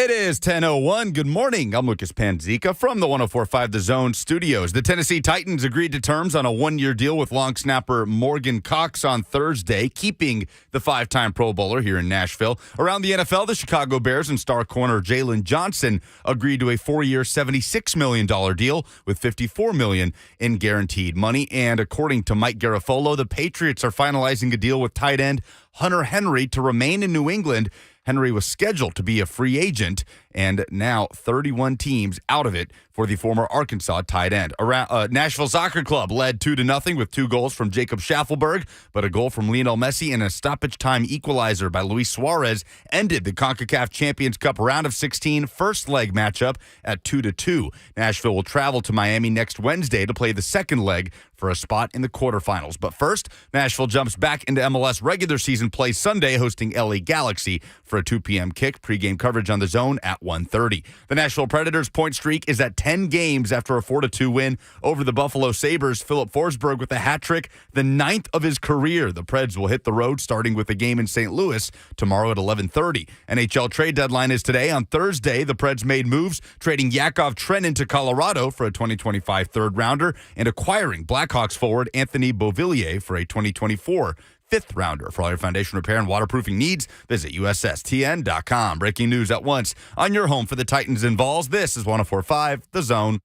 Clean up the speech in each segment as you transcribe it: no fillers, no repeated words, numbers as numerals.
It is 10:01. Good morning. I'm Lucas Panzica from the 104.5 The Zone studios. The Tennessee Titans agreed to terms on a one-year deal with long snapper Morgan Cox on Thursday, keeping the five-time Pro Bowler here in Nashville. Around the NFL, the Chicago Bears and star corner Jalen Johnson agreed to a four-year, $76 million deal with $54 million in guaranteed money. And according to Mike Garafolo, the Patriots are finalizing a deal with tight end Hunter Henry to remain in New England. Henry was scheduled to be a free agent, and now 31 teams out of it for the former Arkansas tight end. Nashville Soccer Club led 2-0 with 2 goals from Jacob Schaffelberg, but a goal from Lionel Messi and a stoppage-time equalizer by Luis Suarez ended the CONCACAF Champions Cup round of 16 first leg matchup at 2-2. Nashville will travel to Miami next Wednesday to play the second leg for a spot in the quarterfinals. But first, Nashville jumps back into MLS regular season play Sunday, hosting LA Galaxy for a 2 p.m. kick. Pre-game coverage on The Zone at 1:30. The Nashville Predators' point streak is at 10 games after a 4-2 win over the Buffalo Sabres. Philip Forsberg with a hat trick, the 9th of his career. The Preds will hit the road, starting with a game in St. Louis tomorrow at 11:30. NHL trade deadline is today. On Thursday, the Preds made moves, trading Yakov Trenin to Colorado for a 2025 third-rounder and acquiring Blackhawks forward Anthony Beauvillier for a 2024 fifth-rounder. For all your foundation repair and waterproofing needs, visit USSTN.com. Breaking news at once on your home for the Titans and Vols. This is 104.5 The Zone.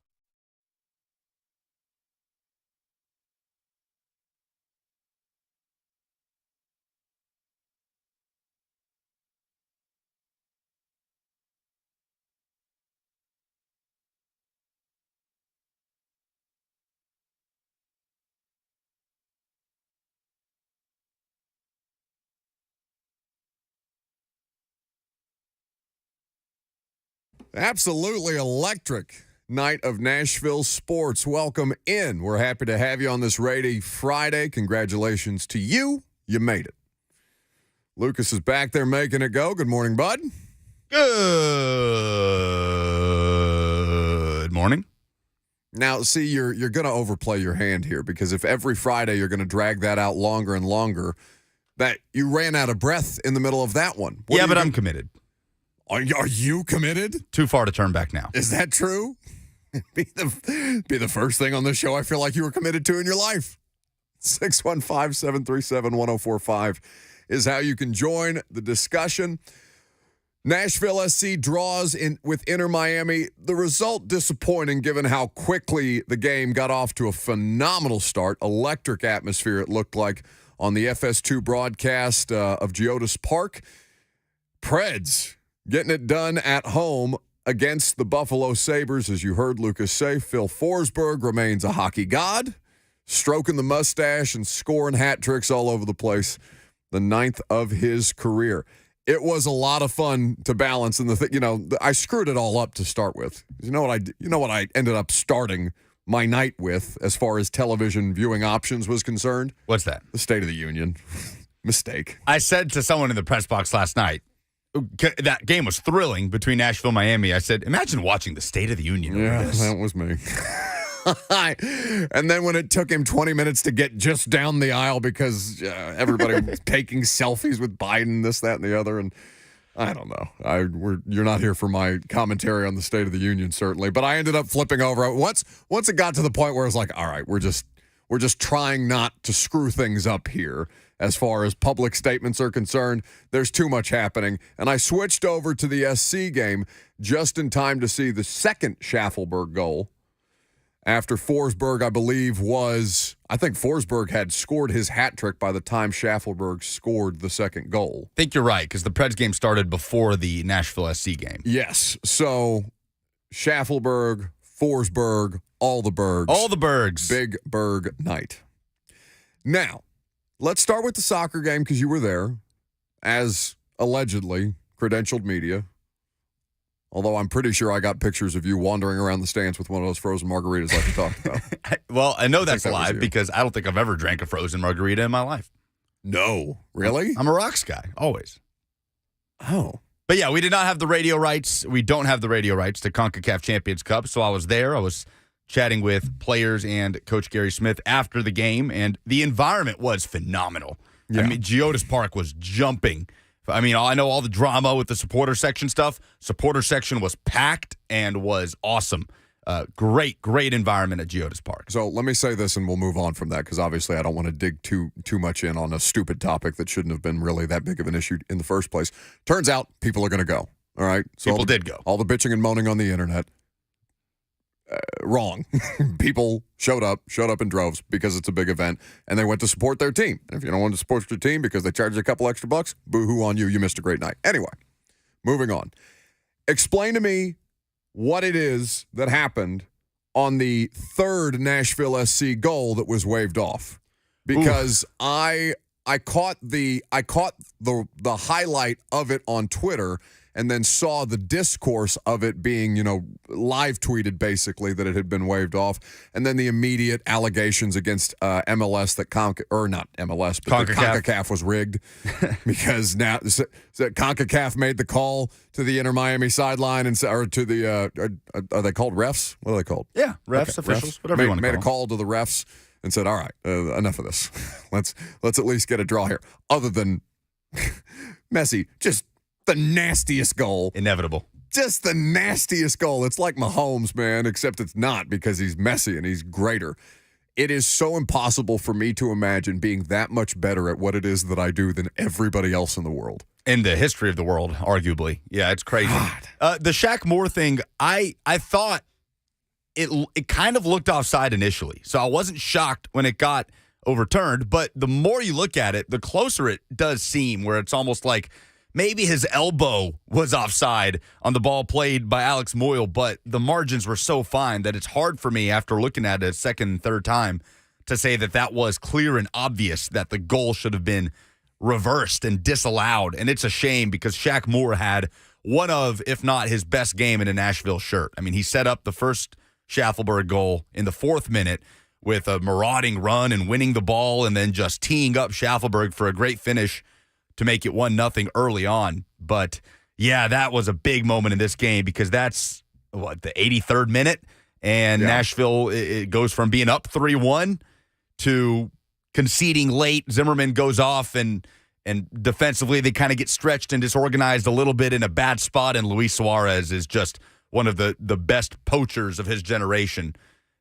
Absolutely electric night of Nashville sports. Welcome in. We're happy to have you on this rainy Friday. Congratulations to you. You made it. Lucas is back there making it go. Good morning, bud. Good morning. Now, see, you're going to overplay your hand here, because if every Friday you're going to drag that out longer and longer, that you ran out of breath in the middle of that one. But I'm committed. Are you committed? Too far to turn back now. Is that true? Be the first thing on this show I feel like you were committed to in your life. 615-737-1045 is how you can join the discussion. Nashville SC draws in with Inter Miami. The result disappointing given how quickly the game got off to a phenomenal start. Electric atmosphere it looked like on the FS2 broadcast of Geodis Park. Preds getting it done at home against the Buffalo Sabres. As you heard Lucas say, Phil Forsberg remains a hockey god, stroking the mustache and scoring hat tricks all over the place, the 9th of his career. It was a lot of fun to balance, and I screwed it all up to start with. You know what I ended up starting my night with as far as television viewing options was concerned? What's that? The State of the Union. Mistake. I said to someone in the press box last night, that game was thrilling between Nashville and Miami. I said, imagine watching the State of the Union over this. That was me. And then when it took him 20 minutes to get just down the aisle because everybody was taking selfies with Biden, this, that, and the other, and I don't know. You're not here for my commentary on the State of the Union, certainly, but I ended up flipping over. Once it got to the point where it was like, all right, we're just trying not to screw things up here. As far as public statements are concerned, there's too much happening. And I switched over to the SC game just in time to see the second Schaffelberg goal. After Forsberg, I think Forsberg had scored his hat trick by the time Schaffelberg scored the second goal. I think you're right, because the Preds game started before the Nashville SC game. Yes. So Schaffelberg, Forsberg, all the Bergs. All the Bergs. Big Berg night. Now, let's start with the soccer game, because you were there as allegedly credentialed media. Although I'm pretty sure I got pictures of you wandering around the stands with one of those frozen margaritas like you talked about. Well, I know that's a lie because I don't think I've ever drank a frozen margarita in my life. No. Really? I'm a rocks guy, always. Oh. But yeah, we did not have the radio rights. We don't have the radio rights to CONCACAF Champions Cup, so I was there. I was chatting with players and Coach Gary Smith after the game, and the environment was phenomenal. Yeah. I mean, Geodis Park was jumping I mean, I know all the drama with the supporter section stuff. Supporter section was packed and was awesome. Great environment at Geodis Park. So let me say this, and we'll move on from that, because obviously I don't want to dig too much in on a stupid topic that shouldn't have been really that big of an issue in the first place. Turns out people are going to go. All right, so people did go. All the bitching and moaning on the internet, wrong. People showed up in droves because it's a big event, and they went to support their team. And if you don't want to support your team because they charged you a couple extra bucks, boo-hoo on you. You missed a great night. Anyway, moving on. Explain to me what it is that happened on the third Nashville SC goal that was waved off, because I caught the highlight of it on Twitter and then saw the discourse of it being, live tweeted basically that it had been waved off, and then the immediate allegations against MLS that not MLS, but CONCACAF was rigged because now CONCACAF made the call to the Inter Miami sideline or to the are they called refs? What are they called? Yeah, refs, officials, whatever you want to call them. Made a call to the refs and said, "All right, enough of this. Let's at least get a draw here." Other than Messi, just the nastiest goal. Inevitable. Just the nastiest goal. It's like Mahomes, man, except it's not, because he's Messi and he's greater. It is so impossible for me to imagine being that much better at what it is that I do than everybody else in the world. In the history of the world, arguably. Yeah, it's crazy. The Shaq Moore thing, I thought it kind of looked offside initially, so I wasn't shocked when it got overturned, but the more you look at it, the closer it does seem, where it's almost like maybe his elbow was offside on the ball played by Alex Moyle, but the margins were so fine that it's hard for me after looking at it a second and third time to say that was clear and obvious that the goal should have been reversed and disallowed. And it's a shame, because Shaq Moore had one of, if not his best game in a Nashville shirt. I mean, he set up the first Schaffelberg goal in the 4th minute with a marauding run and winning the ball, and then just teeing up Schaffelberg for a great finish to make it 1-0 early on. But, yeah, that was a big moment in this game, because that's, the 83rd minute? And Nashville, it goes from being up 3-1 to conceding late. Zimmerman goes off, and defensively they kind of get stretched and disorganized a little bit in a bad spot, and Luis Suarez is just one of the best poachers of his generation,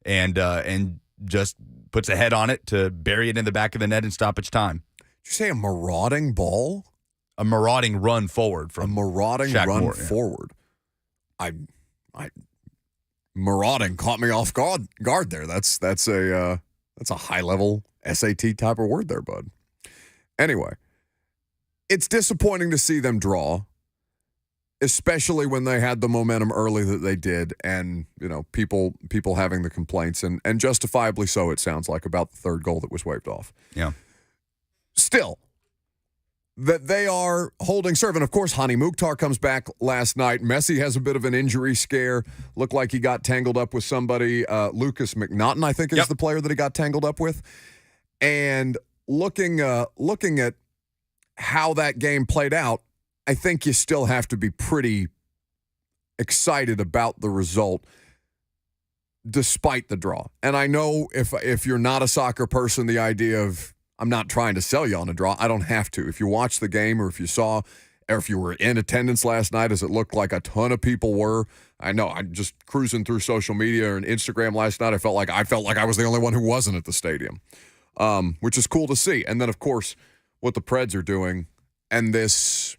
and just puts a head on it to bury it in the back of the net in stoppage time. Did you say a marauding ball? A marauding run forward from Shaq Moore, forward. I marauding caught me off guard there. That's a high level SAT type of word there, bud. Anyway, it's disappointing to see them draw, especially when they had the momentum early that they did, and people having the complaints, and justifiably so, it sounds like, about the third goal that was waved off. Yeah. Still, that they are holding serve. And, of course, Hani Mukhtar comes back last night. Messi has a bit of an injury scare. Looked like he got tangled up with somebody. Lucas McNaughton, I think, is the player that he got tangled up with. And looking at how that game played out, I think you still have to be pretty excited about the result despite the draw. And I know if you're not a soccer person, the idea of, I'm not trying to sell you on a draw. I don't have to. If you watched the game, or if you saw, or if you were in attendance last night, as it looked like a ton of people were. I know, I'm just cruising through social media and Instagram last night. I felt like I was the only one who wasn't at the stadium, which is cool to see. And then, of course, what the Preds are doing, and this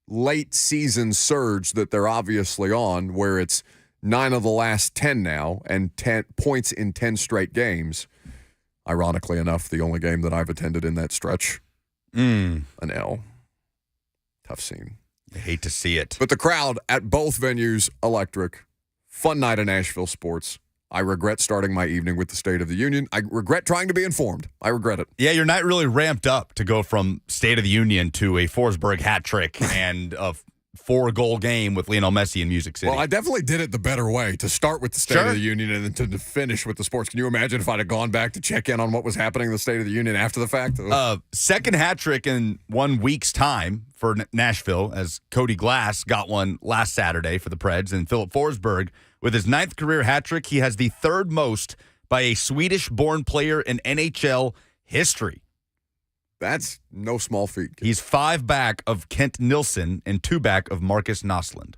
late season surge that they're obviously on, where it's 9 of the last 10 now, and 10 points in 10 straight games. Ironically enough, the only game that I've attended in that stretch, an L. Tough scene. I hate to see it. But the crowd at both venues, electric. Fun night of Nashville sports. I regret starting my evening with the State of the Union. I regret trying to be informed. I regret it. Yeah, your night really ramped up to go from State of the Union to a Forsberg hat trick and a 4-goal game with Lionel Messi in Music City. Well, I definitely did it the better way, to start with the State of the Union and then to finish with the sports. Can you imagine if I'd have gone back to check in on what was happening in the State of the Union after the fact? Second hat trick in 1 week's time for Nashville, as Cody Glass got one last Saturday for the Preds, and Philip Forsberg, with his 9th career hat trick, he has the 3rd most by a Swedish-born player in NHL history. That's no small feat. He's 5 back of Kent Nilsson and 2 back of Marcus Nosland.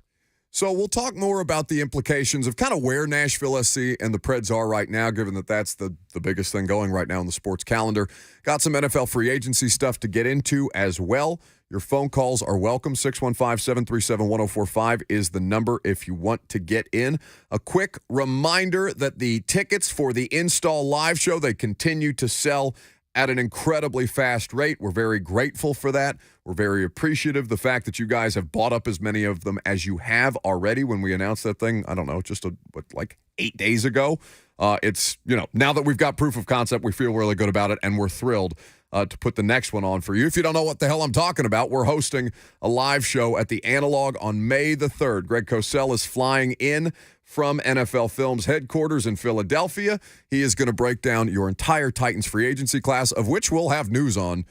So we'll talk more about the implications of kind of where Nashville SC and the Preds are right now, given that that's the biggest thing going right now in the sports calendar. Got some NFL free agency stuff to get into as well. Your phone calls are welcome. 615-737-1045 is the number if you want to get in. A quick reminder that the tickets for the Install Live show, they continue to sell at an incredibly fast rate. We're very grateful for that. We're very appreciative the fact that you guys have bought up as many of them as you have already. When we announced that thing, I don't know, just like 8 days ago. It's, now that we've got proof of concept, we feel really good about it, and we're thrilled to put the next one on for you. If you don't know what the hell I'm talking about, we're hosting a live show at the Analog on May the 3rd. Greg Cosell is flying in from NFL Films headquarters in Philadelphia. He is going to break down your entire Titans free agency class, of which we'll have news on.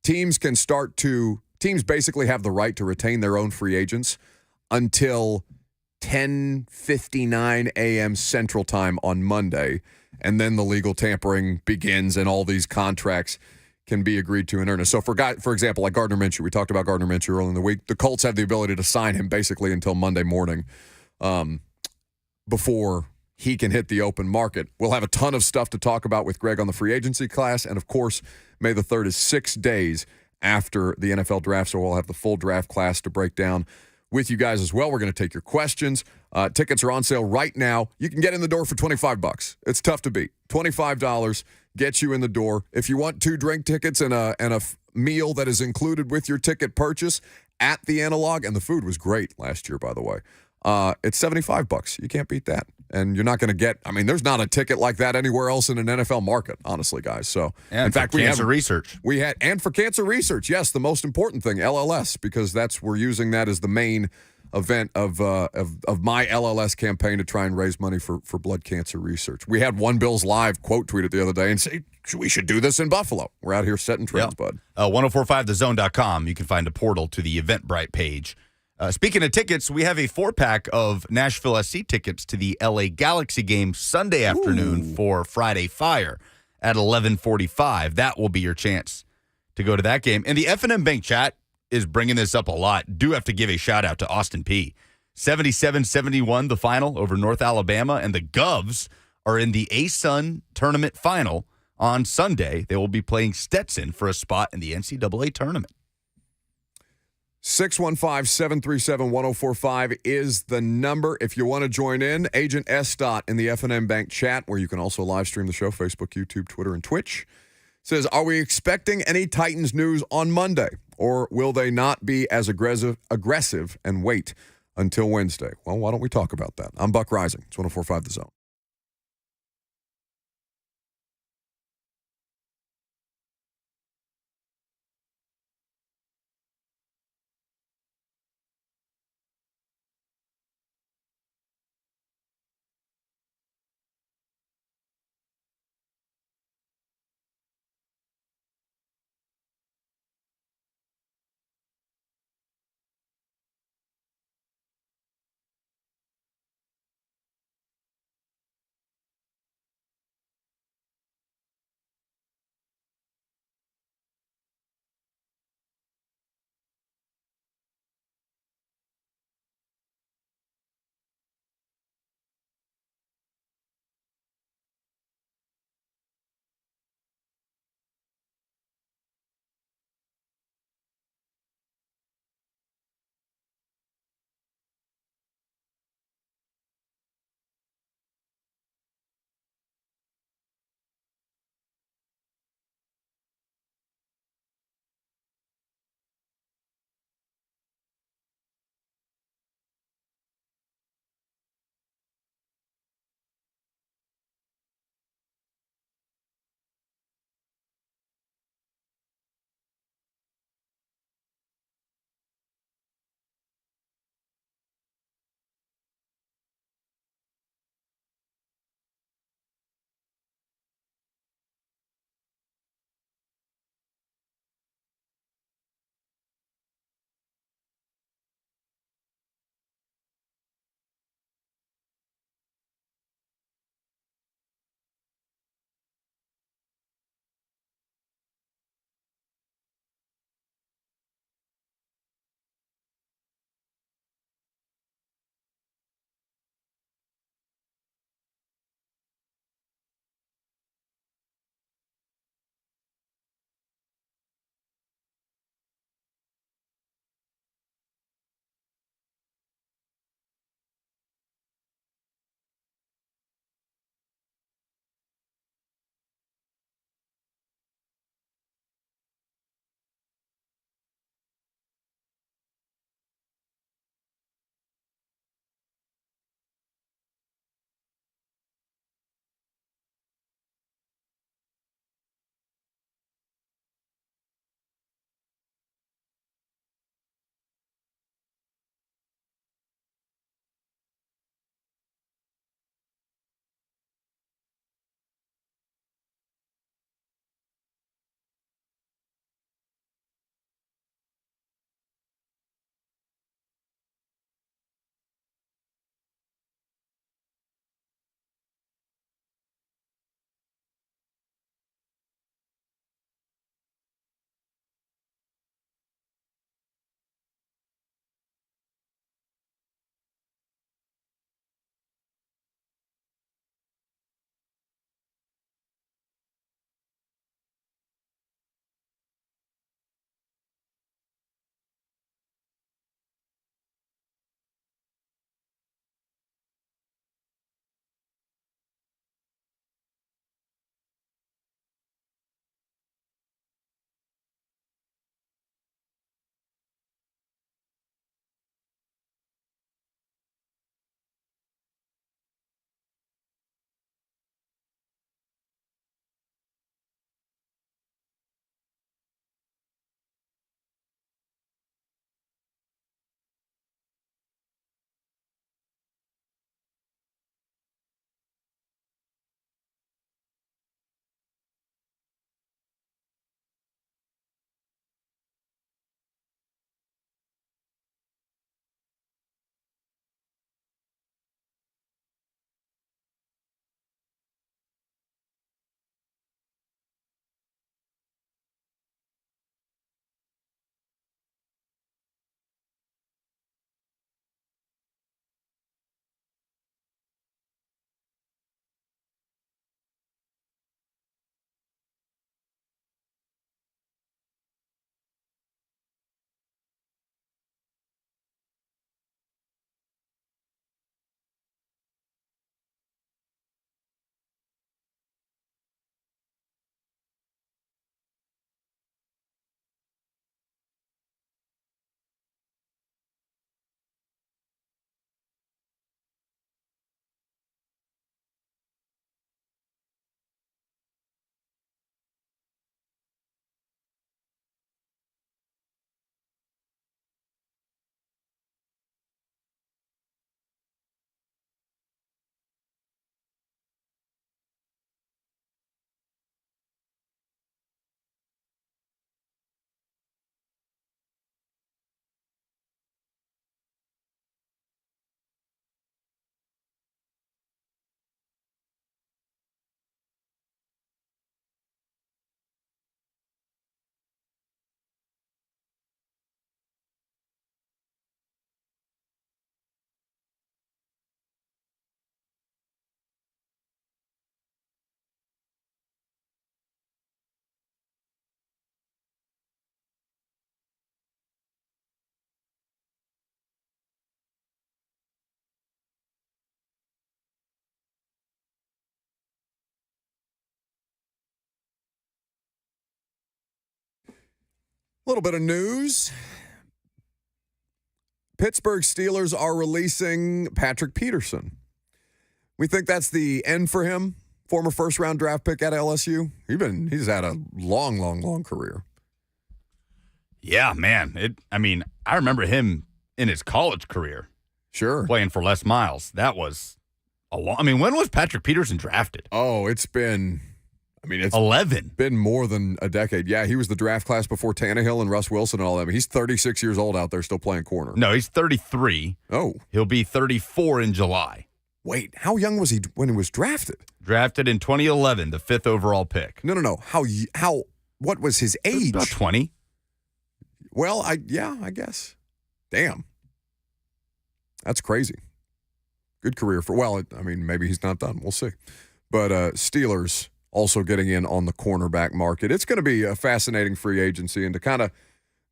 Teams basically have the right to retain their own free agents until 10:59 a.m. Central Time on Monday, and then the legal tampering begins and all these contracts can be agreed to in earnest. So for example, like Gardner Minshew, we talked about Gardner Minshew earlier in the week. The Colts have the ability to sign him basically until Monday morning before he can hit the open market. We'll have a ton of stuff to talk about with Greg on the free agency class. And, of course, May the 3rd is 6 days after the NFL draft, so we'll have the full draft class to break down with you guys as well. We're going to take your questions. Tickets are on sale right now. You can get in the door for $25. It's tough to beat. $25 gets you in the door. If you want 2 drink tickets and a meal that is included with your ticket purchase at the Analog, and the food was great last year, by the way, it's $75. You can't beat that. And you're not going to get, there's not a ticket like that anywhere else in an NFL market, honestly, guys. So, and in fact, cancer research. And for cancer research, yes, the most important thing, LLS, because we're using that as the main event of my LLS campaign to try and raise money for blood cancer research. We had One Bills Live quote tweeted the other day and say, we should do this in Buffalo. We're out here setting trends, bud. 1045thezone.com. You can find a portal to the Eventbrite page. Speaking of tickets, we have a 4-pack of Nashville SC tickets to the LA Galaxy game Sunday afternoon for Friday Fire at 11:45. That will be your chance to go to that game. And the F&M Bank chat is bringing this up a lot. Do have to give a shout-out to Austin P. 77-71 the final over North Alabama, and the Govs are in the ASUN tournament final on Sunday. They will be playing Stetson for a spot in the NCAA tournament. 615-737-1045 is the number. If you want to join in, Agent S. in the F&M Bank chat, where you can also live stream the show, Facebook, YouTube, Twitter, and Twitch, says, are we expecting any Titans news on Monday, or will they not be as aggressive and wait until Wednesday? Well, why don't we talk about that? I'm Buck Rising. It's 1045 The Zone. A little bit of news. Pittsburgh Steelers are releasing Patrick Peterson. We think that's the end for him. Former first-round draft pick at LSU. He's had a long career. Yeah, man. I remember him in his college career. Sure. Playing for Les Miles. That was a long. When was Patrick Peterson drafted? Oh, it's 11. Been more than a decade. Yeah, he was the draft class before Tannehill and Russ Wilson and all that. He's 36 years old out there still playing corner. No, he's 33. Oh. He'll be 34 in July. Wait, how young was he when he was drafted? Drafted in 2011, the 5th overall pick. No. What was his age? About 20. Well, I guess. Damn. That's crazy. Good career maybe he's not done. We'll see. But Steelers also getting in on the cornerback market. It's going to be a fascinating free agency. And to kind of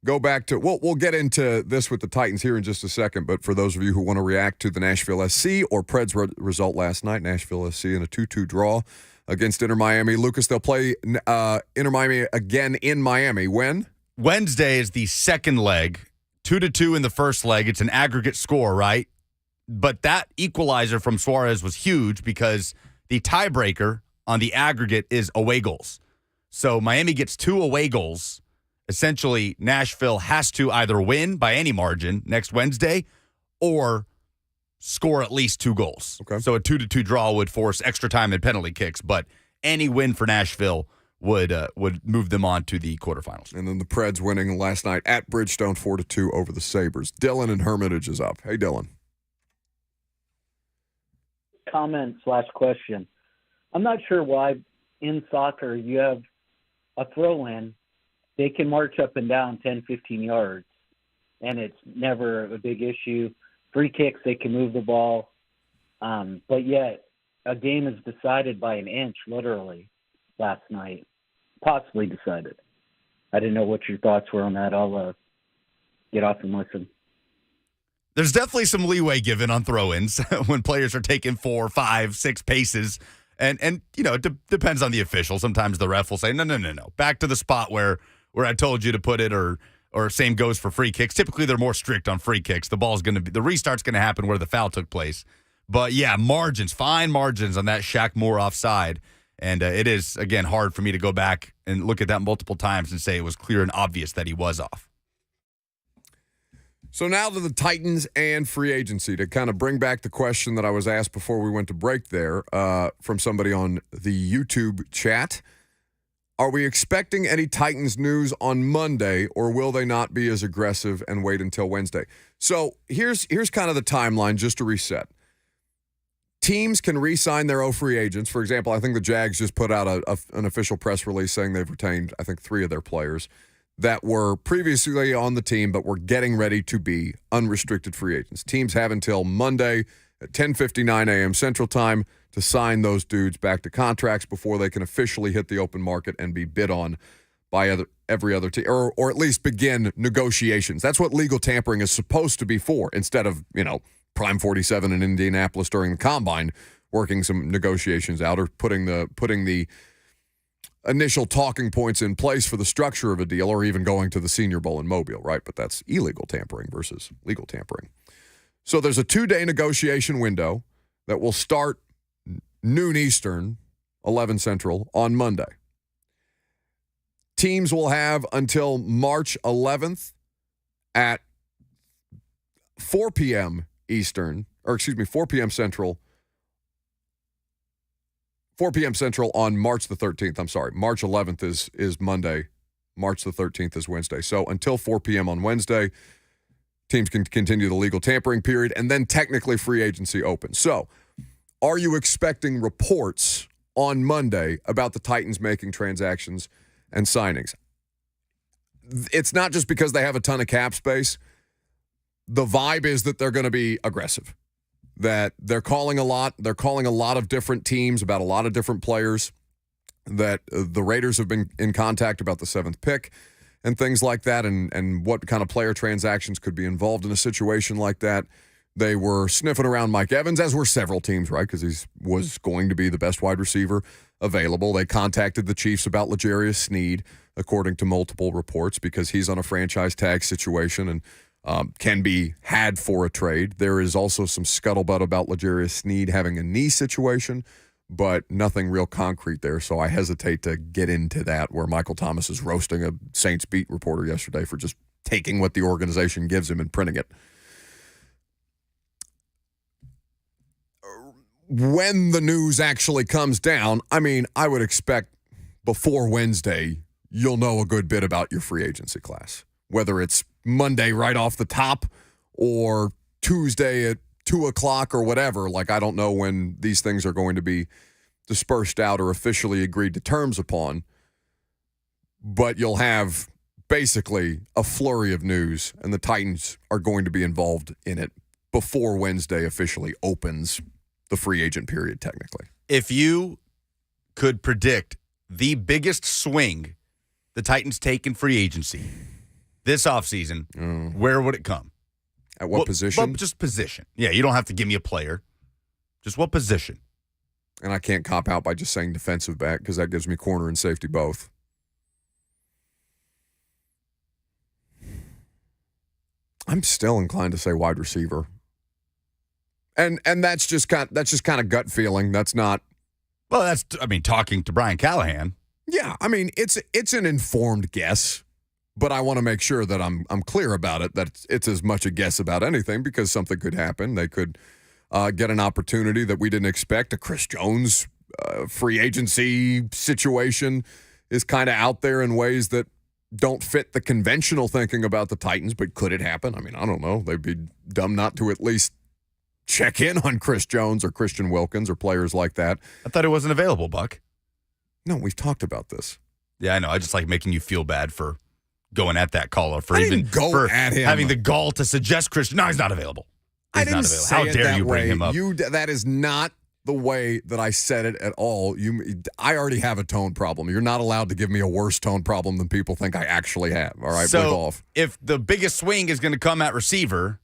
go back to, we'll get into this with the Titans here in just a second, but for those of you who want to react to the Nashville SC or Preds result last night, Nashville SC in a 2-2 draw against Inter Miami. Lucas, they'll play Inter Miami again in Miami. When? Wednesday is the second leg. 2-2 in the first leg. It's an aggregate score, right? But that equalizer from Suarez was huge because the tiebreaker on the aggregate is away goals. So Miami gets 2 away goals. Essentially, Nashville has to either win by any margin next Wednesday or score at least 2 goals. Okay. So a 2-2 draw would force extra time and penalty kicks, but any win for Nashville would move them on to the quarterfinals. And then the Preds winning last night at Bridgestone 4-2 over the Sabres. Dylan in Hermitage is up. Hey, Dylan. Comment/question. I'm not sure why in soccer you have a throw-in. They can march up and down 10, 15 yards, and it's never a big issue. Free kicks, they can move the ball. But yet a game is decided by an inch, literally, last night. Possibly decided. I didn't know what your thoughts were on that. I'll get off and listen. There's definitely some leeway given on throw-ins when players are taking 4, 5, 6 paces. And it depends on the official. Sometimes the ref will say, no. Back to the spot where I told you to put it, or same goes for free kicks. Typically, they're more strict on free kicks. The restart's going to happen where the foul took place. But, yeah, fine margins on that Shaq Moore offside. And it is, again, hard for me to go back and look at that multiple times and say it was clear and obvious that he was off. So now to the Titans and free agency, to kind of bring back the question that I was asked before we went to break there from somebody on the YouTube chat. Are we expecting any Titans news on Monday, or will they not be as aggressive and wait until Wednesday? So here's kind of the timeline just to reset. Teams can re-sign their free agents. For example, I think the Jags just put out an official press release saying they've retained, I think, 3 of their players that were previously on the team but were getting ready to be unrestricted free agents. Teams have until Monday at 10:59 a.m. Central Time to sign those dudes back to contracts before they can officially hit the open market and be bid on by every other team, or at least begin negotiations. That's what legal tampering is supposed to be for, instead of, Prime 47 in Indianapolis during the Combine working some negotiations out or putting the initial talking points in place for the structure of a deal, or even going to the Senior Bowl in Mobile, right? But that's illegal tampering versus legal tampering. So there's a 2-day negotiation window that will start noon Eastern, 11 Central, on Monday. Teams will have until March 11th at 4 p.m. Eastern, 4 p.m. Central. 4 p.m. Central on March the 13th. I'm sorry. March 11th is Monday. March the 13th is Wednesday. So until 4 p.m. on Wednesday, teams can continue the legal tampering period, and then technically free agency opens. So are you expecting reports on Monday about the Titans making transactions and signings? It's not just because they have a ton of cap space. The vibe is that they're going to be aggressive, that they're calling a lot. They're calling a lot of different teams about a lot of different players, that the Raiders have been in contact about the 7th pick and things like that, and what kind of player transactions could be involved in a situation like that. They were sniffing around Mike Evans, as were several teams, right, because he was going to be the best wide receiver available. They contacted the Chiefs about L'Jarius Sneed, according to multiple reports, because he's on a franchise tag situation and can be had for a trade. There is also some scuttlebutt about L'Jarius Sneed having a knee situation, but nothing real concrete there, so I hesitate to get into that, where Michael Thomas is roasting a Saints beat reporter yesterday for just taking what the organization gives him and printing it. When the news actually comes down, I mean, I would expect before Wednesday, you'll know a good bit about your free agency class, whether it's Monday right off the top or Tuesday at 2 o'clock or whatever. Like, I don't know when these things are going to be dispersed out or officially agreed to terms upon, but you'll have basically a flurry of news, and the Titans are going to be involved in it before Wednesday officially opens the free agent period, technically. If you could predict the biggest swing the Titans take in free agency this offseason, where would it come? At what position? Well, just position. Yeah, you don't have to give me a player. Just what position? And I can't cop out by just saying defensive back, because that gives me corner and safety both. I'm still inclined to say wide receiver. And that's just kind of gut feeling. That's not. Well, talking to Brian Callahan. Yeah, I mean, it's an informed guess, but I want to make sure that I'm clear about it, that it's as much a guess about anything, because something could happen. They could get an opportunity that we didn't expect. A Chris Jones free agency situation is kind of out there in ways that don't fit the conventional thinking about the Titans, but could it happen? I mean, I don't know. They'd be dumb not to at least check in on Chris Jones or Christian Wilkins or players like that. I thought it wasn't available, Buck. No, we've talked about this. Yeah, I know. I just like making you feel bad for going at that caller, for at him. Having the gall to suggest Christian. No, he's not available. I didn't say How it dare that you bring way. him up? That is not the way that I said it at all. I already have a tone problem. You're not allowed to give me a worse tone problem than people think I actually have. All right, move off. If the biggest swing is going to come at receiver,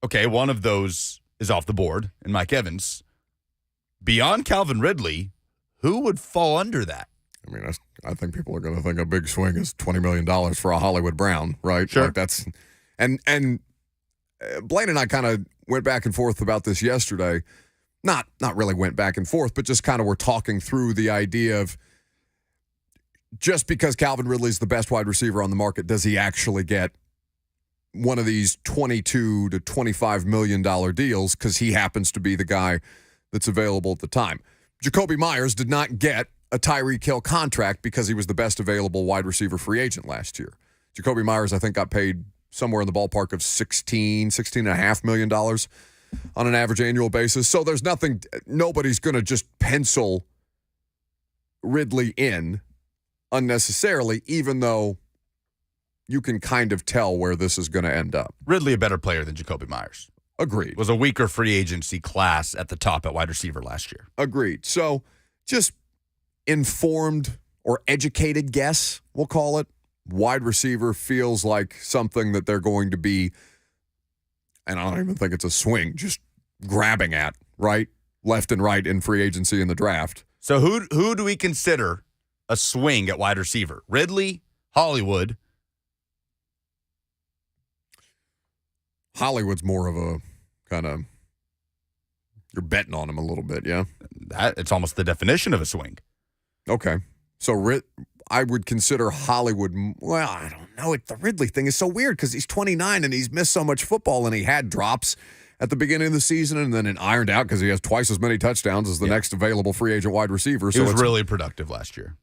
okay, one of those is off the board, and Mike Evans. Beyond Calvin Ridley, who would fall under that? I mean, I think people are going to think a big swing is $20 million for a Hollywood Brown, right? Sure. Like that's, and Blaine and I kind of went back and forth about this yesterday. Not really went back and forth, but just kind of were talking through the idea of, just because Calvin Ridley's the best wide receiver on the market, does he actually get one of these $22 to $25 million deals because he happens to be the guy that's available at the time? Jacoby Myers did not get a Tyreek Hill contract because he was the best available wide receiver free agent last year. Jacoby Myers, I think, got paid somewhere in the ballpark of $16.5 million on an average annual basis. So there's nobody's going to just pencil Ridley in unnecessarily, even though you can kind of tell where this is going to end up. Ridley, a better player than Jacoby Myers. Agreed. Was a weaker free agency class at the top at wide receiver last year. Agreed. So just informed or educated guess, we'll call it. Wide receiver feels like something that they're going to be, and I don't even think it's a swing, just grabbing at, right? Left and right in free agency in the draft. So who do we consider a swing at wide receiver? Ridley, Hollywood. Hollywood's more of a kind of, you're betting on him a little bit, yeah? It's almost the definition of a swing. Okay. So I would consider Hollywood, well, I don't know. The Ridley thing is so weird because he's 29 and he's missed so much football, and he had drops at the beginning of the season and then it ironed out because he has twice as many touchdowns as the next available free agent wide receiver. So he was really productive last year.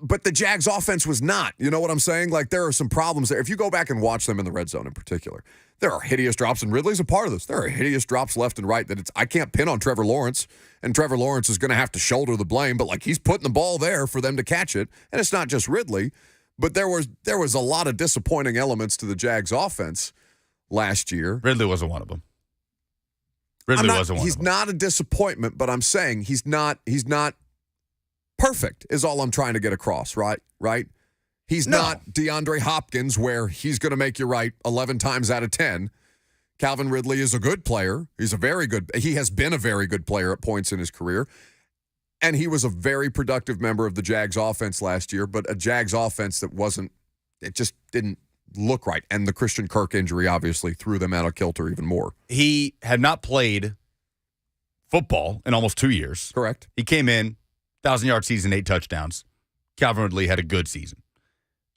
But the Jags offense was not. You know what I'm saying? Like, there are some problems there. If you go back and watch them in the red zone in particular, there are hideous drops, and Ridley's a part of this. There are hideous drops left and right that I can't pin on Trevor Lawrence, and Trevor Lawrence is going to have to shoulder the blame, but like, he's putting the ball there for them to catch it. And it's not just Ridley, but there was a lot of disappointing elements to the Jags offense last year. Ridley wasn't one of them. Ridley wasn't one of them. He's not a disappointment, but I'm saying he's not perfect is all I'm trying to get across, right? He's not DeAndre Hopkins, where he's going to make you right 11 times out of 10. Calvin Ridley is a good player. He has been a very good player at points in his career. And he was a very productive member of the Jags offense last year, but a Jags offense that it just didn't look right. And the Christian Kirk injury obviously threw them out of kilter even more. He had not played football in almost 2 years. Correct. He came in, 1,000-yard season, 8 touchdowns. Calvin Ridley had a good season.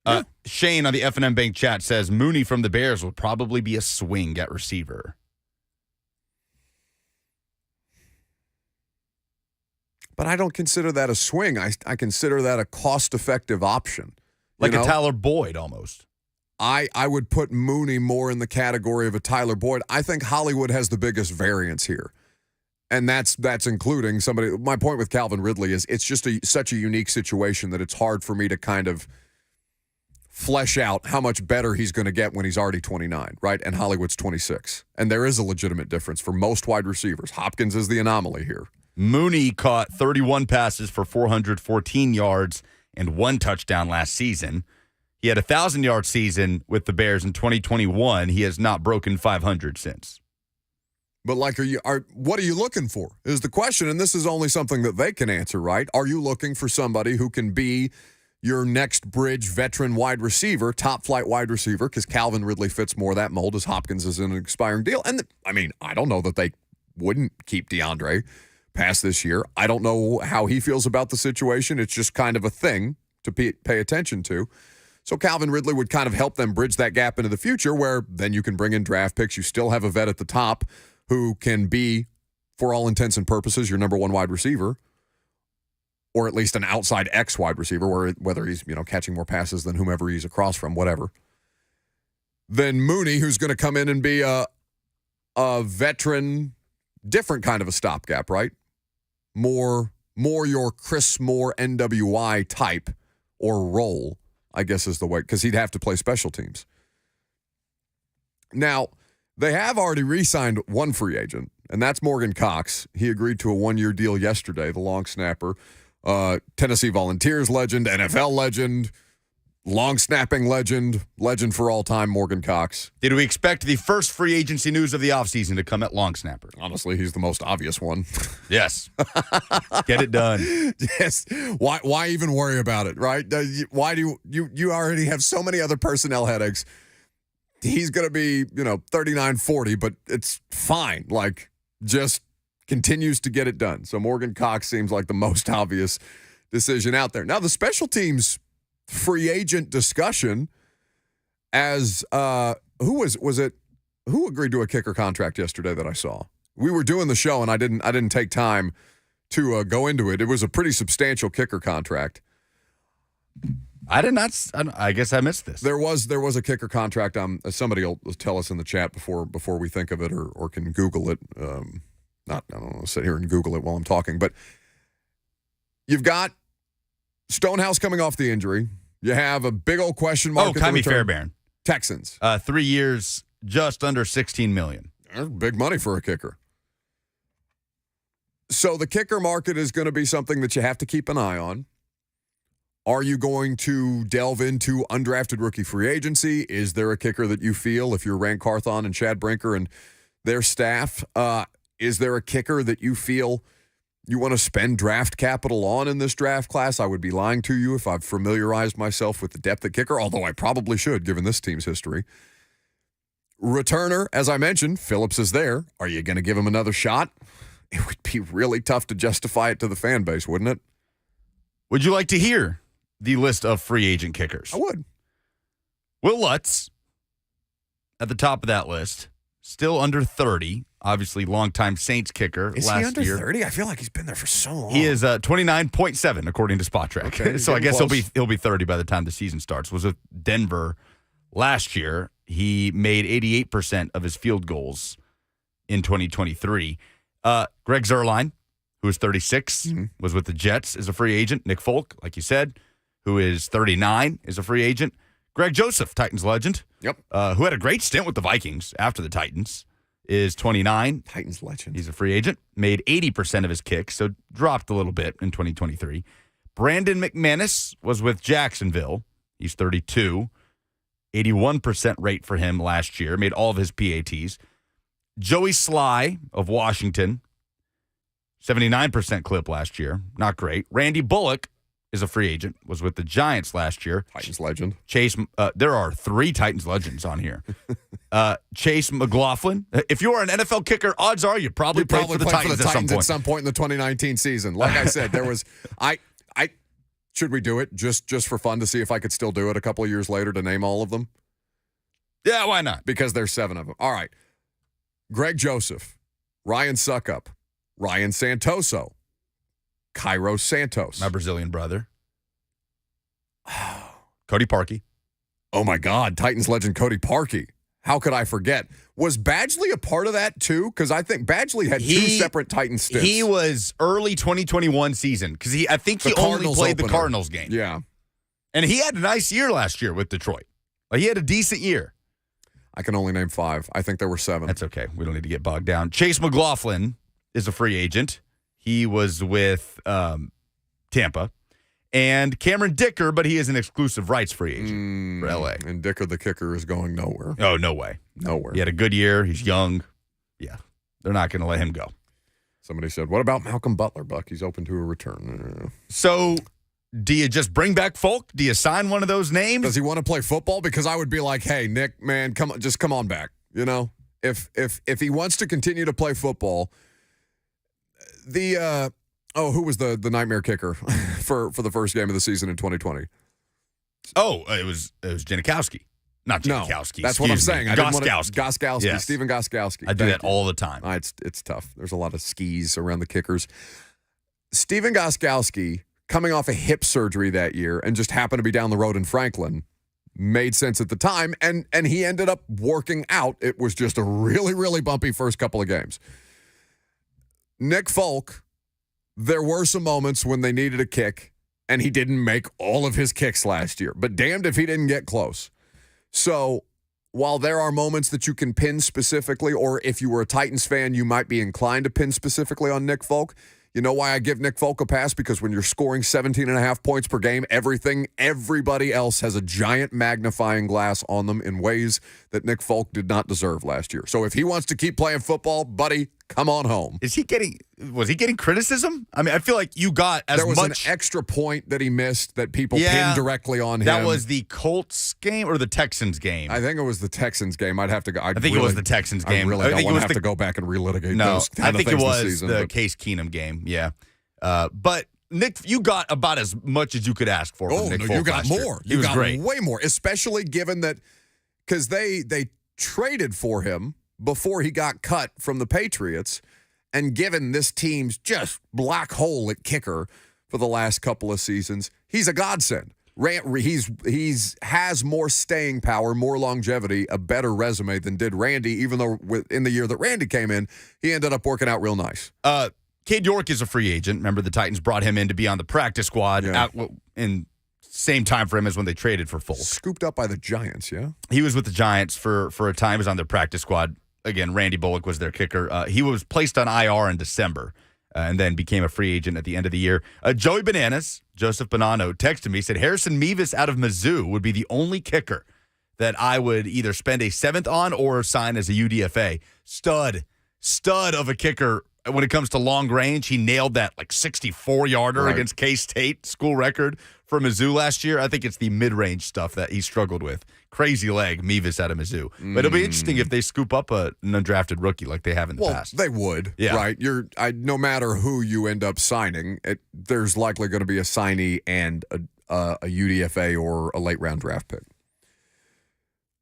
Yeah. Shane on the F&M Bank chat says Mooney from the Bears will probably be a swing at receiver. But I don't consider that a swing. I consider that a cost-effective option. Like a Tyler Boyd almost. I would put Mooney more in the category of a Tyler Boyd. I think Hollywood has the biggest variance here. And that's including somebody. My point with Calvin Ridley is it's just such a unique situation that it's hard for me to kind of flesh out how much better he's going to get when he's already 29, right? And Hollywood's 26. And there is a legitimate difference for most wide receivers. Hopkins is the anomaly here. Mooney caught 31 passes for 414 yards and 1 touchdown last season. He had a 1,000-yard season with the Bears in 2021. He has not broken 500 since. But what are you looking for is the question, and this is only something that they can answer, right? Are you looking for somebody who can be your next bridge veteran wide receiver, top flight wide receiver, because Calvin Ridley fits more that mold as Hopkins is in an expiring deal? And I don't know that they wouldn't keep DeAndre past this year. I don't know how he feels about the situation. It's just kind of a thing to pay attention to. So Calvin Ridley would kind of help them bridge that gap into the future where then you can bring in draft picks. You still have a vet at the top who can be, for all intents and purposes, your number one wide receiver, or at least an outside X wide receiver, whether he's catching more passes than whomever he's across from, whatever. Then Mooney, who's going to come in and be a veteran, different kind of a stopgap, right? More your Chris Moore NWI type or role, I guess is the way, because he'd have to play special teams. Now, they have already re-signed one free agent, and that's Morgan Cox. He agreed to a 1-year deal yesterday, the long snapper. Tennessee Volunteers legend, NFL legend, long snapping legend for all time, Morgan Cox. Did we expect the first free agency news of the offseason to come at long snapper? Honestly, he's the most obvious one. Yes. Get it done. Yes. Why even worry about it, right? Why do you already have so many other personnel headaches? He's going to be, 39, 40, but it's fine. Just continues to get it done. So Morgan Cox seems like the most obvious decision out there. Now, the special teams free agent discussion as who agreed to a kicker contract yesterday that I saw? We were doing the show and I didn't take time to go into it. It was a pretty substantial kicker contract. I did not. I guess I missed this. There was a kicker contract. Somebody will tell us in the chat before we think of it or can Google it. I don't want to sit here and Google it while I'm talking, but you've got Stonehouse coming off the injury. You have a big old question mark. Kyrie Fairbairn. Texans. 3 years, just under $16 million. That's big money for a kicker. So the kicker market is going to be something that you have to keep an eye on. Are you going to delve into undrafted rookie free agency? Is there a kicker that you feel, if you're Rand Carthon and Chad Brinker and their staff, is there a kicker that you feel you want to spend draft capital on in this draft class? I would be lying to you if I've familiarized myself with the depth at kicker, although I probably should, given this team's history. Returner, as I mentioned, Phillips is there. Are you going to give him another shot? It would be really tough to justify it to the fan base, wouldn't it? Would you like to hear the list of free agent kickers? I would. Will Lutz at the top of that list, still under 30. Obviously, longtime Saints kicker is last year. Is he under 30? I feel like he's been there for so long. He is 29.7 according to Spot Track. Okay, so I guess he'll be 30 by the time the season starts. Was with Denver last year. He made 88% of his field goals in 2023. Greg Zuerlein, who is 36, was with the Jets, is a free agent. Nick Folk, like you said, who is 39, is a free agent. Greg Joseph, Titans legend. Yep. Who had a great stint with the Vikings after the Titans, is 29. Titans legend. He's a free agent. Made 80% of his kicks, so dropped a little bit in 2023. Brandon McManus was with Jacksonville. He's 32. 81% rate for him last year. Made all of his PATs. Joey Sly of Washington, 79% clip last year. Not great. Randy Bullock is a free agent, was with the Giants last year. Titans legend. Chase, there are 3 Titans legends on here. Chase McLaughlin. If you are an NFL kicker, odds are you probably played for the Titans at some point in the 2019 season. Like I said, there was should we do it just for fun to see if I could still do it a couple of years later to name all of them? Yeah, why not? Because there's 7 of them. All right. Greg Joseph, Ryan Suckup, Ryan Santoso, Cairo Santos. My Brazilian brother. Cody Parkey. Oh, my God. Titans legend Cody Parkey. How could I forget? Was Badgley a part of that, too? Because I think Badgley had 2 separate Titans stints. He was early 2021 season because I think he only played the Cardinals game. Yeah. And he had a nice year last year with Detroit. Like, he had a decent year. I can only name 5. I think there were 7. That's okay. We don't need to get bogged down. Chase McLaughlin is a free agent. He was with Tampa. And Cameron Dicker, but he is an exclusive rights free agent for L.A. And Dicker, the kicker, is going nowhere. Oh, no way. Nowhere. He had a good year. He's young. Yeah. They're not going to let him go. Somebody said, what about Malcolm Butler, Buck? He's open to a return. So do you just bring back Folk? Do you sign one of those names? Does he want to play football? Because I would be like, hey, Nick, man, come on back. You know, if he wants to continue to play football, who was the nightmare kicker for the first game of the season in 2020? Oh, it was Janikowski. Not Janikowski. No, that's what I'm saying. Goskowski. Yes. Steven Goskowski. I do that all the time. It's tough. There's a lot of skis around the kickers. Steven Goskowski, coming off a hip surgery that year and just happened to be down the road in Franklin, made sense at the time, and he ended up working out. It was just a really, really bumpy first couple of games. Nick Folk, there were some moments when they needed a kick, and he didn't make all of his kicks last year, but damned if he didn't get close. So while there are moments that you can pin specifically, or if you were a Titans fan, you might be inclined to pin specifically on Nick Folk, you know why I give Nick Folk a pass? Because when you're scoring 17.5 points per game, everybody else has a giant magnifying glass on them in ways that Nick Folk did not deserve last year. So if he wants to keep playing football, buddy, come on home. Was he getting criticism? I mean, I feel like you got as much. There was an extra point that he missed that people pinned directly on him. That was the Colts game or the Texans game? I think it was the Texans game. I'd have to go. I think it was the Texans game. I really don't want to have to go back and relitigate those kind of things this season. I think it was the Case Keenum game, yeah. But Nick, you got about as much as you could ask for. Oh, Nick no, Folk you got more. He was great. Way more, especially given that because they traded for him before he got cut from the Patriots. And given this team's just black hole at kicker for the last couple of seasons, he's a godsend. He's has more staying power, more longevity, a better resume than did Randy, even though in the year that Randy came in, he ended up working out real nice. Cade York is a free agent. Remember, the Titans brought him in to be on the practice squad in same time frame as when they traded for Folk. Scooped up by the Giants, yeah? He was with the Giants for a time. He was on their practice squad. Again, Randy Bullock was their kicker. He was placed on IR in December and then became a free agent at the end of the year. Joey Bananas, Joseph Bonanno, texted me, said Harrison Mevis out of Mizzou would be the only kicker that I would either spend a 7th on or sign as a UDFA. Stud of a kicker. When it comes to long range, he nailed that 64-yarder against K-State, school record for Mizzou last year. I think it's the mid-range stuff that he struggled with. Crazy leg, Mevis out of Mizzou. But it'll be interesting if they scoop up an undrafted rookie like they have in the past. They would, right? No matter who you end up signing, there's likely going to be a signee and a UDFA or a late-round draft pick.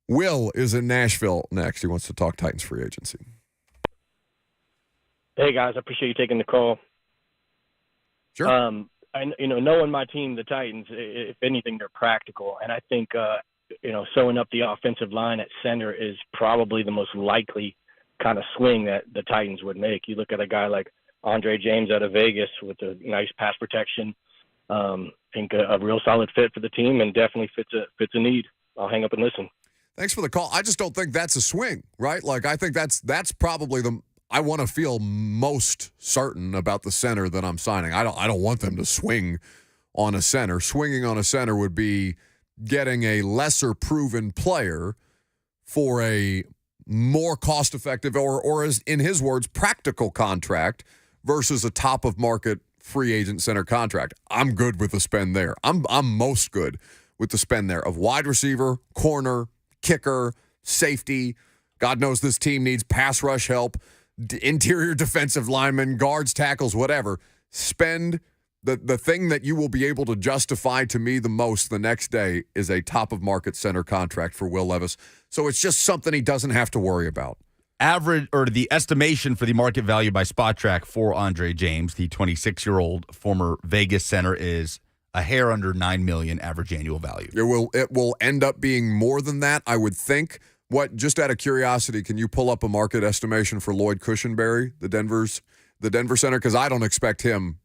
Will is in Nashville next. He wants to talk Titans free agency. Hey, guys, I appreciate you taking the call. Sure. Knowing my team, the Titans, if anything, they're practical. And I think, sewing up the offensive line at center is probably the most likely kind of swing that the Titans would make. You look at a guy like Andre James out of Vegas with a nice pass protection. I think a real solid fit for the team and definitely fits a need. I'll hang up and listen. Thanks for the call. I just don't think that's a swing, right? I think that's probably I want to feel most certain about the center that I'm signing. I don't want them to swing on a center. Swinging on a center would be getting a lesser proven player for a more cost-effective or as in his words, practical contract versus a top of market free agent center contract. I'm good with the spend there. I'm most good with the spend there of wide receiver, corner, kicker, safety. God knows this team needs pass rush help, interior defensive linemen, guards, tackles, whatever. Spend the thing that you will be able to justify to me the most the next day is a top of market center contract for Will Levis. So it's just something he doesn't have to worry about. Average, or the estimation for the market value by Spot Track for Andre James, the 26-year-old former Vegas center, is a hair under $9 million average annual value. It will end up being more than that, I would think. Just out of curiosity, can you pull up a market estimation for Lloyd Cushenberry, the Denver center? Because I don't expect him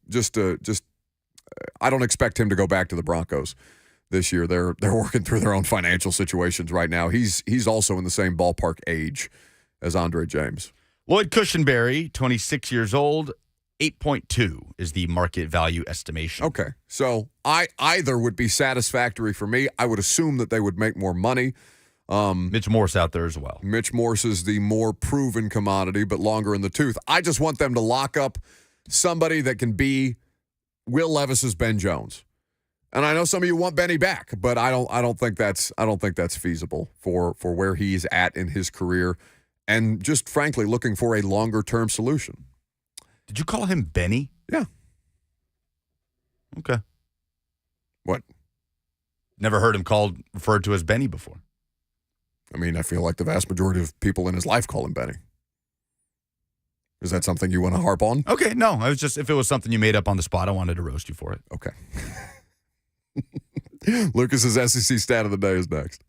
I don't expect him to go back to the Broncos this year. They're working through their own financial situations right now. He's also in the same ballpark age as Andre James. Lloyd Cushenberry, 26 years old, 8.2 is the market value estimation. Okay, so either would be satisfactory for me. I would assume that they would make more money. Mitch Morse out there as well. Mitch Morse is the more proven commodity, but longer in the tooth. I just want them to lock up somebody that can be Will Levis's Ben Jones. And I know some of you want Benny back, but I don't think that's feasible for where he's at in his career, and just frankly looking for a longer term solution. Did you call him Benny? Yeah. Okay. What? Never heard him referred to as Benny before. I mean, I feel like the vast majority of people in his life call him Benny. Is that something you want to harp on? Okay, no. I was just, if it was something you made up on the spot, I wanted to roast you for it. Okay. Lucas's SEC stat of the day is next.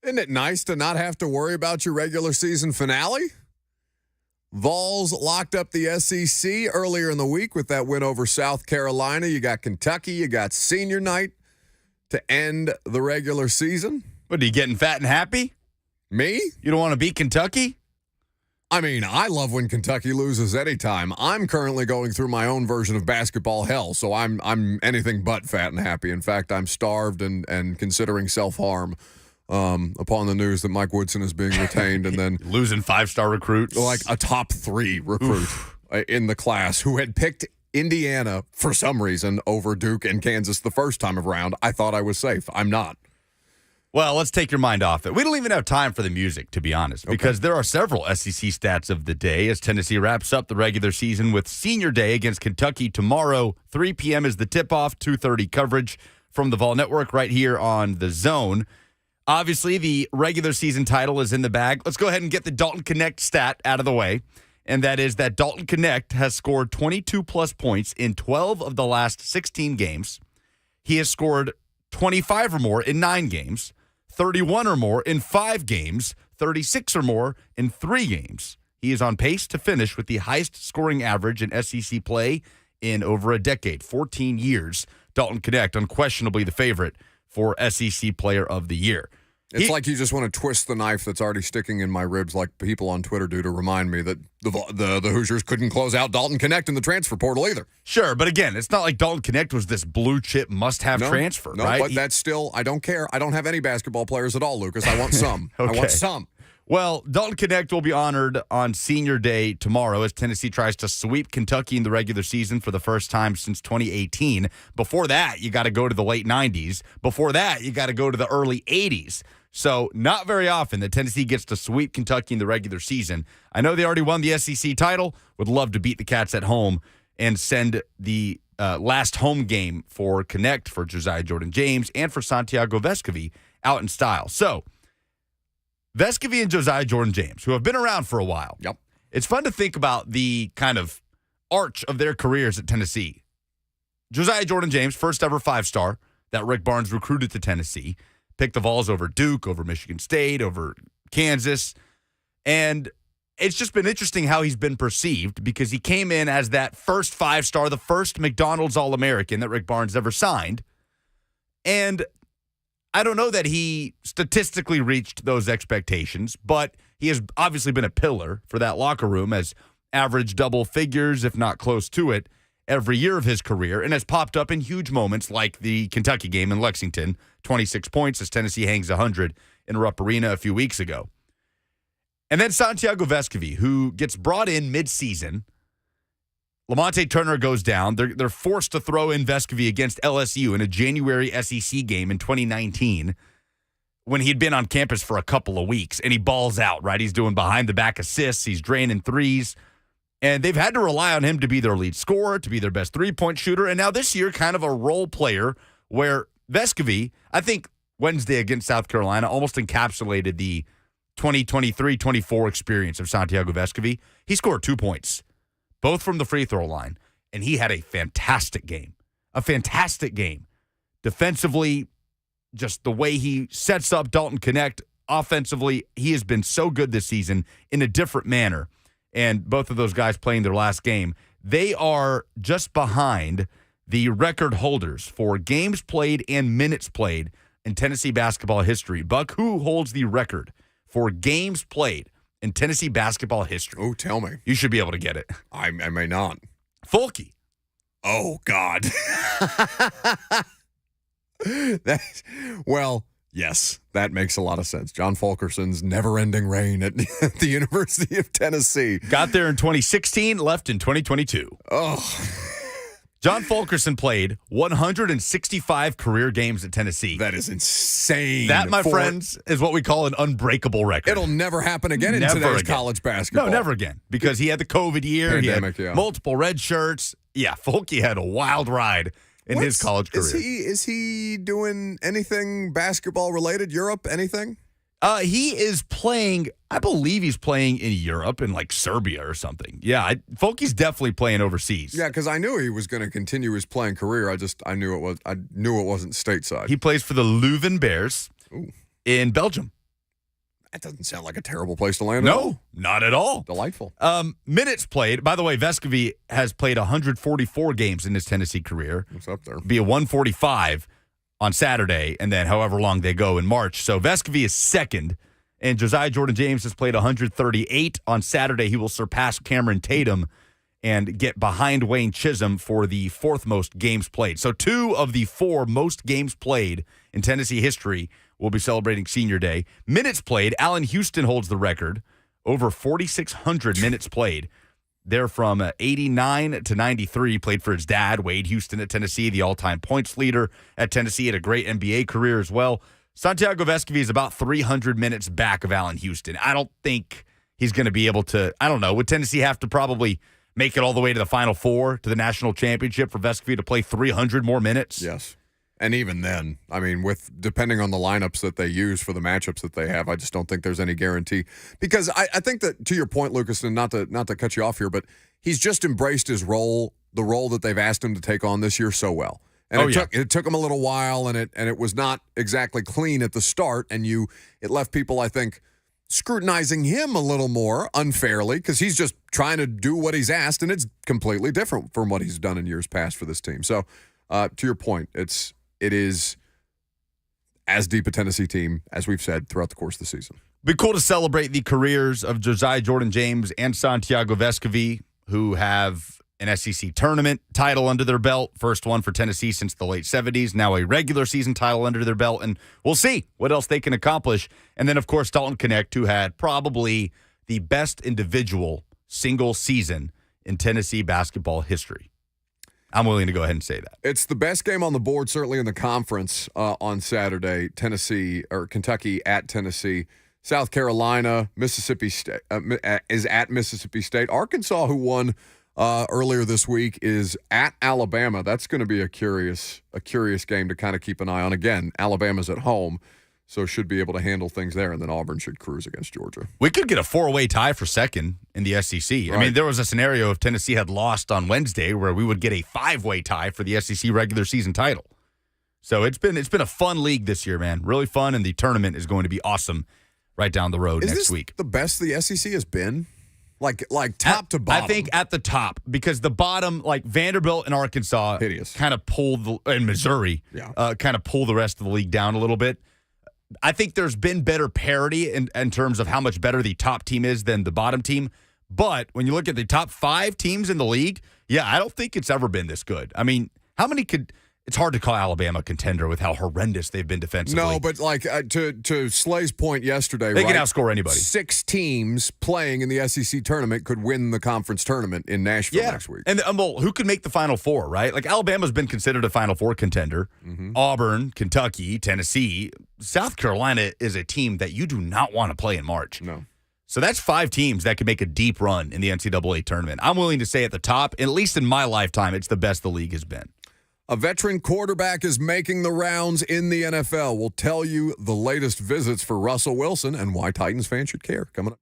Isn't it nice to not have to worry about your regular season finale? Vols locked up the SEC earlier in the week with that win over South Carolina. You got Kentucky. You got senior night to end the regular season. What, are you getting fat and happy? Me? You don't want to beat Kentucky? I mean, I love when Kentucky loses anytime. I'm currently going through my own version of basketball hell, so I'm anything but fat and happy. In fact, I'm starved and considering self-harm upon the news that Mike Woodson is being retained and then losing 5-star recruits. Like a top 3 recruit in the class who had picked Indiana for some reason over Duke and Kansas the first time around. I thought I was safe. I'm not. Well, let's take your mind off it. We don't even have time for the music, to be honest, because there are several SEC stats of the day as Tennessee wraps up the regular season with Senior Day against Kentucky tomorrow. 3 p.m. is the tip-off, 2:30 coverage from the Vol Network right here on The Zone. Obviously, the regular season title is in the bag. Let's go ahead and get the Dalton Connect stat out of the way, and that is that Dalton Connect has scored 22-plus points in 12 of the last 16 games. He has scored 25 or more in 9 games. 31 or more in 5 games, 36 or more in 3 games. He is on pace to finish with the highest scoring average in SEC play in over a decade, 14 years. Dalton Connect, unquestionably the favorite for SEC Player of the Year. It's like you just want to twist the knife that's already sticking in my ribs like people on Twitter do to remind me that the Hoosiers couldn't close out Dalton Connect in the transfer portal either. Sure, but again, it's not like Dalton Connect was this blue-chip must-have transfer, no, right? But that's still, I don't care. I don't have any basketball players at all, Lucas. I want some. Okay. I want some. Well, Dalton Connect will be honored on Senior Day tomorrow as Tennessee tries to sweep Kentucky in the regular season for the first time since 2018. Before that, you got to go to the late 90s. Before that, you got to go to the early 80s. So not very often that Tennessee gets to sweep Kentucky in the regular season. I know they already won the SEC title. Would love to beat the Cats at home and send the last home game for Connect, for Josiah Jordan-James, and for Santiago Vescovi out in style. So Vescovi and Josiah Jordan-James, who have been around for a while. Yep. It's fun to think about the kind of arch of their careers at Tennessee. Josiah Jordan-James, first ever 5-star that Rick Barnes recruited to Tennessee. Picked the Vols over Duke, over Michigan State, over Kansas. And it's just been interesting how he's been perceived because he came in as that first 5-star, the first McDonald's All-American that Rick Barnes ever signed. And I don't know that he statistically reached those expectations, but he has obviously been a pillar for that locker room, as averaged double figures, if not close to it, every year of his career, and has popped up in huge moments like the Kentucky game in Lexington, 26 points as Tennessee hangs 100 in Rupp Arena a few weeks ago. And then Santiago Vescovi, who gets brought in mid-season. Lamonte Turner goes down. They're forced to throw in Vescovi against LSU in a January SEC game in 2019 when he'd been on campus for a couple of weeks, and he balls out, right? He's doing behind-the-back assists. He's draining threes. And they've had to rely on him to be their lead scorer, to be their best three-point shooter. And now this year, kind of a role player where Vescovi, I think Wednesday against South Carolina, almost encapsulated the 2023-24 experience of Santiago Vescovi. He scored 2 points, both from the free throw line, and he had a fantastic game. A fantastic game. Defensively, just the way he sets up Dalton Connect. Offensively, he has been so good this season in a different manner. And both of those guys playing their last game, they are just behind the record holders for games played and minutes played in Tennessee basketball history. Buck, who holds the record for games played in Tennessee basketball history? Oh, tell me. You should be able to get it. I may not. Fulke. Oh, God. Well, yes, that makes a lot of sense. John Fulkerson's never-ending reign at the University of Tennessee. Got there in 2016, left in 2022. Oh. John Fulkerson played 165 career games at Tennessee. That is insane. That, my friends, is what we call an unbreakable record. It'll never happen again in Never today's again. college basketball. No, never again. Because he had the COVID year. Pandemic, he had yeah. multiple red shirts. Yeah, Fulke had a wild ride in his college career. Is he doing anything basketball related? Europe? Anything? He is playing, I believe he's playing in Europe, in like Serbia or something. Yeah, Fulke's definitely playing overseas. Yeah, because I knew he was going to continue his playing career. I knew it wasn't stateside. He plays for the Leuven Bears in Belgium. That doesn't sound like a terrible place to land. No, not at all. Delightful. Minutes played. By the way, Vescovy has played 144 games in his Tennessee career. What's up there? Be a 145 on Saturday, and then however long they go in March. So Vescovy is second, and Josiah Jordan-James has played 138. On Saturday, he will surpass Cameron Tatum and get behind Wayne Chisholm for the fourth most games played. So 2 of the 4 most games played in Tennessee history will be celebrating Senior Day. Minutes played, Allen Houston holds the record, over 4,600 minutes played. They're from 89 to 93, played for his dad, Wade Houston at Tennessee, the all-time points leader at Tennessee, had a great NBA career as well. Santiago Vescovy is about 300 minutes back of Allen Houston. I don't think he's going to be able to, I don't know, would Tennessee have to probably make it all the way to the Final Four, to the national championship for Vescovy to play 300 more minutes? Yes. And even then, I mean, depending on the lineups that they use for the matchups that they have, I just don't think there's any guarantee. Because I think that, to your point, Lucas, and not to cut you off here, but he's just embraced his role, the role that they've asked him to take on this year so well. And it took him a little while, and it was not exactly clean at the start, and it left people, I think, scrutinizing him a little more unfairly because he's just trying to do what he's asked, and it's completely different from what he's done in years past for this team. So, to your point, it is as deep a Tennessee team as we've said throughout the course of the season. Be cool to celebrate the careers of Josiah Jordan-James and Santiago Vescovy, who have an SEC tournament title under their belt. First one for Tennessee since the late 70s. Now a regular season title under their belt. And we'll see what else they can accomplish. And then, of course, Dalton Knecht, who had probably the best individual single season in Tennessee basketball history. I'm willing to go ahead and say that. It's the best game on the board, certainly in the conference on Saturday. Kentucky at Tennessee. South Carolina, Mississippi State is at Mississippi State. Arkansas, who won earlier this week, is at Alabama. That's going to be a curious game to kind of keep an eye on. Again, Alabama's at home, so should be able to handle things there, and then Auburn should cruise against Georgia. We could get a 4-way tie for second in the SEC. Right. I mean, there was a scenario if Tennessee had lost on Wednesday where we would get a 5-way tie for the SEC regular season title. So it's been a fun league this year, man. Really fun, and the tournament is going to be awesome right down the road next week. The best the SEC has been? Like top to bottom? I think at the top, because the bottom, like Vanderbilt and Arkansas, hideous, kind of and Missouri, kind of pull the rest of the league down a little bit. I think there's been better parity in terms of how much better the top team is than the bottom team. But when you look at the top 5 teams in the league, I don't think it's ever been this good. I mean, how many could – it's hard to call Alabama a contender with how horrendous they've been defensively. No, but like to Slay's point yesterday, they can outscore anybody. 6 teams playing in the SEC tournament could win the conference tournament in Nashville next week. And well, who could make the Final Four, right? Like Alabama's been considered a Final Four contender. Mm-hmm. Auburn, Kentucky, Tennessee. South Carolina is a team that you do not want to play in March. No. So that's 5 teams that could make a deep run in the NCAA tournament. I'm willing to say at the top, at least in my lifetime, it's the best the league has been. A veteran quarterback is making the rounds in the NFL. We'll tell you the latest visits for Russell Wilson and why Titans fans should care. Coming up.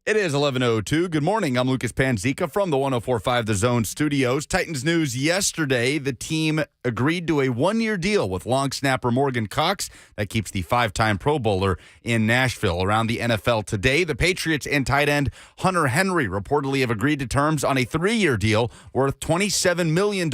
It is 11:02. Good morning. I'm Lucas Panzica from the 104.5 The Zone studios. Titans news yesterday. The team agreed to a one-year deal with long snapper Morgan Cox. That keeps the five-time Pro Bowler in Nashville. Around the NFL today, the Patriots and tight end Hunter Henry reportedly have agreed to terms on a 3-year deal worth $27 million,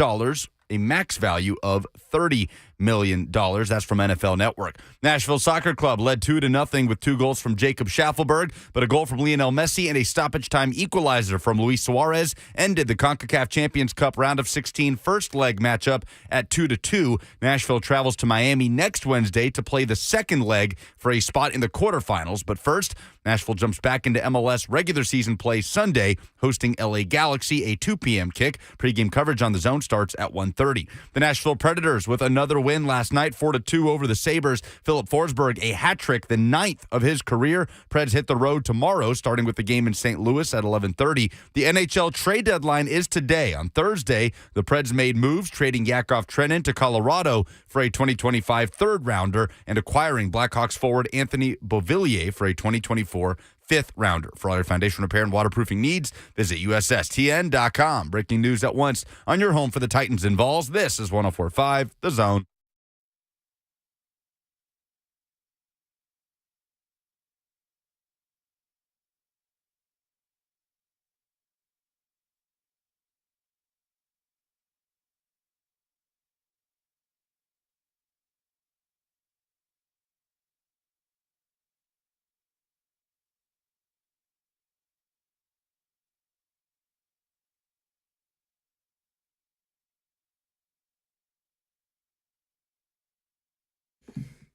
a max value of $30 million. That's from NFL Network. Nashville Soccer Club led 2-0 with 2 goals from Jacob Schaffelberg, but a goal from Lionel Messi and a stoppage time equalizer from Luis Suarez ended the CONCACAF Champions Cup round of 16 first leg matchup at 2-2. Nashville travels to Miami next Wednesday to play the second leg for a spot in the quarterfinals, but first, Nashville jumps back into MLS regular season play Sunday, hosting LA Galaxy, a 2 p.m. kick. Pre-game coverage on The Zone starts at 1:30. The Nashville Predators with another win last night, 4-2 over the Sabres. Philip Forsberg, a hat trick, the 9th of his career. Preds hit the road tomorrow, starting with the game in St. Louis at 11:30. The NHL trade deadline is today. On Thursday, the Preds made moves, trading Yakov Trenin to Colorado for a 2025 third-rounder and acquiring Blackhawks forward Anthony Beauvillier for a 2024 fifth-rounder. For all your foundation repair and waterproofing needs, visit USSTN.com. Breaking news at once on your home for the Titans and Vols. This is 104.5 The Zone.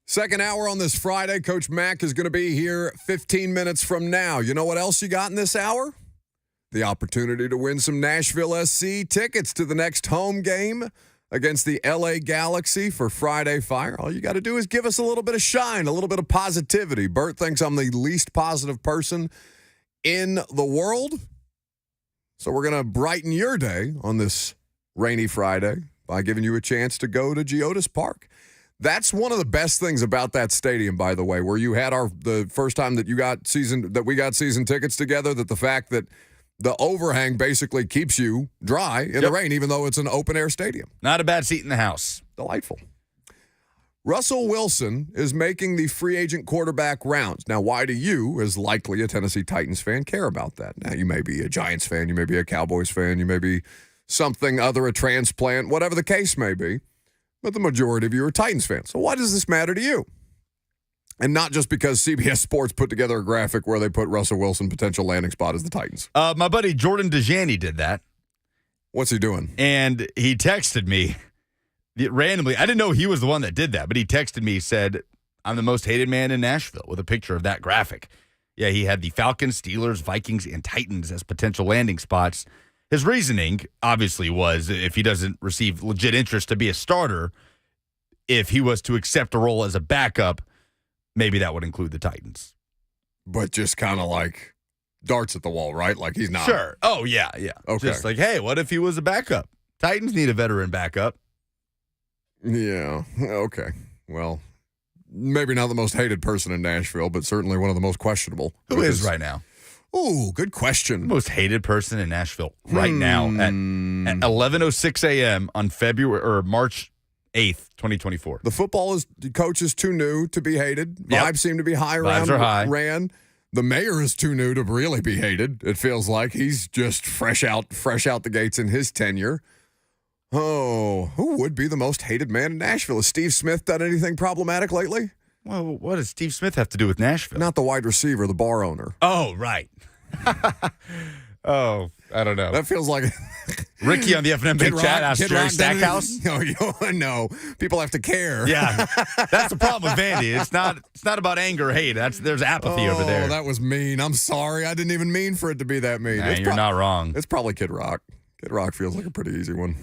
Second hour on this Friday. Coach Mack is going to be here 15 minutes from now. You know what else you got in this hour? The opportunity to win some Nashville SC tickets to the next home game against the LA Galaxy for Friday Fire. All you got to do is give us a little bit of shine, a little bit of positivity. Bert thinks I'm the least positive person in the world. So we're going to brighten your day on this rainy Friday by giving you a chance to go to Geodis Park. That's one of the best things about that stadium, by the way, where you had the first time that we got season tickets together, that the fact that the overhang basically keeps you dry in the rain, even though it's an open-air stadium. Not a bad seat in the house. Delightful. Russell Wilson is making the free agent quarterback rounds. Now, why do you, as likely a Tennessee Titans fan, care about that? Now, you may be a Giants fan, you may be a Cowboys fan, you may be something other, a transplant, whatever the case may be. But the majority of you are Titans fans. So why does this matter to you? And not just because CBS Sports put together a graphic where they put Russell Wilson potential landing spot as the Titans. My buddy Jordan DeJani did that. What's he doing? And he texted me randomly. I didn't know he was the one that did that, but he texted me, said, I'm the most hated man in Nashville, with a picture of that graphic. Yeah, he had the Falcons, Steelers, Vikings, and Titans as potential landing spots. His reasoning, obviously, was if he doesn't receive legit interest to be a starter, if he was to accept a role as a backup, maybe that would include the Titans. But just kind of like darts at the wall, right? Like he's not. Sure. Oh, yeah. Okay. Just like, hey, what if he was a backup? Titans need a veteran backup. Yeah. Okay. Well, maybe not the most hated person in Nashville, but certainly one of the most questionable. Who is right now? Ooh, good question. Most hated person in Nashville right now at 11:06 a.m. on March 8th, 2024. The coach is too new to be hated. Vibes seem to be high around. Vibes are high. Ran. The mayor is too new to really be hated. It feels like he's just fresh out the gates in his tenure. Oh, who would be the most hated man in Nashville? Has Steve Smith done anything problematic lately? Well, what does Steve Smith have to do with Nashville? Not the wide receiver, the bar owner. Oh, right. Oh, I don't know. That feels like Ricky on the FNM Big Chat asked Jerry Stackhouse. No, people have to care. Yeah, that's the problem with Vandy. It's not about anger or hate. There's apathy over there. Oh, that was mean. I'm sorry. I didn't even mean for it to be that mean. Nah, you're not wrong. It's probably Kid Rock. Kid Rock feels like a pretty easy one.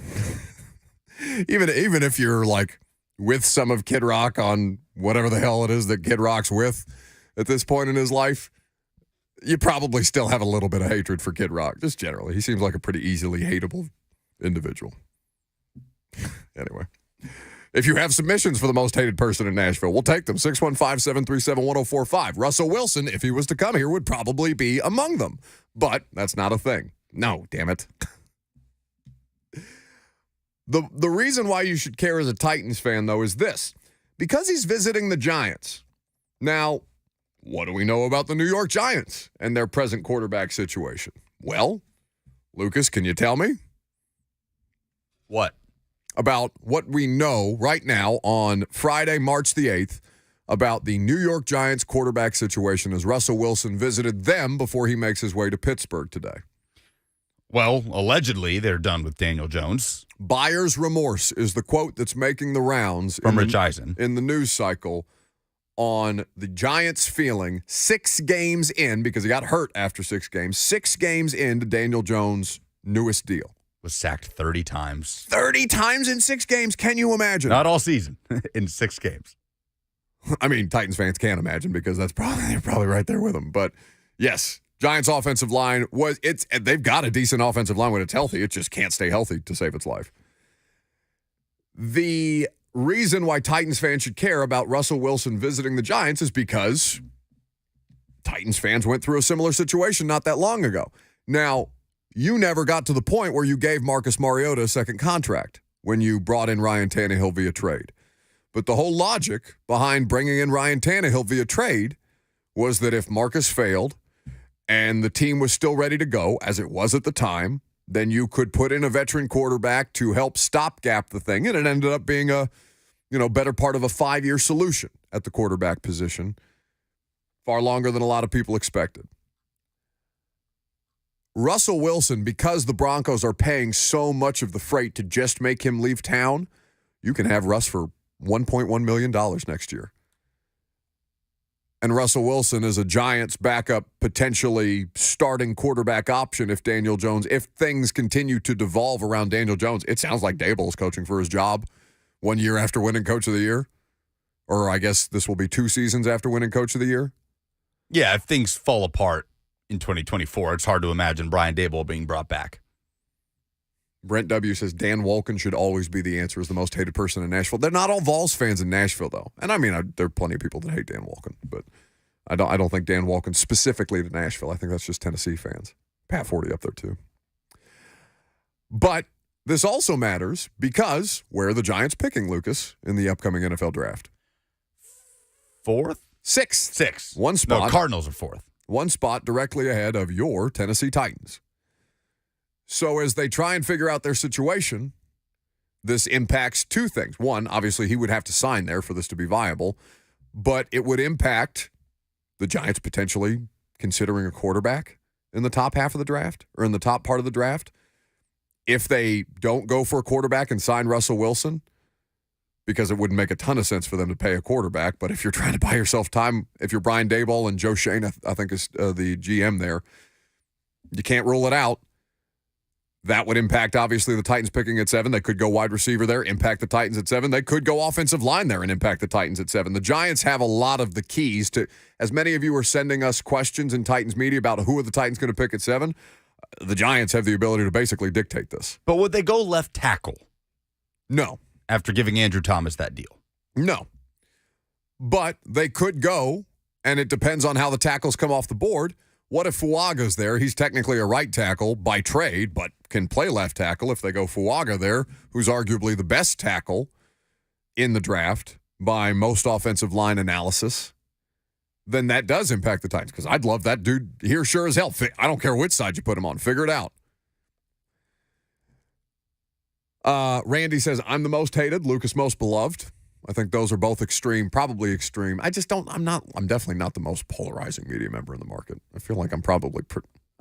even if you're like with some of Kid Rock on whatever the hell it is that Kid Rock's with at this point in his life, you probably still have a little bit of hatred for Kid Rock, just generally. He seems like a pretty easily hateable individual. Anyway, If you have submissions for the most hated person in Nashville, we'll take them. 615-737-1045. Russell Wilson, if he was to come here, would probably be among them. But that's not a thing. No, damn it. The reason why you should care as a Titans fan, though, is this. Because he's visiting the Giants. Now, what do we know about the New York Giants and their present quarterback situation? Well, Lucas, can you tell me? What? About what we know right now on Friday, March the 8th, about the New York Giants quarterback situation as Russell Wilson visited them before he makes his way to Pittsburgh today. Well, allegedly, they're done with Daniel Jones. Buyer's remorse is the quote that's making the rounds From Rich Eisen in the news cycle on the Giants feeling 6 games in, because he got hurt after 6 games, 6 games into Daniel Jones' newest deal. Was sacked 30 times. 30 times in 6 games? Can you imagine? Not all season, in 6 games. I mean, Titans fans can't imagine because they're probably right there with him. But yes, Giants offensive line they've got a decent offensive line when it's healthy. It just can't stay healthy to save its life. The reason why Titans fans should care about Russell Wilson visiting the Giants is because Titans fans went through a similar situation not that long ago. Now, you never got to the point where you gave Marcus Mariota a second contract when you brought in Ryan Tannehill via trade. But the whole logic behind bringing in Ryan Tannehill via trade was that if Marcus failed and the team was still ready to go, as it was at the time, then you could put in a veteran quarterback to help stopgap the thing, and it ended up being a better part of a 5-year solution at the quarterback position, far longer than a lot of people expected. Russell Wilson, because the Broncos are paying so much of the freight to just make him leave town, you can have Russ for $1.1 million next year. And Russell Wilson is a Giants backup, potentially starting quarterback option if things continue to devolve around Daniel Jones. It sounds like Dable is coaching for his job 1 year after winning Coach of the Year. Or I guess this will be 2 seasons after winning Coach of the Year. Yeah, if things fall apart in 2024, it's hard to imagine Brian Daboll being brought back. Brent W. says Dan Wolken should always be the answer as the most hated person in Nashville. They're not all Vols fans in Nashville, though. And I mean, there are plenty of people that hate Dan Wolken, but I don't think Dan Wolken specifically to Nashville. I think that's just Tennessee fans. Pat Forty up there, too. But this also matters because where are the Giants picking, Lucas, in the upcoming NFL draft? 4th? 6th. 6th. One spot. No, Cardinals are 4th. One spot directly ahead of your Tennessee Titans. So as they try and figure out their situation, this impacts 2 things. One, obviously he would have to sign there for this to be viable, but it would impact the Giants potentially considering a quarterback in the top half of the draft or in the top part of the draft. If they don't go for a quarterback and sign Russell Wilson, because it wouldn't make a ton of sense for them to pay a quarterback. But if you're trying to buy yourself time, if you're Brian Daboll and Joe Schoen, I think is the GM there, you can't rule it out. That would impact, obviously, the Titans picking at 7. They could go wide receiver there, impact the Titans at 7. They could go offensive line there and impact the Titans at 7. The Giants have a lot of the keys to, as many of you are sending us questions in Titans media about who are the Titans going to pick at 7, the Giants have the ability to basically dictate this. But would they go left tackle? No. After giving Andrew Thomas that deal? No. But they could go, and it depends on how the tackles come off the board. What if Fuaga's there? He's technically a right tackle by trade, but can play left tackle if they go Fuaga there, who's arguably the best tackle in the draft by most offensive line analysis. Then that does impact the Titans, because I'd love that dude here sure as hell. I don't care which side you put him on. Figure it out. Randy says, I'm the most hated, Lucas most beloved. I think those are both extreme, probably extreme. I'm definitely not the most polarizing media member in the market. I feel like I'm probably,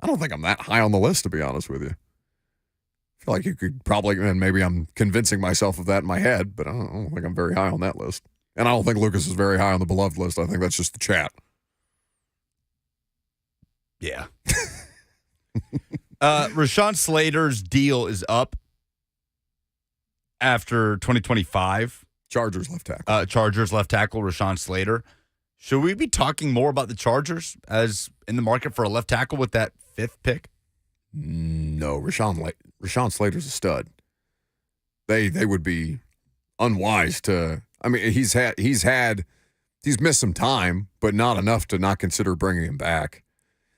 I don't think I'm that high on the list, to be honest with you. I feel like you could probably, and maybe I'm convincing myself of that in my head, but I don't think I'm very high on that list. And I don't think Lucas is very high on the beloved list. I think that's just the chat. Yeah. Rashawn Slater's deal is up after 2025. Chargers left tackle. Chargers left tackle, Rashawn Slater. Should we be talking more about the Chargers as in the market for a left tackle with that 5th pick? No, Rashawn Slater's a stud. They would be unwise to. I mean, he's missed some time, but not enough to not consider bringing him back.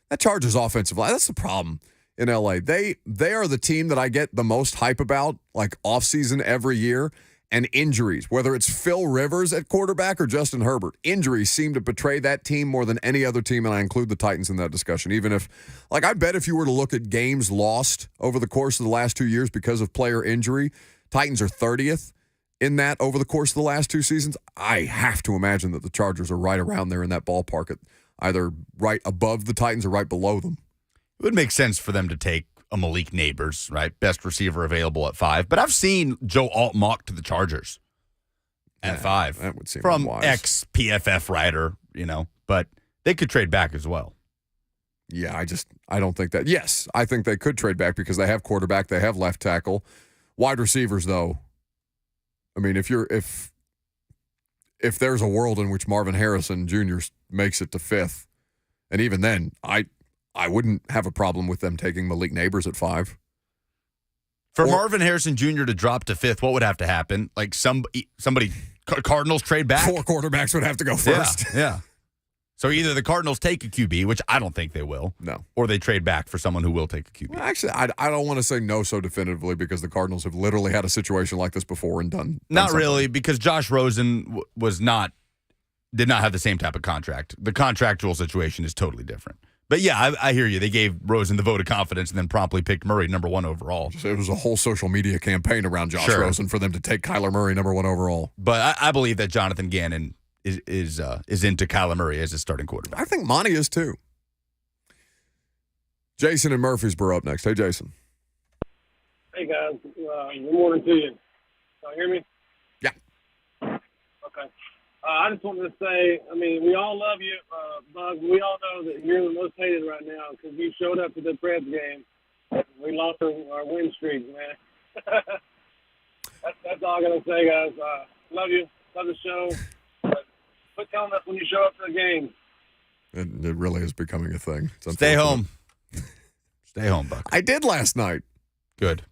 That Chargers offensive line, that's the problem in LA. They are the team that I get the most hype about, like offseason every year, and injuries, whether it's Phil Rivers at quarterback or Justin Herbert. Injuries seem to betray that team more than any other team, and I include the Titans in that discussion. Even if, like, I bet if you were to look at games lost over the course of the last 2 years because of player injury, Titans are 30th in that over the course of the last 2 seasons. I have to imagine that the Chargers are right around there in that ballpark, at either right above the Titans or right below them. It would make sense for them to take a Malik Neighbors, right? Best receiver available at 5. But I've seen Joe Alt mock to the Chargers at 5. That would seem from unwise. ex-PFF writer, but they could trade back as well. Yeah, I don't think that. Yes, I think they could trade back because they have quarterback, they have left tackle. Wide receivers, though, I mean, if there's a world in which Marvin Harrison Jr. makes it to 5th, and even then, I wouldn't have a problem with them taking Malik Neighbors at 5. For Marvin Harrison Jr. to drop to 5th, what would have to happen? Like somebody Cardinals trade back? 4 quarterbacks would have to go first. Yeah. So either the Cardinals take a QB, which I don't think they will. No. Or they trade back for someone who will take a QB. Well, actually, I don't want to say no so definitively because the Cardinals have literally had a situation like this before and done Not something. really, because Josh Rosen did not have the same type of contract. The contractual situation is totally different. But yeah, I hear you. They gave Rosen the vote of confidence and then promptly picked Murray number 1 overall. It was a whole social media campaign around Josh Rosen for them to take Kyler Murray number 1 overall. But I believe that Jonathan Gannon is into Kyler Murray as his starting quarterback. I think Monty is too. Jason in Murfreesboro up next. Hey, Jason. Hey, guys. Good morning to you. Can you hear me? Yeah. Okay. I just wanted to say, I mean, we all love you, Bug. We all know that you're the most hated right now because you showed up to the Preds game. We lost our win streak, man. That's all I'm going to say, guys. Love you. Love the show. But quit telling us when you show up to the game. It really is becoming a thing. Stay home. Stay home, Buck. I did last night. Good.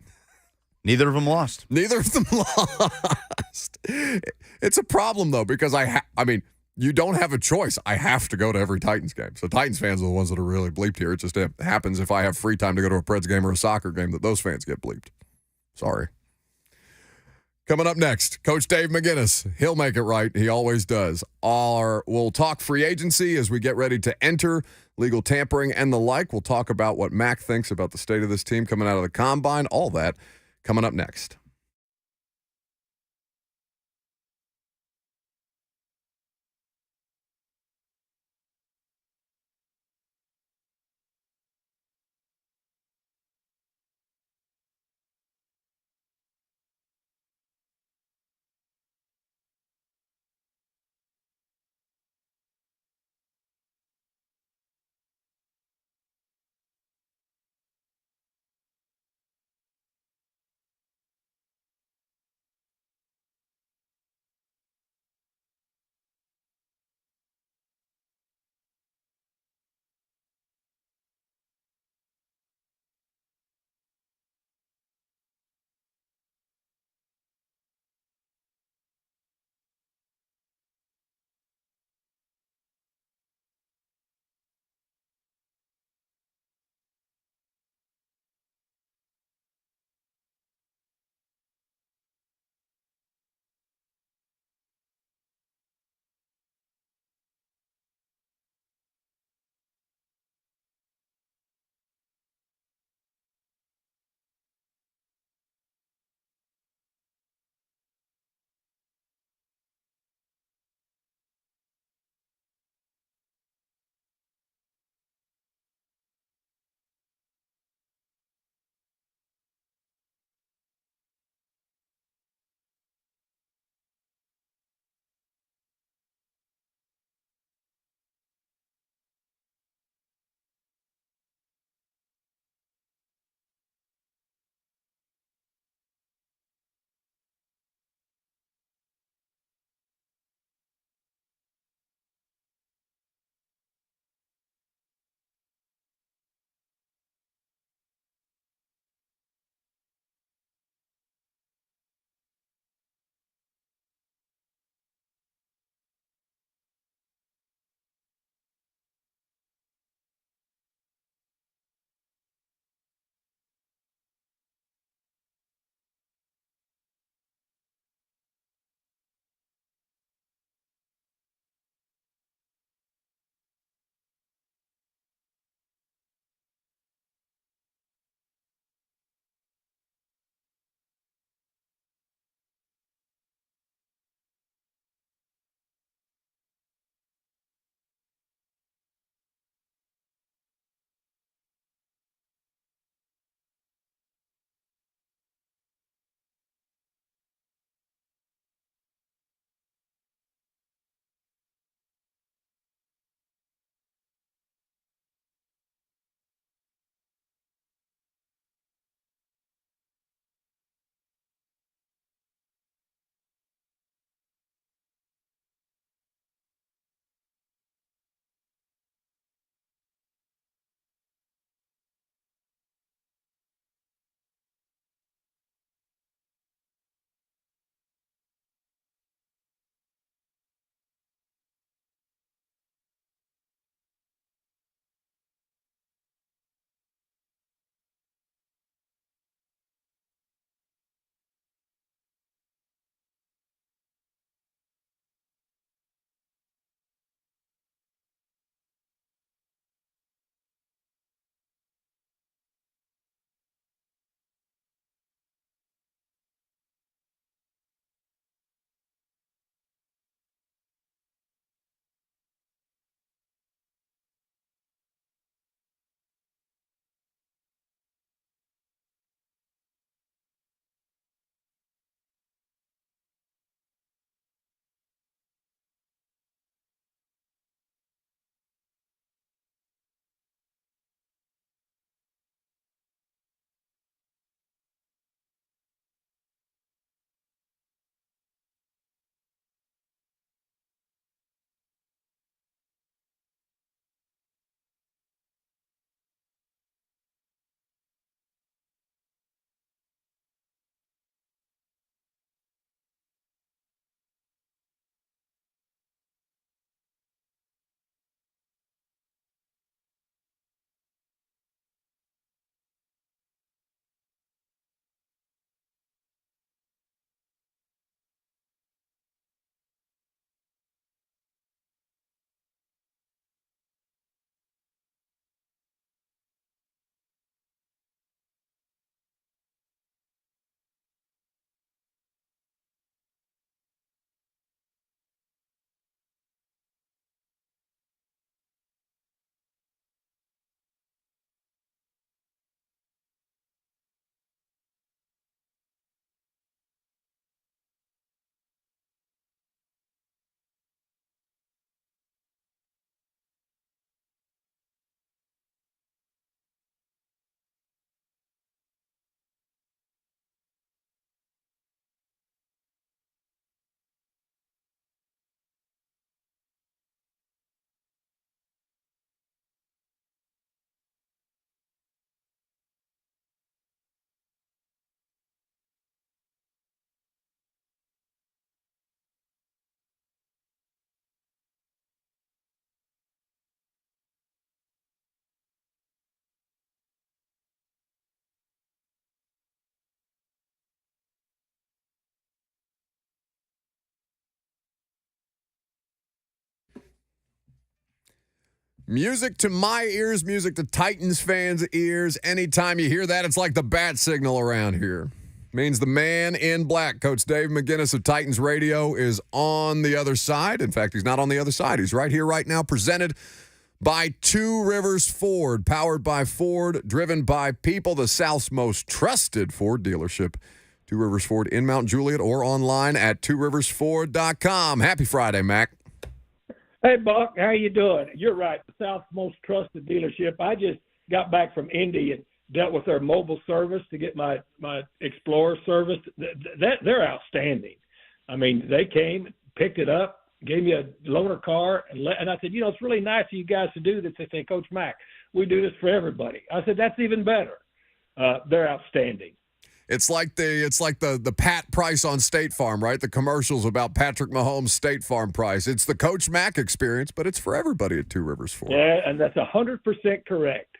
Neither of them lost. Neither of them lost. It's a problem, though, because I mean, you don't have a choice. I have to go to every Titans game. So Titans fans are the ones that are really bleeped here. It just happens if I have free time to go to a Preds game or a soccer game that those fans get bleeped. Sorry. Coming up next, Coach Dave McGinness. He'll make it right. He always does. We'll talk free agency as we get ready to enter, legal tampering and the like. We'll talk about what Mac thinks about the state of this team coming out of the combine, all that coming up next. Music to my ears, music to Titans fans' ears. Anytime you hear that, it's like the bat signal around here. Means the man in black, Coach Dave McGinness of Titans Radio, is on the other side. In fact, he's not on the other side. He's right here right now, presented by Two Rivers Ford, powered by Ford, driven by people, the South's most trusted Ford dealership. Two Rivers Ford in Mount Juliet or online at tworiversford.com. Happy Friday, Mac. Hey, Buck, how you doing? You're right, the South's most trusted dealership. I just got back from Indy and dealt with their mobile service to get my Explorer service. They're outstanding. I mean, they came, picked it up, gave me a loaner car, and I said, it's really nice of you guys to do this. They say, Coach Mack, we do this for everybody. I said, that's even better. They're outstanding. It's like the Pat price on State Farm, right? The commercials about Patrick Mahomes' State Farm price. It's the Coach Mack experience, but it's for everybody at Two Rivers Ford. Yeah, and that's 100% correct.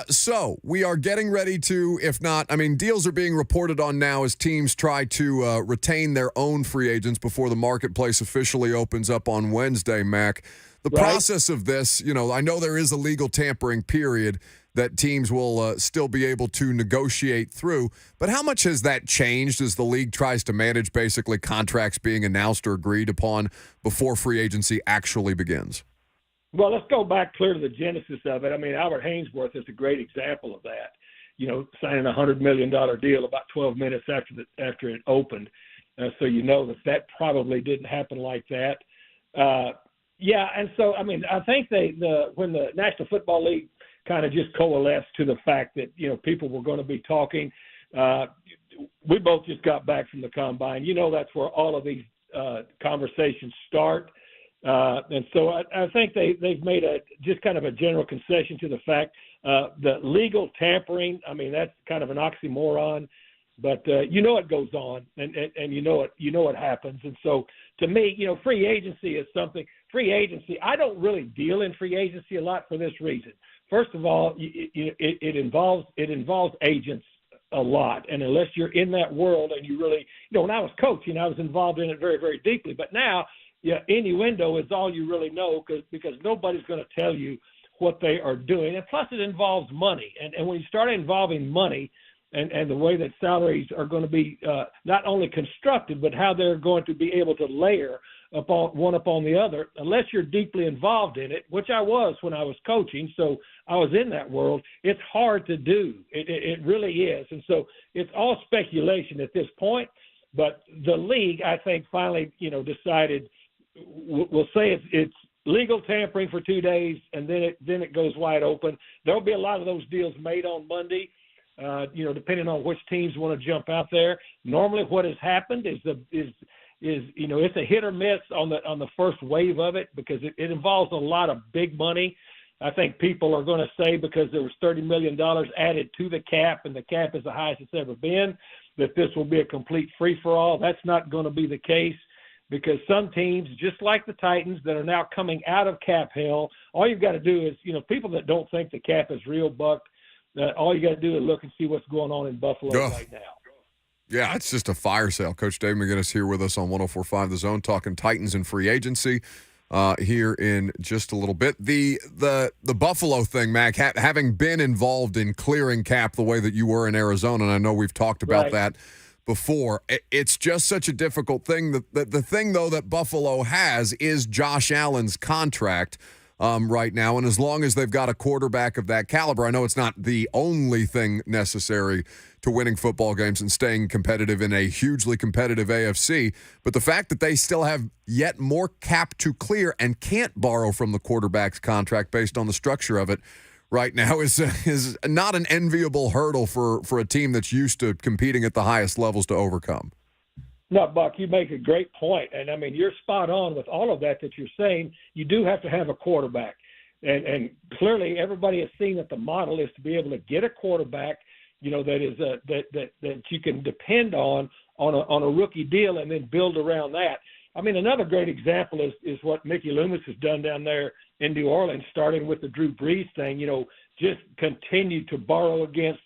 So we are getting ready to, if not, deals are being reported on now as teams try to retain their own free agents before the marketplace officially opens up on Wednesday, Mac. The process of this, I know there is a legal tampering period that teams will still be able to negotiate through. But how much has that changed as the league tries to manage basically contracts being announced or agreed upon before free agency actually begins? Well, let's go back clear to the genesis of it. Albert Hainsworth is a great example of that. Signing a $100 million deal about 12 minutes after it opened. So that probably didn't happen like that. And so, I think when the National Football League kind of just coalesced to the fact that, people were going to be talking. We both just got back from the Combine. That's where all of these conversations start. And so I think they've made just kind of a general concession to the fact that legal tampering, that's kind of an oxymoron. But it goes on, and it happens. And so to me, free agency is something. Free agency, I don't really deal in free agency a lot for this reason. First of all, it involves agents a lot, and unless you're in that world and you really, when I was coaching, I was involved in it very, very deeply. But now, innuendo is all you really know because nobody's going to tell you what they are doing, and plus it involves money. And when you start involving money, and the way that salaries are going to be not only constructed, but how they're going to be able to layer upon the other, unless you're deeply involved in it, which I was when I was coaching, so I was in that world, it's hard to do. It really is. And so it's all speculation at this point, but the league, I think, finally, decided, we'll say it's legal tampering for 2 days, and then it goes wide open. There'll be a lot of those deals made on Monday. Depending on which teams want to jump out there. Normally what has happened is it's a hit or miss on the first wave of it because it involves a lot of big money. I think people are going to say because there was $30 million added to the cap and the cap is the highest it's ever been, that this will be a complete free-for-all. That's not going to be the case because some teams, just like the Titans that are now coming out of cap hell, all you've got to do is, people that don't think the cap is real, Buck, all you got to do is look and see what's going on in Buffalo right now. Yeah, it's just a fire sale. Coach Dave McGinness here with us on 104.5 The Zone, talking Titans and free agency here in just a little bit. The Buffalo thing, Mac, having been involved in clearing cap the way that you were in Arizona, and I know we've talked about that before, it's just such a difficult thing. The thing, though, that Buffalo has is Josh Allen's contract right now. And as long as they've got a quarterback of that caliber, I know it's not the only thing necessary to winning football games and staying competitive in a hugely competitive AFC. But the fact that they still have yet more cap to clear and can't borrow from the quarterback's contract based on the structure of it right now is not an enviable hurdle for a team that's used to competing at the highest levels to overcome. No, Buck, you make a great point. And, you're spot on with all of that you're saying. You do have to have a quarterback. And clearly everybody has seen that the model is to be able to get a quarterback, that is that you can depend on a rookie deal and then build around that. Another great example is what Mickey Loomis has done down there in New Orleans, starting with the Drew Brees thing, just continue to borrow against.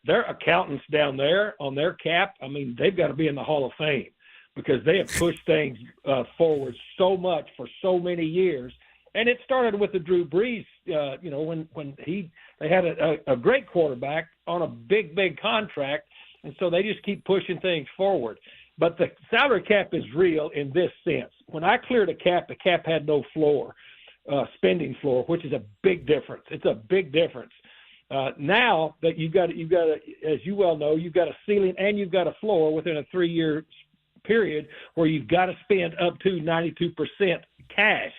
Their accountants down there on their cap, they've got to be in the Hall of Fame because they have pushed things forward so much for so many years. And it started with the Drew Brees, when they had a great quarterback on a big contract, and so they just keep pushing things forward. But the salary cap is real in this sense. When I cleared the cap had no floor, spending floor, which is a big difference. It's a big difference. Now that you've got, as you well know, you've got a ceiling and you've got a floor within a 3-year period where you've got to spend up to 92% cash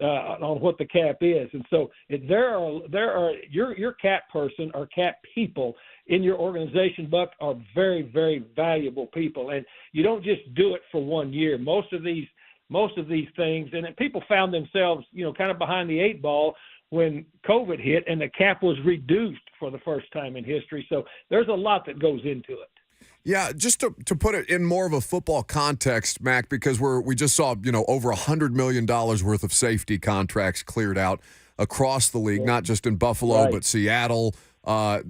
on what the cap is. And so there are your cap person or cap people in your organization, Buck, are very, very valuable people. And you don't just do it for 1 year. Most of these things, and people found themselves, kind of behind the 8 ball when COVID hit and the cap was reduced for the first time in history. So there's a lot that goes into it. Yeah, just to put it in more of a football context, Mac, because we just saw, over $100 million worth of safety contracts cleared out across the league, not just in Buffalo, Right. but Seattle.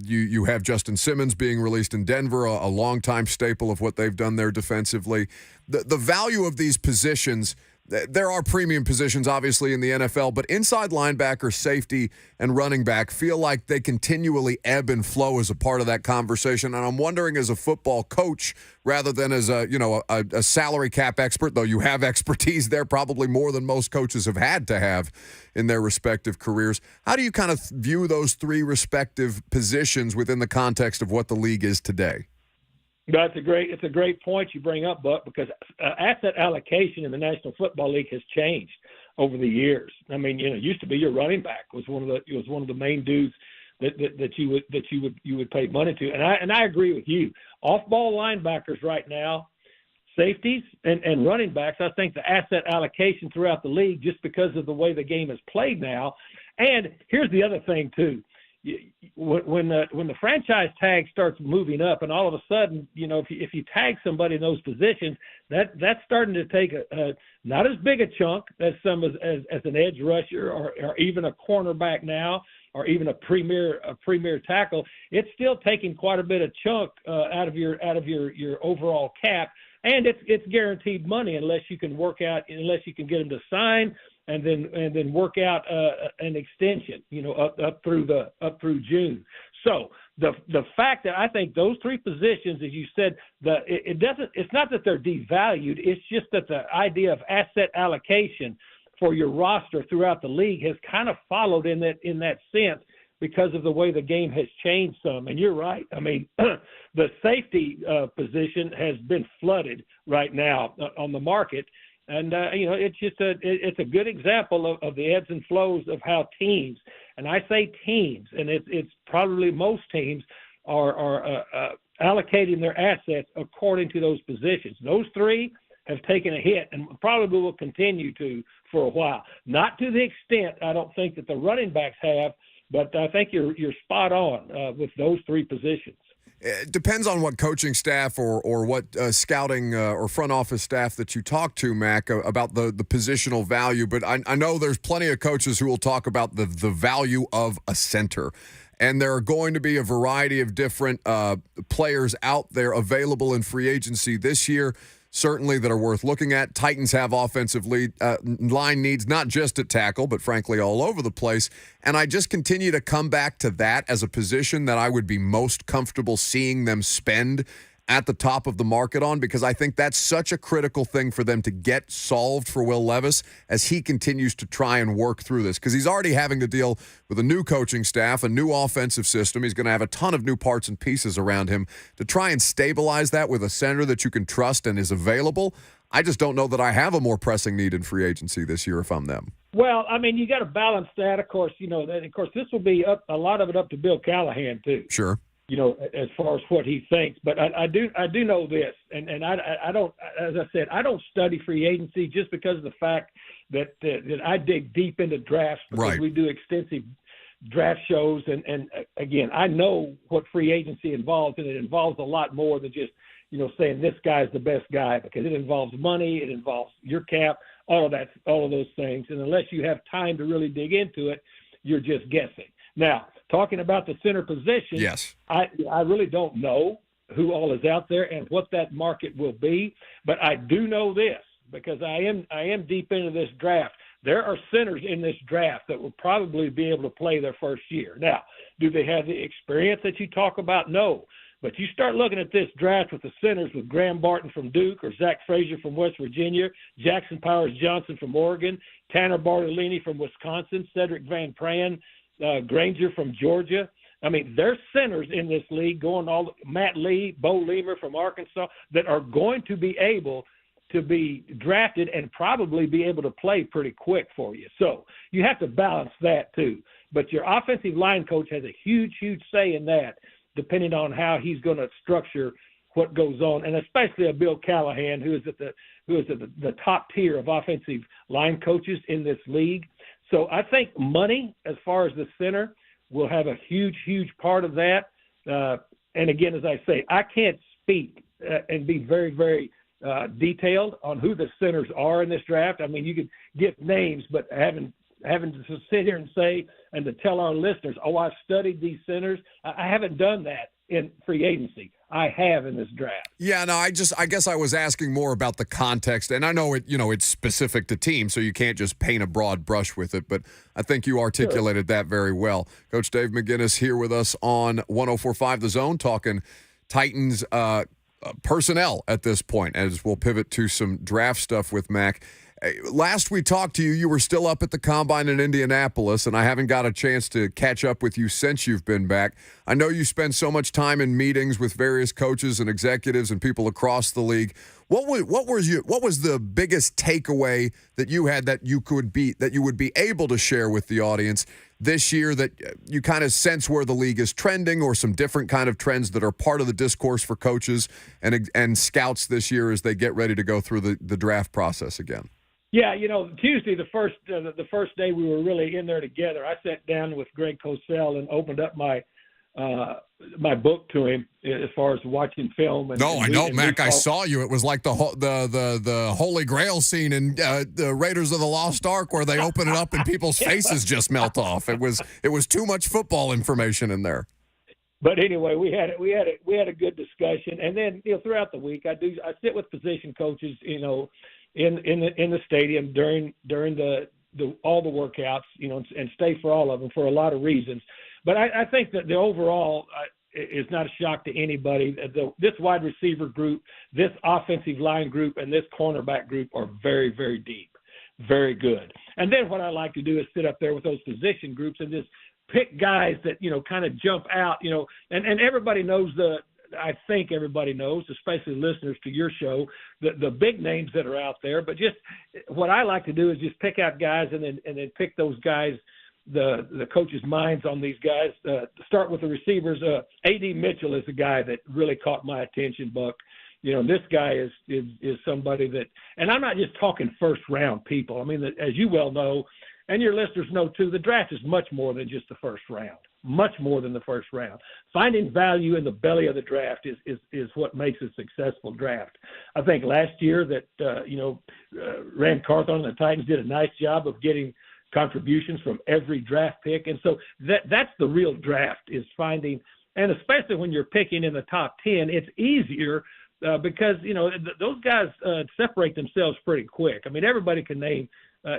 You have Justin Simmons being released in Denver, a longtime staple of what they've done there defensively. The value of these positions, there are premium positions, obviously, in the NFL, but inside linebacker, safety, and running back feel like they continually ebb and flow as a part of that conversation. And I'm wondering, as a football coach, rather than as a salary cap expert, though you have expertise there, probably more than most coaches have had to have in their respective careers, how do you kind of view those 3 respective positions within the context of what the league is today? It's a great point you bring up, Buck, because asset allocation in the National Football League has changed over the years. I mean, it used to be your running back was one of the main dudes that you would pay money to, and I agree with you. Off-ball linebackers right now, safeties and running backs, I think the asset allocation throughout the league, just because of the way the game is played now. And here's the other thing too. When the franchise tag starts moving up, and all of a sudden, if you tag somebody in those positions, that's starting to take a not as big a chunk as some as an edge rusher or even a cornerback now, or even a premier tackle. It's still taking quite a bit of chunk out of your overall cap, and it's guaranteed money unless you can get them to sign. And then work out an extension, up through June. So the fact that I think those 3 positions, as you said, it's not that they're devalued. It's just that the idea of asset allocation for your roster throughout the league has kind of followed in that sense because of the way the game has changed some. And you're right. I mean, the safety position has been flooded right now on the market. And, it's a good example of the ebbs and flows of how teams, and I say teams, and it's probably most teams are allocating their assets according to those positions. Those 3 have taken a hit and probably will continue to for a while. Not to the extent I don't think that the running backs have, but I think you're spot on with those 3 positions. It depends on what coaching staff or what scouting or front office staff that you talk to, Mac, about the positional value. But I know there's plenty of coaches who will talk about the value of a center. And there are going to be a variety of different players out there available in free agency this year, certainly that are worth looking at. Titans have offensive line needs, not just at tackle, but frankly all over the place. And I just continue to come back to that as a position that I would be most comfortable seeing them spend at the top of the market on, because I think that's such a critical thing for them to get solved for Will Levis as he continues to try and work through this, because he's already having to deal with a new coaching staff, a new offensive system. He's going to have a ton of new parts and pieces around him to try and stabilize that with a center that you can trust and is available. I just don't know that I have a more pressing need in free agency this year if I'm them. Well, I mean, you got to balance that. Of course, this will be a lot of it up to Bill Callahan too. Sure. As far as what he thinks. But I do know this, and I don't, as I said, I don't study free agency just because of the fact that I dig deep into drafts, because right. we do extensive draft shows, and again, I know what free agency involves, and it involves a lot more than just saying this guy's the best guy, because it involves money, it involves your cap, all of those things, and unless you have time to really dig into it, you're just guessing. Now, talking about the center position, yes, I really don't know who all is out there and what that market will be, but I do know this, because I am deep into this draft. there are centers in this draft that will probably be able to play their first year. Now, do they have the experience that you talk about? No. But you start looking at this draft with the centers with Graham Barton from Duke or Zach Frazier from West Virginia, Jackson Powers Johnson from Oregon, Tanner Bartolini from Wisconsin, Cedric Van Pran, Granger from Georgia. I mean, there's centers in this league Matt Lee, Bo Lemer from Arkansas, that are going to be able to be drafted and probably be able to play pretty quick for you. So you have to balance that too. But your offensive line coach has a huge, huge say in that, depending on how he's going to structure what goes on, and especially a Bill Callahan, who is at the top tier of offensive line coaches in this league. So I think money, as far as the center, will have a huge, huge part of that. And again, as I say, I can't speak and be very, very detailed on who the centers are in this draft. I mean, you could give names, but having to sit here and say and to tell our listeners, oh, I've studied these centers, I haven't done that in free agency. I have in this draft. Yeah, no, I guess I was asking more about the context, and I know it's specific to teams, so you can't just paint a broad brush with it, but I think you articulated that very well. Coach Dave McGinness here with us on 104.5 The Zone, talking Titans personnel at this point, as we'll pivot to some draft stuff with Mac. Last we talked to you, you were still up at the Combine in Indianapolis, and I haven't got a chance to catch up with you since you've been back. I know you spend so much time in meetings with various coaches and executives and people across the league. What was the biggest takeaway that you had that you would be able to share with the audience this year, that you kind of sense where the league is trending, or some different kind of trends that are part of the discourse for coaches and scouts this year as they get ready to go through the draft process again? Yeah, Tuesday, the first day we were really in there together, I sat down with Greg Cosell and opened up my book to him as far as watching film. I know, Mac. I saw you. It was like the Holy Grail scene in the Raiders of the Lost Ark, where they open it up and people's faces just melt off. It was too much football information in there. But anyway, we had a good discussion, and then throughout the week I sit with position coaches, in the stadium during the all the workouts, and stay for all of them for a lot of reasons. But I think that the overall is not a shock to anybody. This wide receiver group, this offensive line group, and this cornerback group are very, very deep, very good. And then what I like to do is sit up there with those position groups and just pick guys that, kind of jump out, and everybody knows I think everybody knows, especially listeners to your show, the big names that are out there. But just what I like to do is just pick out guys and then pick those guys, the coaches' minds on these guys. Start with the receivers. A.D. Mitchell is the guy that really caught my attention, Buck. This guy is somebody that, and I'm not just talking first round people. I mean, as you well know, and your listeners know too, the draft is much more than just the first round. Much more than the first round. Finding value in the belly of the draft is what makes a successful draft. I think last year that Rand Carthon and the Titans did a nice job of getting contributions from every draft pick, and so that's the real draft, is finding. And especially when you're picking in the top 10, it's easier because those guys separate themselves pretty quick. I mean, everybody can name.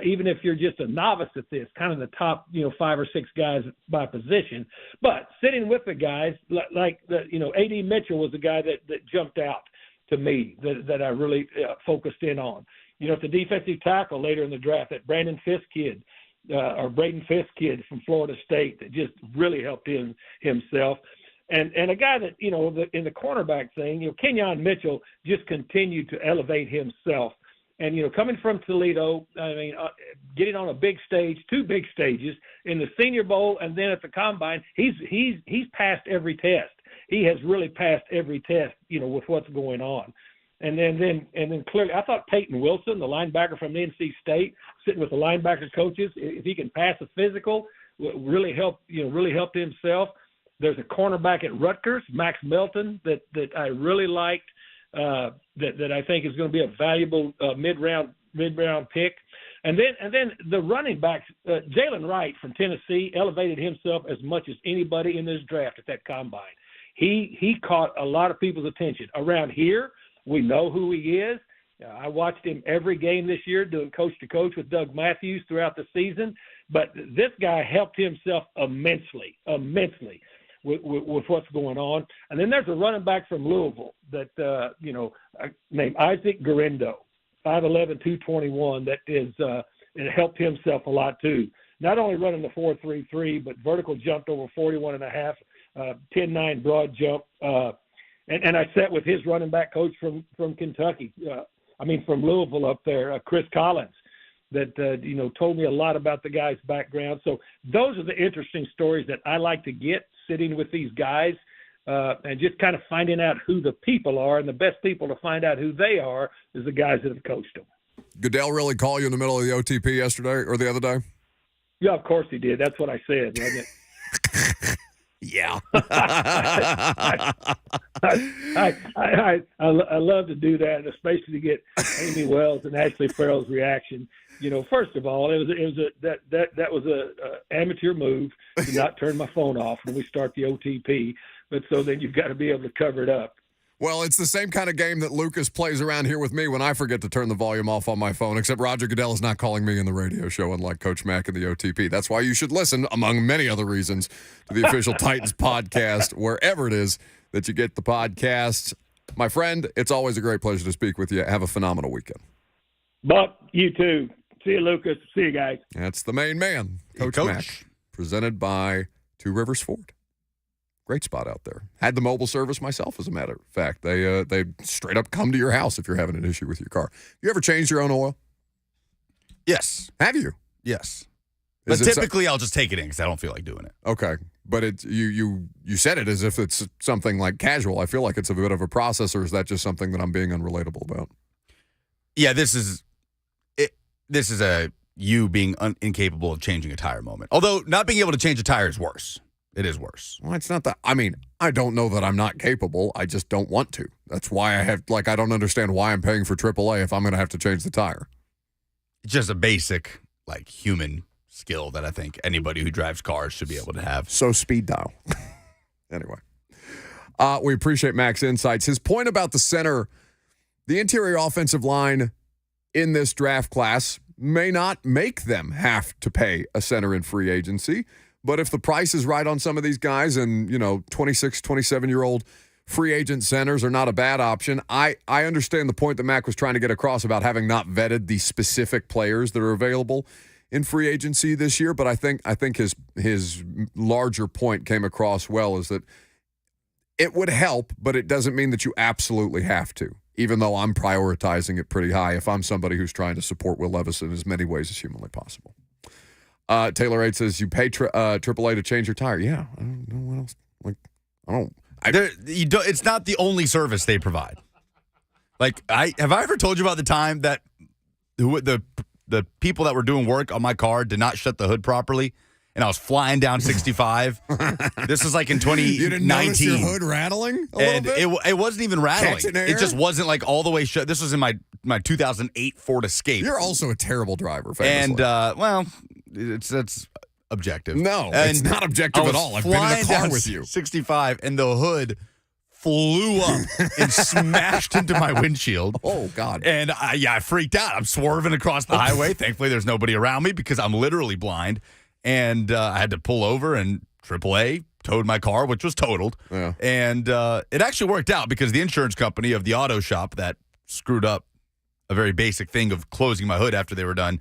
Even if you're just a novice at this, kind of the top, 5 or 6 guys by position. But sitting with the guys, like A.D. Mitchell was the guy that jumped out to me, that I really focused in on. At the defensive tackle later in the draft, that Braden Fisk kid from Florida State, that just really helped himself. And a guy that, in the cornerback thing, Kenyon Mitchell just continued to elevate himself. And, coming from Toledo, I mean, getting on a big stage, 2 big stages, in the Senior Bowl and then at the Combine, he's passed every test. He has really passed every test, with what's going on. And then clearly, I thought Peyton Wilson, the linebacker from NC State, sitting with the linebacker coaches, if he can pass a physical, really helped himself. There's a cornerback at Rutgers, Max Melton, that I really liked. That I think is going to be a valuable mid-round pick. And then the running backs, Jalen Wright from Tennessee elevated himself as much as anybody in this draft at that Combine. He caught a lot of people's attention. Around here, we know who he is. I watched him every game this year doing coach-to-coach with Doug Matthews throughout the season. But this guy helped himself immensely with what's going on. And then there's a running back from Louisville that, named Isaac Garendo, 5'11", 221, that is it helped himself a lot too. Not only running the 4.33, but vertical jumped over 41.5, 10.9 broad jump. And I sat with his running back coach from Kentucky, from Louisville up there, Chris Collins, that, told me a lot about the guy's background. So those are the interesting stories that I like to get sitting with these guys and just kind of finding out who the people are. And the best people to find out who they are is the guys that have coached them. Goodell really call you in the middle of the OTP yesterday or the other day? Yeah, of course he did. That's what I said, wasn't it? Yeah. I love to do that, and especially to get Amy Wells and Ashley Farrell's reaction. First of all, that was a amateur move to not turn my phone off when we start the OTP. But so then you've got to be able to cover it up. Well, it's the same kind of game that Lucas plays around here with me when I forget to turn the volume off on my phone, except Roger Goodell is not calling me in the radio show, unlike Coach Mack in the OTP. That's why you should listen, among many other reasons, to the official Titans podcast, wherever it is that you get the podcasts. My friend, it's always a great pleasure to speak with you. Have a phenomenal weekend. Buck, you too. See you, Lucas. See you guys. That's the main man, Coach Mack, presented by Two Rivers Ford. Great spot out there. Had the mobile service myself, as a matter of fact. They straight up come to your house if you're having an issue with your car. You ever changed your own oil? Yes. Have you? Yes. But typically I'll just take it in because I don't feel like doing it. Okay. But it's you said it as if it's something like casual. I feel like it's a bit of a process, or is that just something that I'm being unrelatable about? Yeah, this is a you being incapable of changing a tire moment. Although not being able to change a tire is worse. It is worse. Well, it's not that. I mean, I don't know that I'm not capable. I just don't want to. That's why I don't understand why I'm paying for AAA if I'm going to have to change the tire. It's just a basic, human skill that I think anybody who drives cars should be able to have. So speed dial. Anyway, we appreciate Mac's insights. His point about the interior offensive line in this draft class may not make them have to pay a center in free agency. But if the price is right on some of these guys and, 26, 27-year-old free agent centers are not a bad option, I understand the point that Mac was trying to get across about having not vetted the specific players that are available in free agency this year. But I think his larger point came across well, is that it would help, but it doesn't mean that you absolutely have to, even though I'm prioritizing it pretty high if I'm somebody who's trying to support Will Levis in as many ways as humanly possible. Taylor 8 says, you pay AAA to change your tire. Yeah, I don't know what else. It's not the only service they provide. Have I ever told you about the time that the people that were doing work on my car did not shut the hood properly, and I was flying down 65? This was in 2019. You didn't notice your hood rattling a little bit? It wasn't even rattling. Catching air? It just wasn't all the way shut. This was in my 2008 Ford Escape. You're also a terrible driver, famously. And, that's objective. No, it's not objective at all. I've been in the car with you. 65, and the hood flew up and smashed into my windshield. Oh, God. And I freaked out. I'm swerving across the highway. Thankfully, there's nobody around me because I'm literally blind. And I had to pull over, and AAA towed my car, which was totaled. Yeah. And it actually worked out because the insurance company of the auto shop that screwed up a very basic thing of closing my hood after they were done,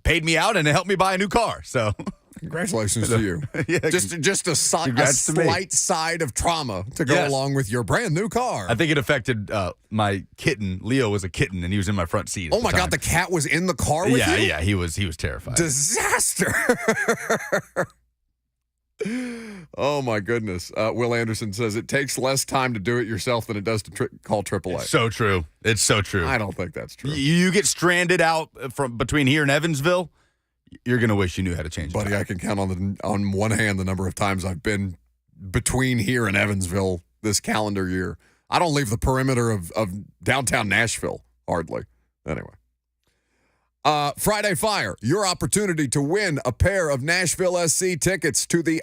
paid me out and it helped me buy a new car. So congratulations to you. Yeah, just a slight side of trauma to go along with your brand new car. I think it affected my kitten. Leo was a kitten, and he was in my front seat. Oh my God, the cat was in the car with you? Yeah, he was terrified. Disaster. Oh my goodness. Will Anderson says it takes less time to do it yourself than it does to call AAA. It's so true. It's so true. I don't think that's true. You get stranded out from between here and Evansville, you're gonna wish you knew how to change. Buddy, I can count on one hand the number of times I've been between here and Evansville this calendar year. I don't leave the perimeter of downtown Nashville hardly. Anyway. Friday Fire, your opportunity to win a pair of Nashville SC tickets to the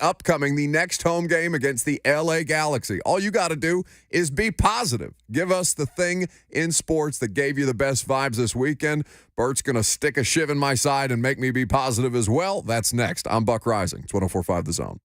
next home game against the LA Galaxy. All you got to do is be positive. Give us the thing in sports that gave you the best vibes this weekend. Bert's going to stick a shiv in my side and make me be positive as well. That's next. I'm Buck Rising. It's 104.5 The Zone.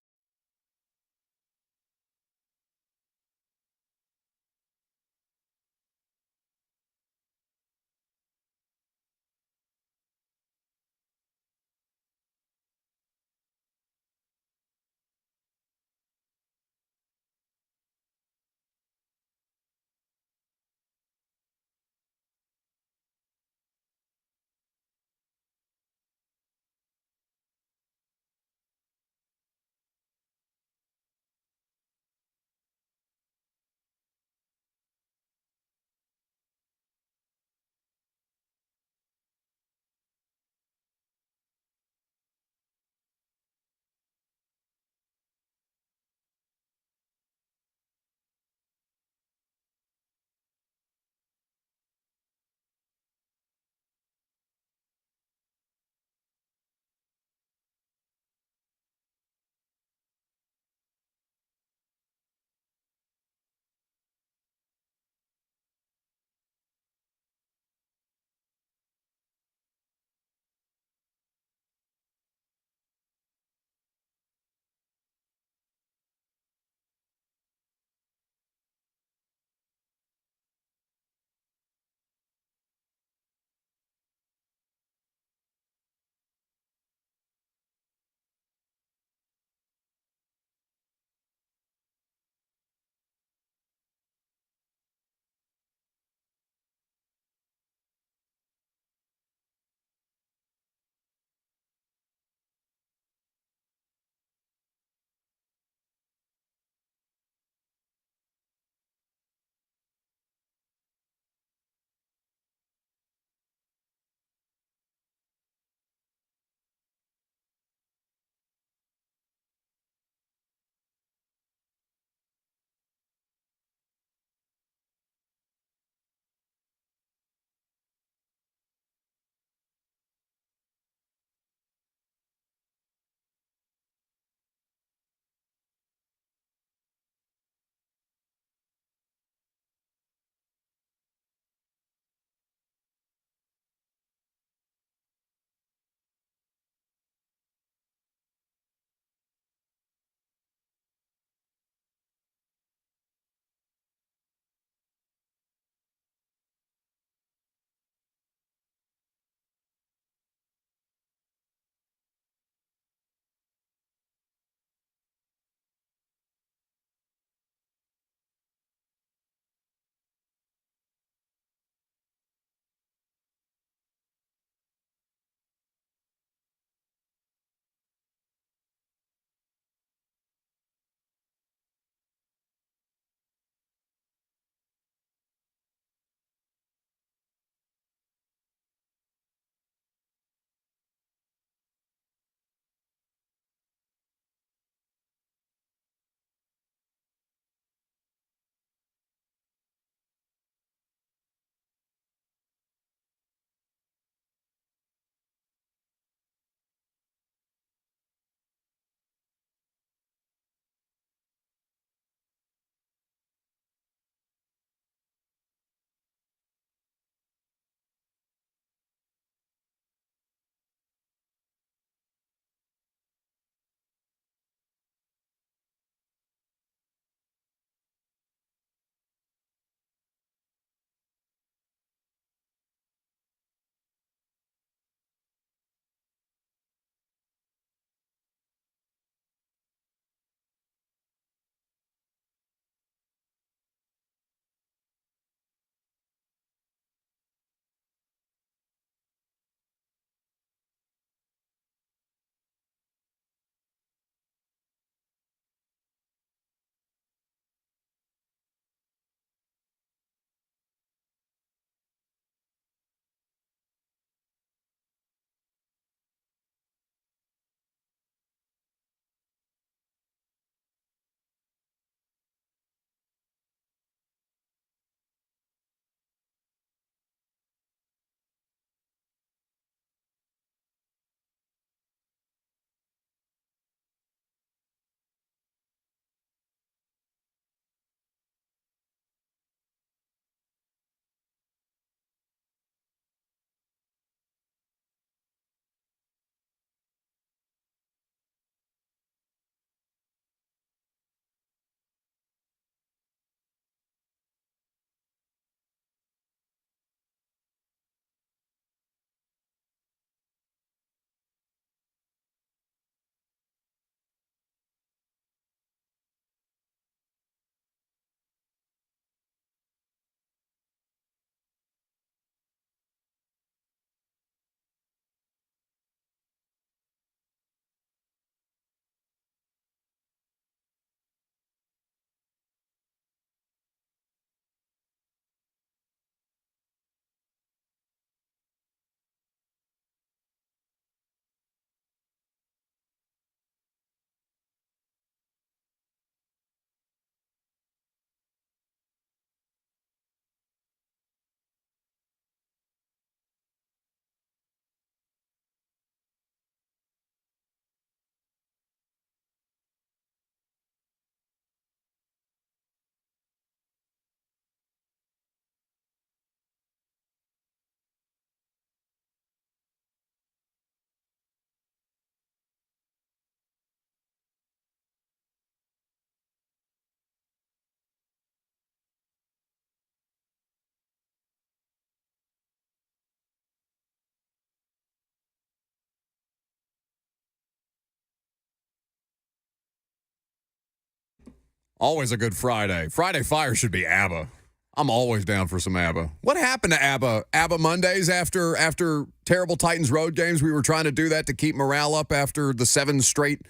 Always a good Friday. Friday Fire should be ABBA. I'm always down for some ABBA. What happened to ABBA? ABBA Mondays after terrible Titans road games? We were trying to do that to keep morale up after the 7 straight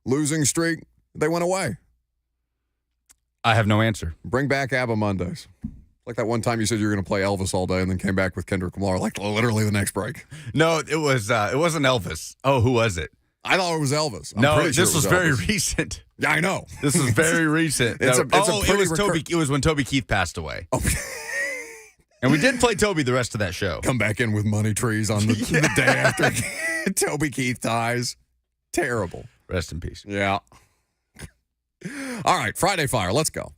losing streak. They went away. I have no answer. Bring back ABBA Mondays. Like that one time you said you were going to play Elvis all day and then came back with Kendrick Lamar, like literally the next break. No, it wasn't Elvis. Oh, who was it? I thought it was Elvis. I'm no, pretty sure this it was very Elvis. recent. Yeah, I know. This was very recent. It was when Toby Keith passed away. Okay. And we did play Toby the rest of that show. Come back in with money trees on the day after Toby Keith dies. Terrible. Rest in peace. Yeah. All right, Friday Fire. Let's go.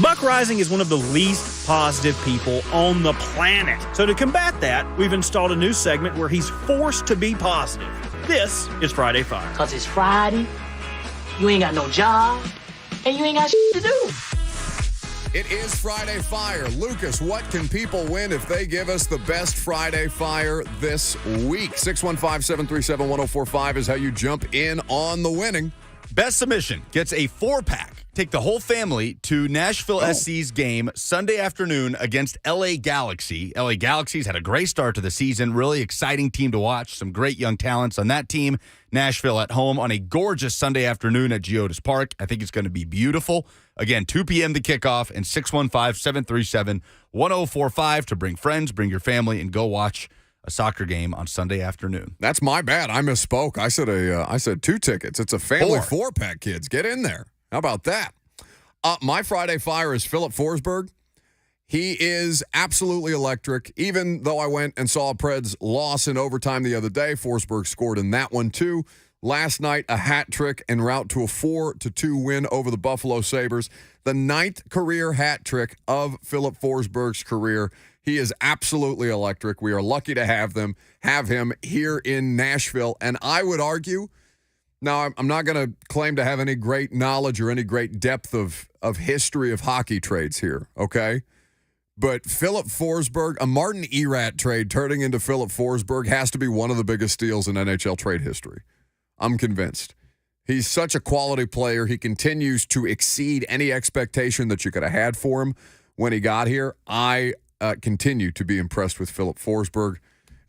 Buck Rising is one of the least positive people on the planet. So to combat that, we've installed a new segment where he's forced to be positive. This is Friday Fire. Because it's Friday, you ain't got no job, and you ain't got shit to do. It is Friday Fire. Lucas, what can people win if they give us the best Friday Fire this week? 615-737-1045 is how you jump in on the winning. Best submission gets a 4-pack. Take the whole family to Nashville SC's game Sunday afternoon against LA Galaxy. LA Galaxy's had a great start to the season. Really exciting team to watch. Some great young talents on that team. Nashville at home on a gorgeous Sunday afternoon at Geodis Park. I think it's going to be beautiful. Again, 2 p.m. the kickoff, and 615-737-1045 to bring friends, bring your family, and go watch a soccer game on Sunday afternoon. That's my bad. I misspoke. I said 2 tickets. It's a family 4-pack, kids. Get in there. How about that? My Friday Fire is Philip Forsberg. He is absolutely electric. Even though I went and saw a Preds loss in overtime the other day, Forsberg scored in that one too. Last night, a hat trick en route to a 4-2 win over the Buffalo Sabres. The 9th career hat trick of Philip Forsberg's career. He is absolutely electric. We are lucky to have him here in Nashville. And I would argue, now I'm not going to claim to have any great knowledge or any great depth of history of hockey trades here, okay? But Philip Forsberg, a Martin Erat trade turning into Philip Forsberg has to be one of the biggest steals in NHL trade history. I'm convinced. He's such a quality player. He continues to exceed any expectation that you could have had for him when he got here. I continue to be impressed with Philip Forsberg,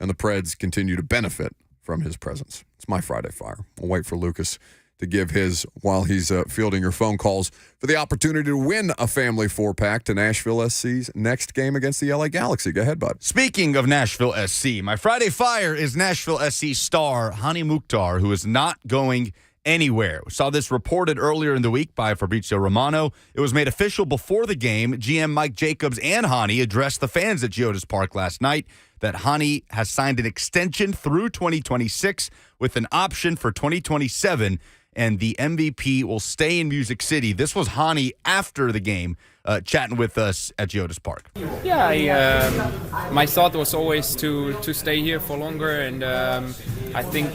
and the Preds continue to benefit from his presence. It's my Friday Fire. We'll wait for Lucas to give his while he's fielding your phone calls for the opportunity to win a family 4-pack to Nashville SC's next game against the LA Galaxy. Go ahead, bud. Speaking of Nashville SC, my Friday Fire is Nashville SC star Hani Mukhtar, who is not going anywhere. We saw this reported earlier in the week by Fabrizio Romano. It was made official before the game. GM Mike Jacobs and Hani addressed the fans at Geodis Park last night that Hani has signed an extension through 2026 with an option for 2027, and the MVP will stay in Music City. This was Hani after the game chatting with us at Geodis Park. Yeah, my thought was always to stay here for longer, and I think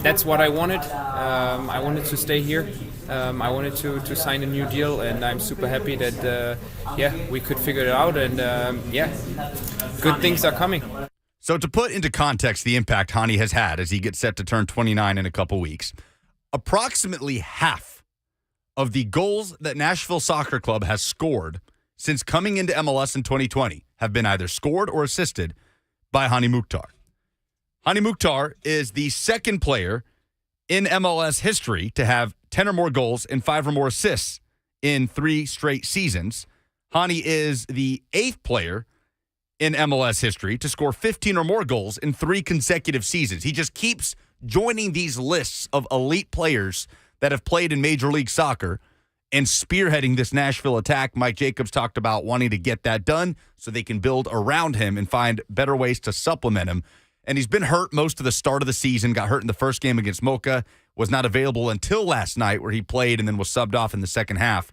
that's what I wanted. I wanted to stay here. I wanted to sign a new deal, and I'm super happy that we could figure it out, and good things are coming. So to put into context the impact Hani has had as he gets set to turn 29 in a couple weeks, approximately half of the goals that Nashville Soccer Club has scored since coming into MLS in 2020 have been either scored or assisted by Hani Mukhtar. Hani Mukhtar is the second player in MLS history to have 10 or more goals and 5 or more assists in 3 straight seasons. Hani is the 8th player in MLS history to score 15 or more goals in 3 consecutive seasons. He just keeps joining these lists of elite players that have played in Major League Soccer and spearheading this Nashville attack. Mike Jacobs talked about wanting to get that done so they can build around him and find better ways to supplement him. And he's been hurt most of the start of the season, got hurt in the first game against Mocha, was not available until last night where he played and then was subbed off in the second half.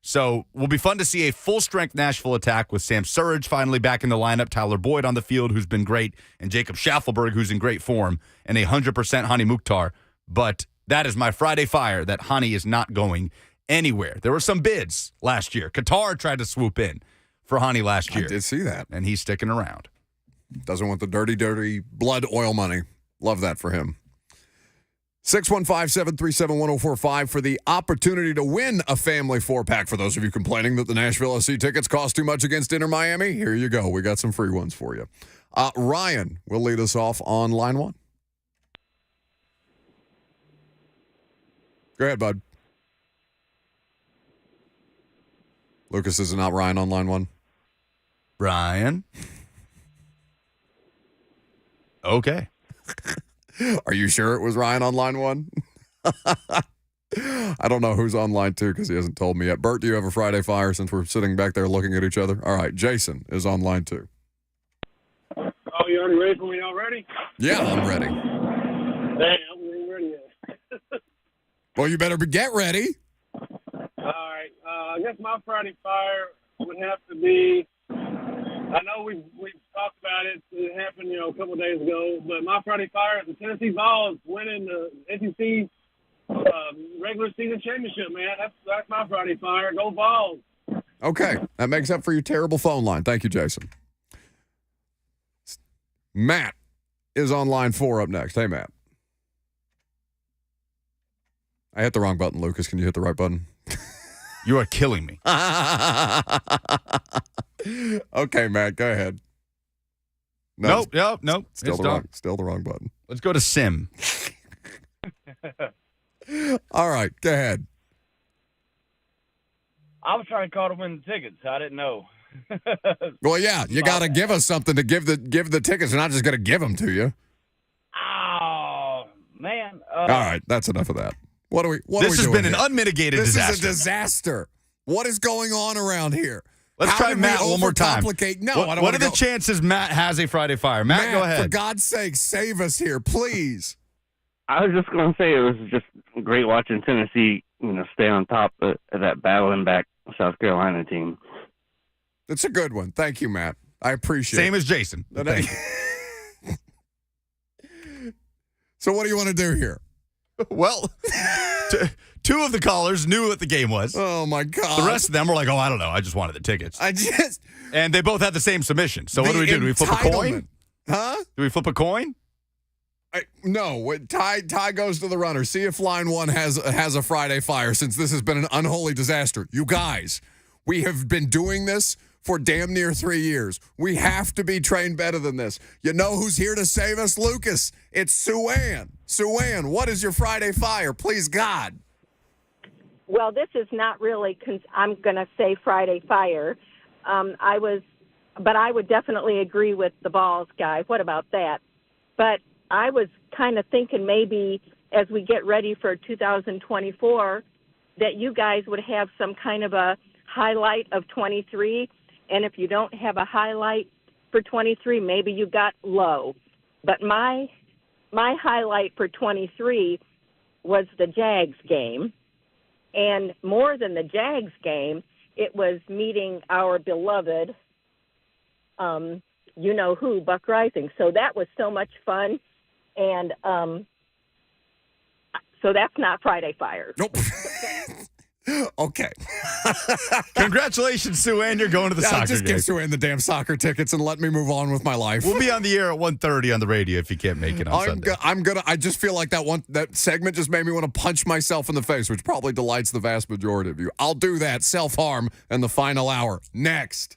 So will be fun to see a full-strength Nashville attack with Sam Surridge finally back in the lineup, Tyler Boyd on the field, who's been great, and Jacob Schaffelberg, who's in great form, and 100% Hani Mukhtar. But that is my Friday Fire, that Hani is not going anywhere. There were some bids last year. Qatar tried to swoop in for Hani last year. I did see that. And he's sticking around. Doesn't want the dirty, dirty blood oil money. Love that for him. 615-737-1045 for the opportunity to win a family 4-pack. For those of you complaining that the Nashville SC tickets cost too much against Inter Miami, here you go. We got some free ones for you. Ryan will lead us off on line 1. Go ahead, bud. Lucas, is it not Ryan on line 1? Ryan. Okay. Are you sure it was Ryan on line 1? I don't know who's on line 2 because he hasn't told me yet. Bert, do you have a Friday Fire since we're sitting back there looking at each other? All right, Jason is on line 2. Oh, you already ready for me already? Yeah, I'm ready. Dang, I wasn't ready yet. Well, you better get ready. All right. I guess my Friday Fire would have to be, I know we've talked about it. It happened, a couple of days ago. But my Friday Fire is the Tennessee Vols winning the SEC regular season championship, man. That's my Friday Fire. Go Vols. Okay. That makes up for your terrible phone line. Thank you, Jason. Matt is on line 4 up next. Hey, Matt. I hit the wrong button, Lucas. Can you hit the right button? You are killing me. Okay, Matt, go ahead. Nope. Still the wrong button. Let's go to Sim. All right, go ahead. I was trying to call to win the tickets. I didn't know. Well, yeah, you got to give us something to give the tickets. We're not just going to give them to you. Oh, man. All right, that's enough of that. This has been an unmitigated disaster. This is a disaster. What is going on around here? Let's try Matt one more time. No, I don't What are the chances Matt has a Friday Fire? Matt, go ahead. For God's sake, save us here, please. I was just going to say it was just great watching Tennessee, stay on top of that battling back South Carolina team. That's a good one. Thank you, Matt. I appreciate it. Same as Jason. Thank you. So what do you want to do here? Well, two of the callers knew what the game was. Oh, my God. The rest of them were like, I don't know. I just wanted the tickets. And they both had the same submission. So what do we do? Do we flip a coin? Huh? Do we flip a coin? No. Tie goes to the runner. See if line 1 has a Friday Fire, since this has been an unholy disaster. You guys, we have been doing this for damn near 3 years. We have to be trained better than this. You know who's here to save us, Lucas? It's Sue-Ann. Sue-Ann, what is your Friday Fire? Please, God. Well, this is not really, I'm going to say Friday Fire. But I would definitely agree with the Vols guy. What about that? But I was kind of thinking maybe as we get ready for 2024 that you guys would have some kind of a highlight of 23. And if you don't have a highlight for 23, maybe you got low. But my highlight for 23 was the Jags game. And more than the Jags game, it was meeting our beloved, you-know-who, Buck Rising. So that was so much fun. And so that's not Friday Fire. Nope. Okay. Congratulations, Sue-Ann. You're going to the soccer just game. give Sue-Ann the damn soccer tickets and let me move on with my life. We'll be on the air at 1:30 on the radio if you can't make it on Sunday. I just feel like that segment just made me want to punch myself in the face, which probably delights the vast majority of you. I'll do that. Self-harm in the final hour. Next.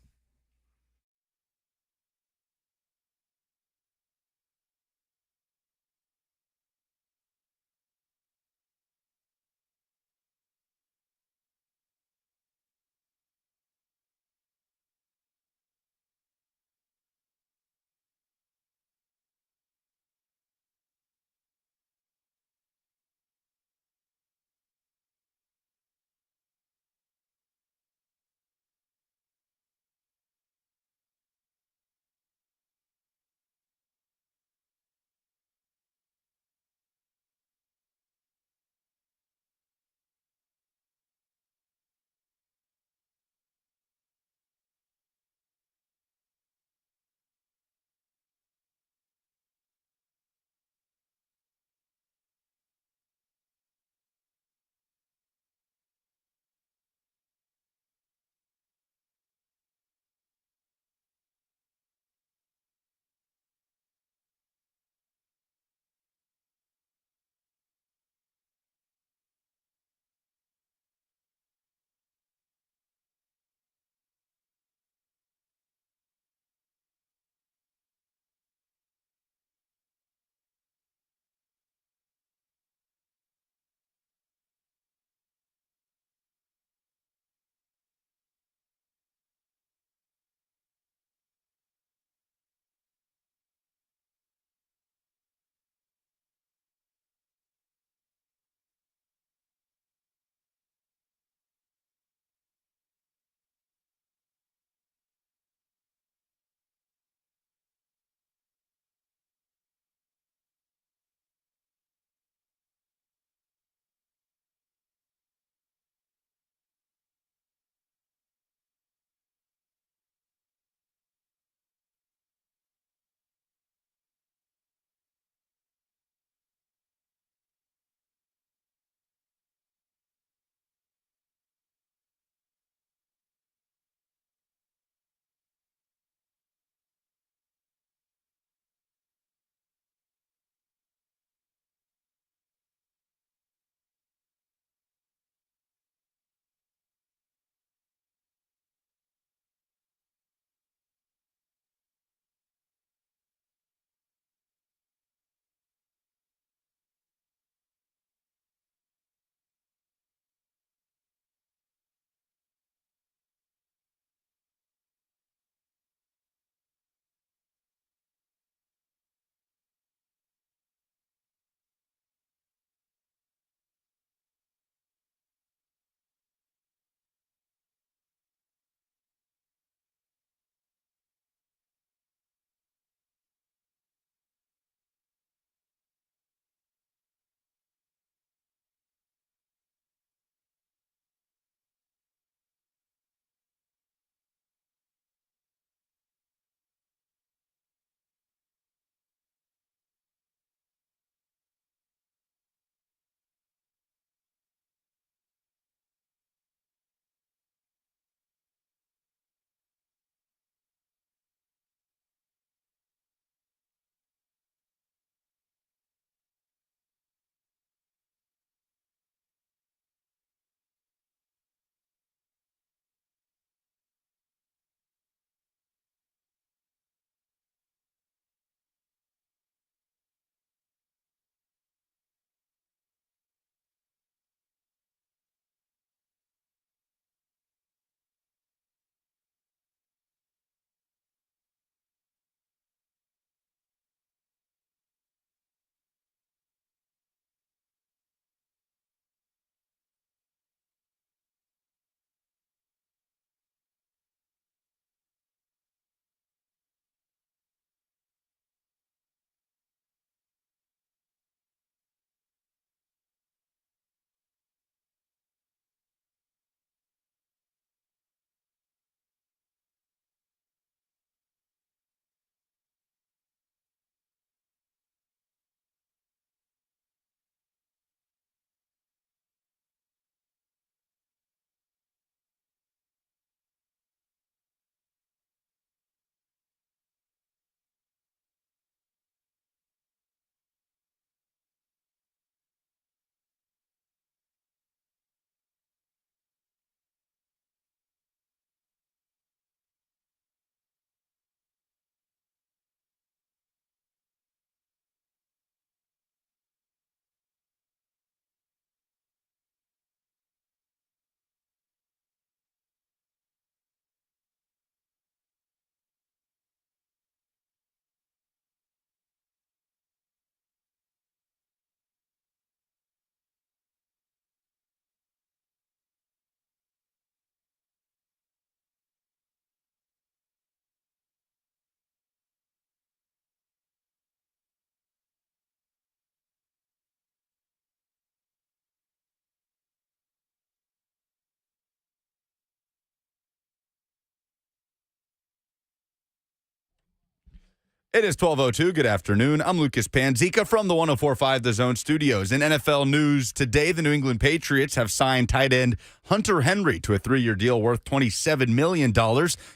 It is 12:02. Good afternoon. I'm Lucas Panzica from the 104.5 The Zone Studios. In NFL news today, the New England Patriots have signed tight end Hunter Henry to a 3-year deal worth $27 million,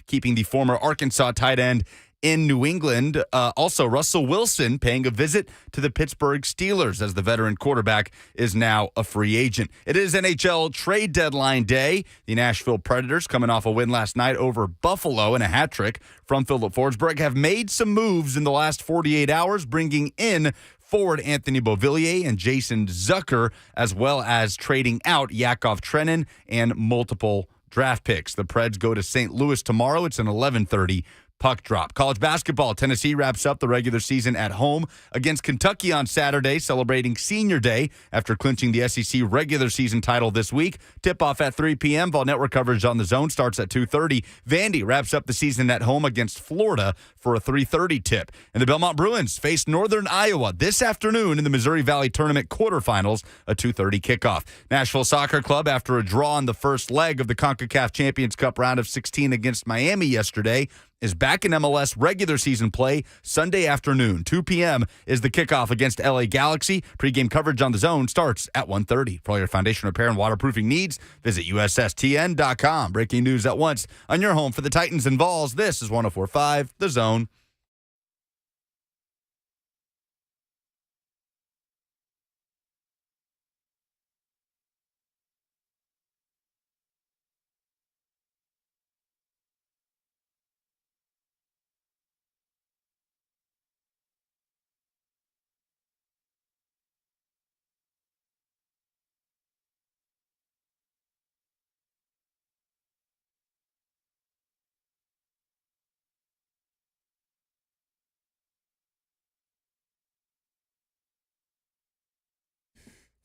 keeping the former Arkansas tight end in New England. Also, Russell Wilson paying a visit to the Pittsburgh Steelers as the veteran quarterback is now a free agent. It is NHL trade deadline day. The Nashville Predators, coming off a win last night over Buffalo and a hat trick from Philip Forsberg, have made some moves in the last 48 hours, bringing in forward Anthony Beauvillier and Jason Zucker, as well as trading out Yakov Trenin and multiple draft picks. The Preds go to St. Louis tomorrow. It's an 11:30 puck drop. College basketball, Tennessee wraps up the regular season at home against Kentucky on Saturday, celebrating Senior Day after clinching the SEC regular season title this week. Tip-off at 3 p.m. Vol Network coverage on the Zone starts at 2:30. Vandy wraps up the season at home against Florida for a 3:30 tip. And the Belmont Bruins face Northern Iowa this afternoon in the Missouri Valley Tournament quarterfinals, a 2:30 kickoff. Nashville Soccer Club, after a draw in the first leg of the CONCACAF Champions Cup round of 16 against Miami yesterday, is back in MLS regular season play Sunday afternoon. 2 p.m. is the kickoff against LA Galaxy. Pre-game coverage on the Zone starts at 1:30. For all your foundation repair and waterproofing needs, visit USSTN.com. Breaking news at once on your home for the Titans and Vols. This is 104.5 The Zone.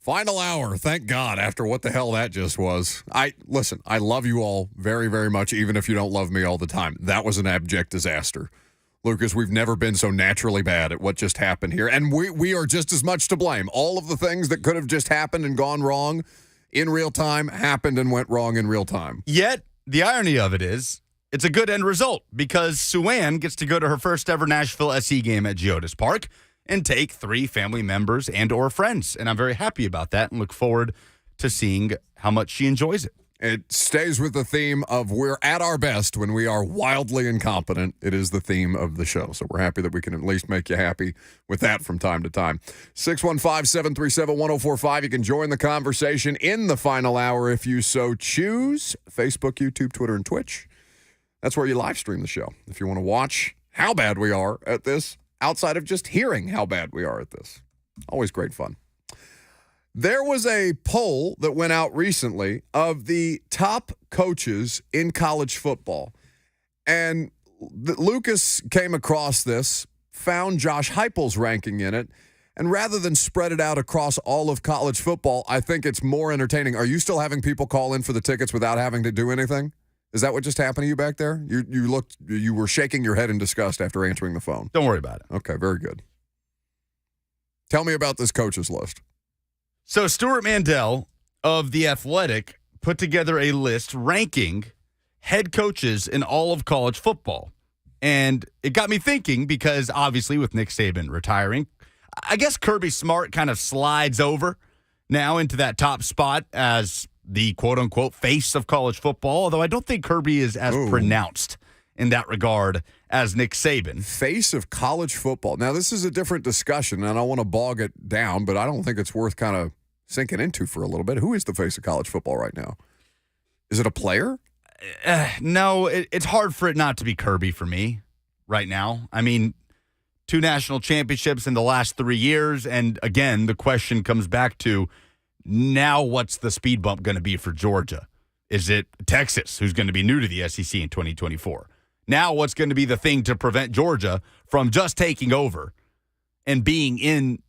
Final hour, thank God, after what the hell that just was. I love you all very, very much, even if you don't love me all the time. That was an abject disaster. Lucas, we've never been so naturally bad at what just happened here, and we are just as much to blame. All of the things that could have just happened and gone wrong in real time happened and went wrong in real time. Yet, the irony of it is, it's a good end result because Sue-Ann gets to go to her first ever Nashville SC game at Geodis Park and take 3 family members and or friends. And I'm very happy about that and look forward to seeing how much she enjoys it. It stays with the theme of we're at our best when we are wildly incompetent. It is the theme of the show. So we're happy that we can at least make you happy with that from time to time. 615-737-1045. You can join the conversation in the final hour if you so choose. Facebook, YouTube, Twitter, and Twitch. That's where you live stream the show. If you want to watch how bad we are at this, outside of just hearing how bad we are at this. Always great fun. There was a poll that went out recently of the top coaches in college football. And Lucas came across this, found Josh Heupel's ranking in it, and rather than spread it out across all of college football, I think it's more entertaining. Are you still having people call in for the tickets without having to do anything? Is that what just happened to you back there? You were shaking your head in disgust after answering the phone. Don't worry about it. Okay, very good. Tell me about this coaches list. So Stuart Mandel of The Athletic put together a list ranking head coaches in all of college football. And it got me thinking because obviously with Nick Saban retiring, I guess Kirby Smart kind of slides over now into that top spot as the quote-unquote face of college football, although I don't think Kirby is as pronounced in that regard as Nick Saban. Face of college football. Now, this is a different discussion, and I don't want to bog it down, but I don't think it's worth kind of sinking into for a little bit. Who is the face of college football right now? Is it a player? No, it's hard for it not to be Kirby for me right now. I mean, 2 national championships in the last 3 years, and again, the question comes back to, now what's the speed bump going to be for Georgia? Is it Texas, who's going to be new to the SEC in 2024? Now what's going to be the thing to prevent Georgia from just taking over and being in,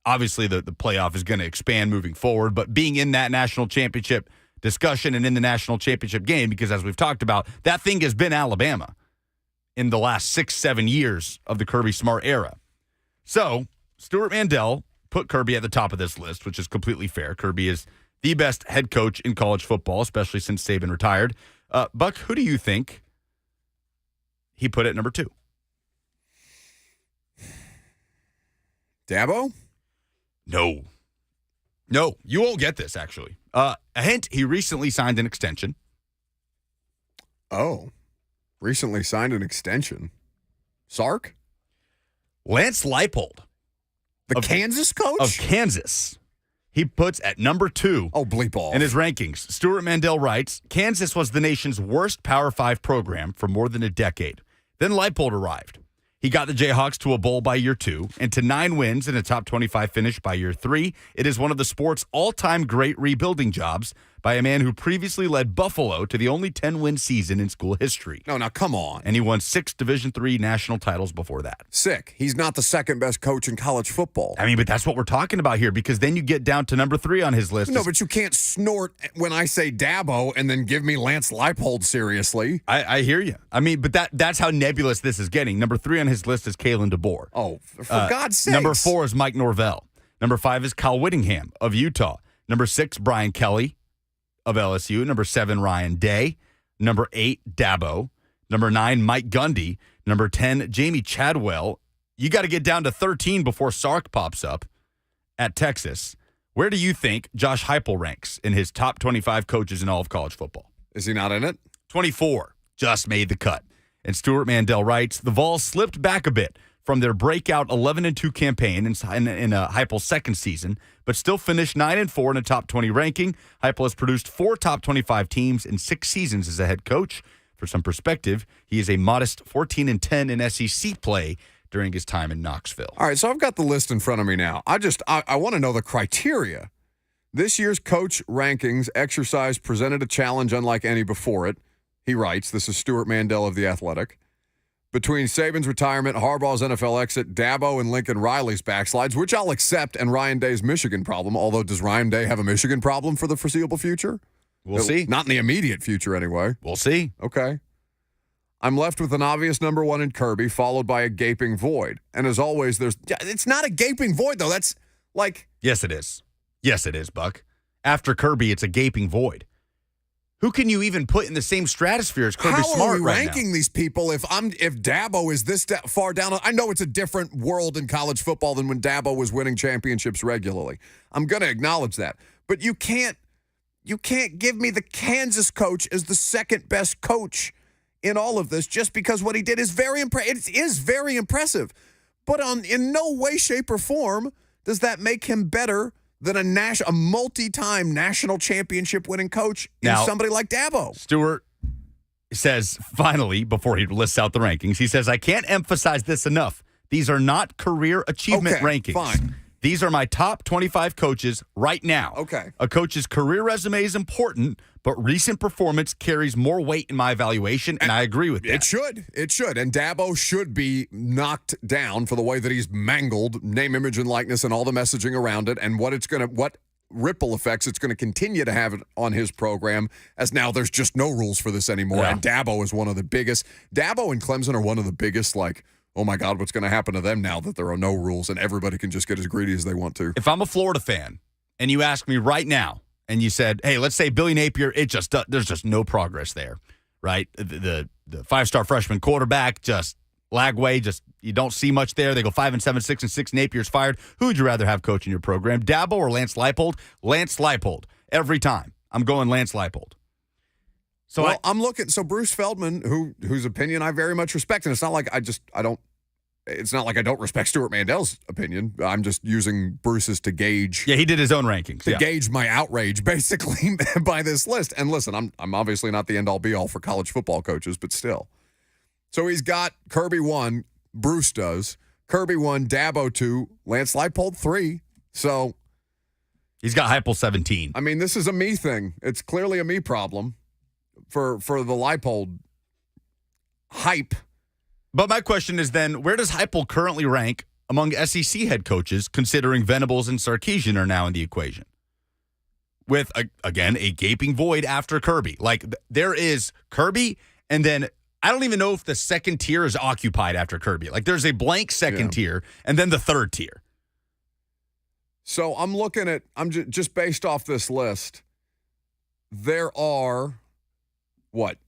obviously the playoff is going to expand moving forward, but being in that national championship discussion and in the national championship game, because as we've talked about, that thing has been Alabama in the last 6-7 years of the Kirby Smart era. So Stuart Mandel put Kirby at the top of this list, which is completely fair. Kirby is the best head coach in college football, especially since Saban retired. Buck, who do you think he put at number 2? Dabo? No. No, you won't get this, actually. A hint, he recently signed an extension. Oh, recently signed an extension. Sark? Lance Leipold. The Kansas coach? Of Kansas. He puts at number 2 bleep off. in his rankings. Stuart Mandel writes, Kansas was the nation's worst Power 5 program for more than a decade. Then Leipold arrived. He got the Jayhawks to a bowl by year 2 and to 9 wins and a top 25 finish by year 3. It is one of the sport's all-time great rebuilding jobs by a man who previously led Buffalo to the only 10-win season in school history. No, now come on. And he won 6 Division III national titles before that. Sick. He's not the second best coach in college football. I mean, but that's what we're talking about here, because then you get down to number 3 on his list. No, but you can't snort when I say Dabo and then give me Lance Leipold seriously. I hear you. I mean, but that's how nebulous this is getting. Number 3 on his list is Kalen DeBoer. Oh, for God's sake. Number 4 is Mike Norvell. Number 5 is Kyle Whittingham of Utah. Number 6, Brian Kelly of LSU. Number 7, Ryan Day. Number 8, Dabo. Number 9, Mike Gundy. Number 10, Jamie Chadwell. You got to get down to 13 before Sark pops up at Texas. Where do you think Josh Heupel ranks in his top 25 coaches in all of college football? Is he not in it? 24. Just made the cut. And Stuart Mandel writes, the Vols slipped back a bit from their breakout 11-2 campaign in Heupel's second season, but still finished 9-4 in a top 20 ranking. Heupel has produced 4 top 25 teams in 6 seasons as a head coach. For some perspective, he is a modest 14-10 in SEC play during his time in Knoxville. All right, so I've got the list in front of me now. I want to know the criteria. This year's coach rankings exercise presented a challenge unlike any before it. He writes, this is Stuart Mandel of The Athletic. Between Saban's retirement, Harbaugh's NFL exit, Dabo and Lincoln Riley's backslides, which I'll accept, and Ryan Day's Michigan problem, although does Ryan Day have a Michigan problem for the foreseeable future? We'll see. Not in the immediate future, anyway. We'll see. Okay. I'm left with an obvious number 1 in Kirby, followed by a gaping void. And as always, it's not a gaping void, though. That's like... Yes, it is. Yes, it is, Buck. After Kirby, it's a gaping void. Who can you even put in the same stratosphere as Kirby Smart right now? How are we ranking these people if Dabo is this far down? I know it's a different world in college football than when Dabo was winning championships regularly. I'm going to acknowledge that. But you can't give me the Kansas coach as the second best coach in all of this just because what he did is very impressive. It is very impressive. But in no way, shape, or form does that make him better than a multi-time national championship winning coach in somebody like Dabo. Stewart says, finally, before he lists out the rankings, he says, I can't emphasize this enough. These are not career achievement rankings. Fine. These are my top 25 coaches right now. Okay. A coach's career resume is important, but recent performance carries more weight in my evaluation, and I agree with that. It should. And Dabo should be knocked down for the way that he's mangled name, image, and likeness and all the messaging around it and what ripple effects it's going to continue to have on his program, as now there's just no rules for this anymore. Yeah. And Dabo is one of the biggest. Dabo and Clemson are one of the biggest, oh my God, what's going to happen to them now that there are no rules and everybody can just get as greedy as they want to? If I'm a Florida fan and you ask me right now, and you said, hey, let's say Billy Napier, there's just no progress there, right? The 5-star freshman quarterback, just lagway, you don't see much there. They go 5-7, 6-6. Napier's fired. Who would you rather have coaching your program, Dabo or Lance Leipold? Lance Leipold. Every time. I'm going Lance Leipold. So I'm looking. So Bruce Feldman, whose opinion I very much respect, and it's not like it's not like I don't respect Stuart Mandel's opinion. I'm just using Bruce's to gauge. Yeah, he did his own rankings. To gauge my outrage, basically, by this list. And listen, I'm obviously not the end-all, be-all for college football coaches, but still. So he's got Kirby 1, Bruce does. Kirby 1, Dabo 2, Lance Leipold 3. So he's got Heupel 17. I mean, this is a me thing. It's clearly a me problem for the Leipold hype. But my question is then, where does Heupel currently rank among SEC head coaches, considering Venables and Sarkisian are now in the equation? With, again, a gaping void after Kirby. There is Kirby, and then I don't even know if the second tier is occupied after Kirby. There's a blank second tier, and then the third tier. So I'm looking at, just based off this list, there are,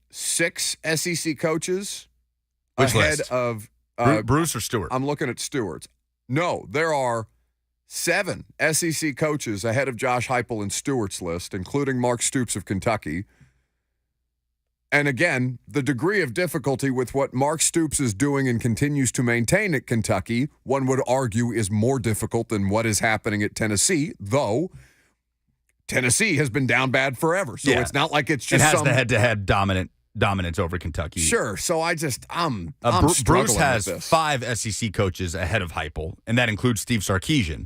6 SEC coaches? Which ahead list? of Bruce or Stewart? I'm looking at Stewart's. No, there are 7 SEC coaches ahead of Josh Heupel in Stewart's list, including Mark Stoops of Kentucky. And again, the degree of difficulty with what Mark Stoops is doing and continues to maintain at Kentucky, one would argue is more difficult than what is happening at Tennessee, though Tennessee has been down bad forever. So it's not like it's just it has the head-to-head dominance over Kentucky. Sure. So I'm Bruce struggling has with this. 5 SEC coaches ahead of Heupel, and that includes Steve Sarkisian.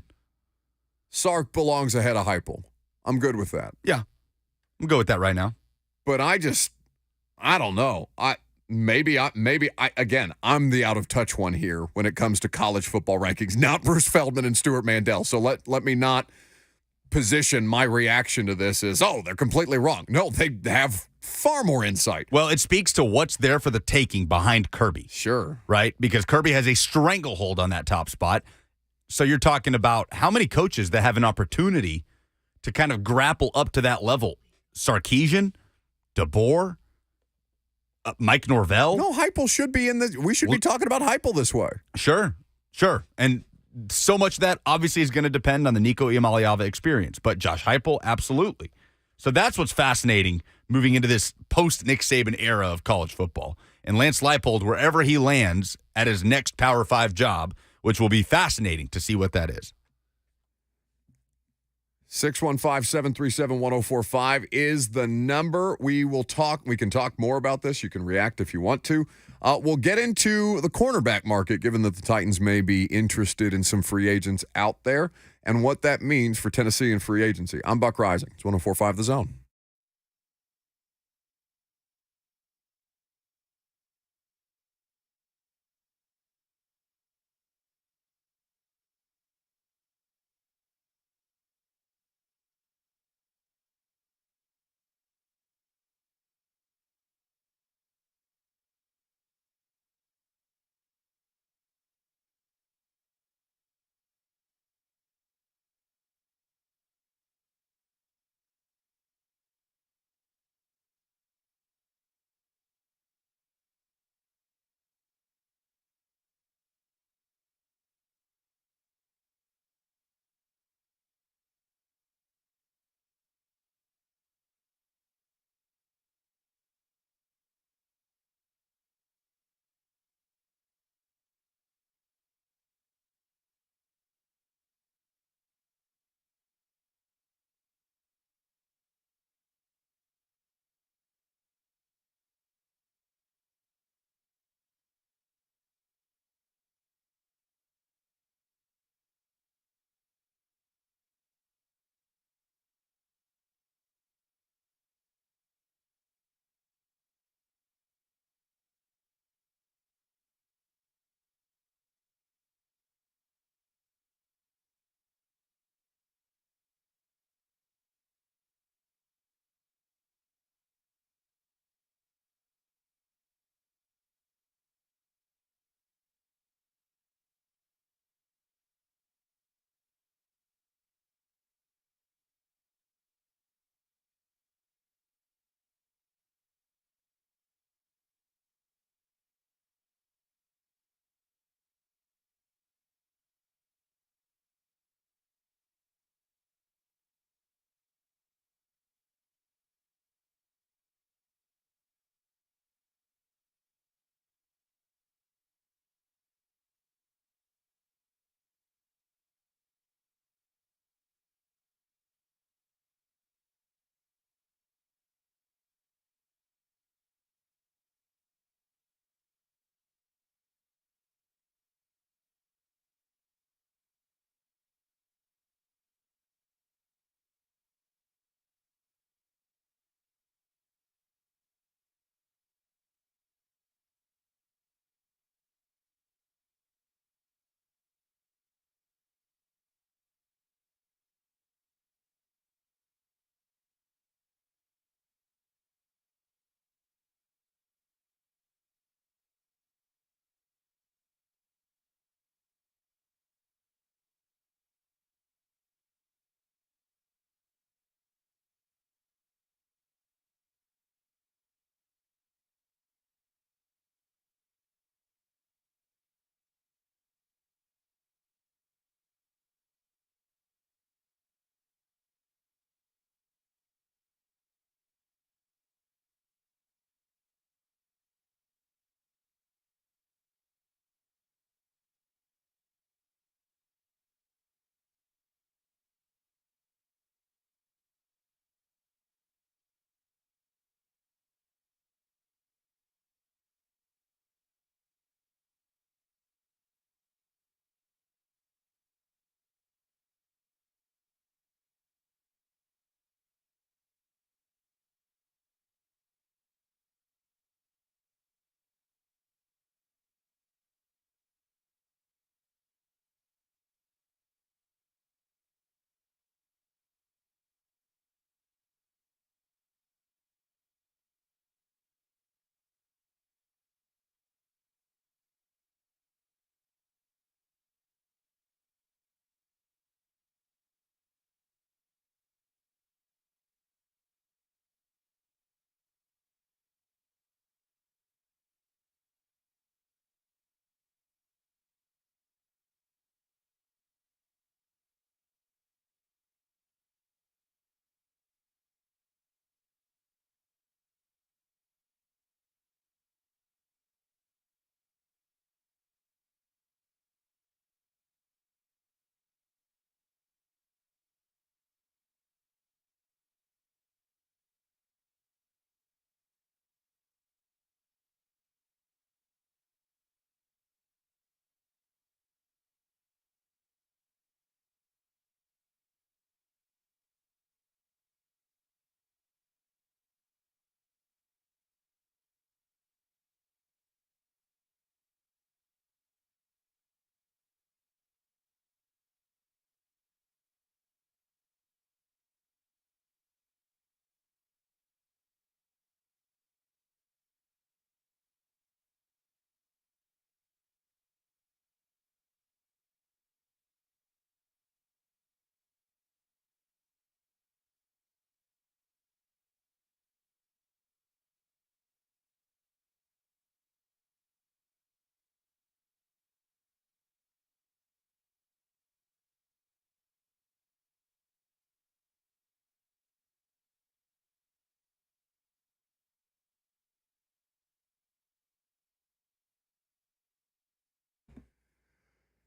Sark belongs ahead of Heupel. I'm good with that. Yeah. I'm good with that right now. But I don't know. I'm the out of touch one here when it comes to college football rankings, not Bruce Feldman and Stuart Mandel. So let me not position my reaction to this as, they're completely wrong. No, they have far more insight. Well, it speaks to what's there for the taking behind Kirby. Sure. Right? Because Kirby has a stranglehold on that top spot. So you're talking about how many coaches that have an opportunity to kind of grapple up to that level. Sarkisian, DeBoer, Mike Norvell. No, Heupel should be in the. We should be talking about Heupel this way. Sure. And so much of that obviously is going to depend on the Nico Iamaleava experience. But Josh Heupel, absolutely. So that's what's fascinating moving into this post-Nick Saban era of college football. And Lance Leipold, wherever he lands at his next Power 5 job, which will be fascinating to see what that is. 615-737-1045 is the number. We can talk more about this. You can react if you want to. We'll get into the cornerback market, given that the Titans may be interested in some free agents out there and what that means for Tennessee and free agency. I'm Buck Rising. It's 104.5 The Zone.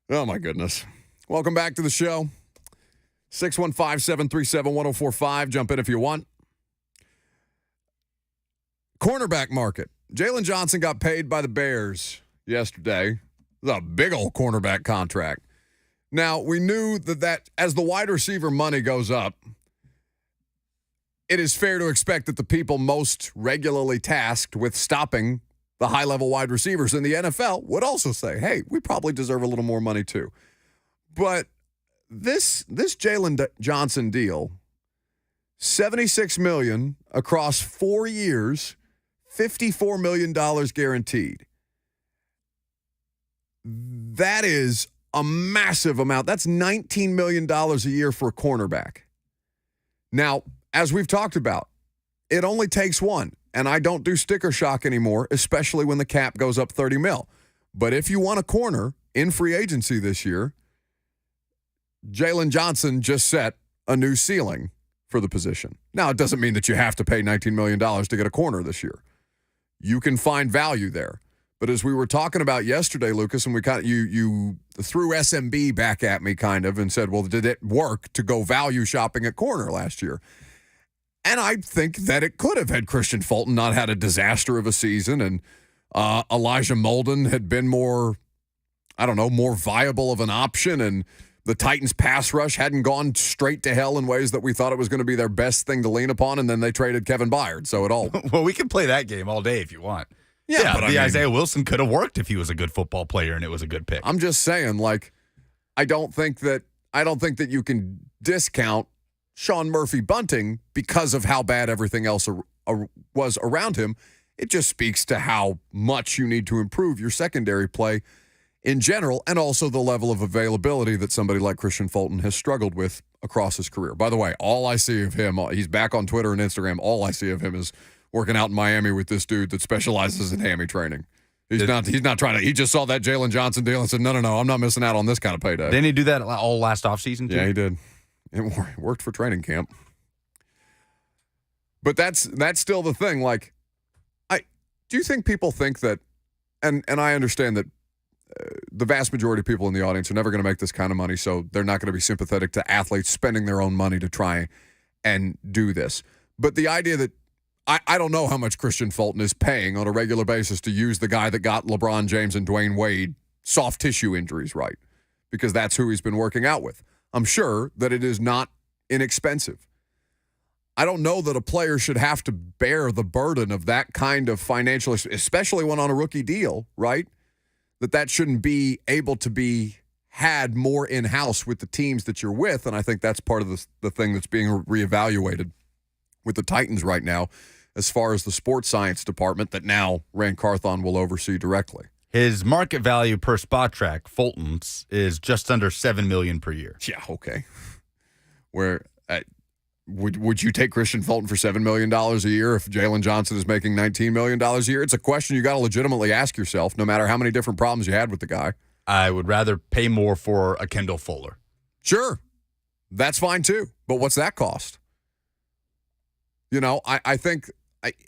Oh, my goodness. Welcome back to the show. 615-737-1045. Jump in if you want. Cornerback market. Jalen Johnson got paid by the Bears yesterday. It was a big old cornerback contract. Now, we knew that as the wide receiver money goes up, it is fair to expect that the people most regularly tasked with stopping the high-level wide receivers in the NFL would also say, hey, we probably deserve a little more money too. But this Jalen Johnson deal, $76 million across 4 years, $54 million guaranteed. That is a massive amount. That's $19 million a year for a cornerback. Now, as we've talked about, it only takes one. And I don't do sticker shock anymore, especially when the cap goes up 30 mil. But if you want a corner in free agency this year, Jalen Johnson just set a new ceiling for the position. Now, it doesn't mean that you have to pay $19 million to get a corner this year. You can find value there. But as we were talking about yesterday, Lucas, and we kind of, you threw SMB back at me kind of and said, well, did it work to go value shopping at corner last year? And I think that it could have had Christian Fulton not had a disaster of a season, and Elijah Molden had been more viable of an option, and the Titans pass rush hadn't gone straight to hell in ways that we thought it was going to be their best thing to lean upon, and then they traded Kevin Byard. So it all. Well, we can play that game all day if you want. Yeah, but Isaiah Wilson could have worked if he was a good football player and it was a good pick. I'm just saying, like, I don't think that you can discount Sean Murphy Bunting because of how bad everything else was around him. It just speaks to how much you need to improve your secondary play in general, and also the level of availability that somebody like Christian Fulton has struggled with across his career. By the way, all I see of him, he's back on Twitter and Instagram, all I see of him is working out in Miami with this dude that specializes in hammy training. He's not trying to, he just saw that Jalen Johnson deal and said, no, I'm not missing out on this kind of payday. Didn't he do that all last offseason too? Yeah, he did. It worked for training camp. But that's still the thing. Like, do you think people think that, and I understand that the vast majority of people in the audience are never going to make this kind of money, so they're not going to be sympathetic to athletes spending their own money to try and do this. But the idea that I don't know how much Christian Fulton is paying on a regular basis to use the guy that got LeBron James and Dwayne Wade soft tissue injuries right, because that's who he's been working out with. I'm sure that it is not inexpensive. I don't know that a player should have to bear the burden of that kind of financial, especially when on a rookie deal, right? That shouldn't be able to be had more in-house with the teams that you're with, and I think that's part of the thing that's being reevaluated with the Titans right now, as far as the sports science department that now Rand Carthon will oversee directly. His market value per spot track, Fulton's, is just under $7 million per year. Yeah, okay. Where would you take Christian Fulton for $7 million a year if Jalen Johnson is making $19 million a year? It's a question you got to legitimately ask yourself, no matter how many different problems you had with the guy. I would rather pay more for a Kendall Fuller. Sure, that's fine too. But what's that cost? You know, I think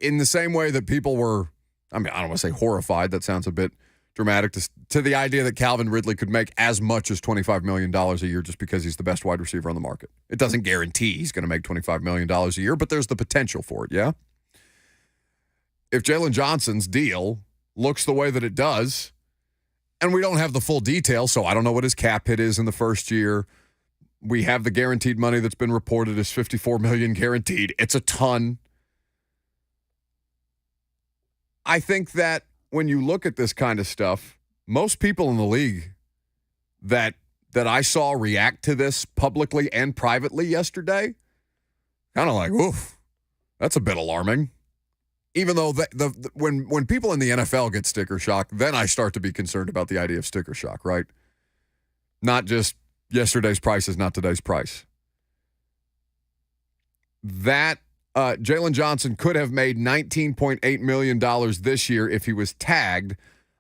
in the same way that people were, I mean, I don't want to say horrified. That sounds a bit dramatic to the idea that Calvin Ridley could make as much as $25 million a year just because he's the best wide receiver on the market. It doesn't guarantee he's going to make $25 million a year, but there's the potential for it, yeah? If Jalen Johnson's deal looks the way that it does, and we don't have the full details, so I don't know what his cap hit is in the first year. We have the guaranteed money that's been reported as $54 million guaranteed. It's a ton. I think that when you look at this kind of stuff, most people in the league that I saw react to this publicly and privately yesterday, kind of like, oof, that's a bit alarming. Even though when people in the NFL get sticker shock, then I start to be concerned about the idea of sticker shock, right? Not just yesterday's price is not today's price. That Jalen Johnson could have made $19.8 million this year if he was tagged,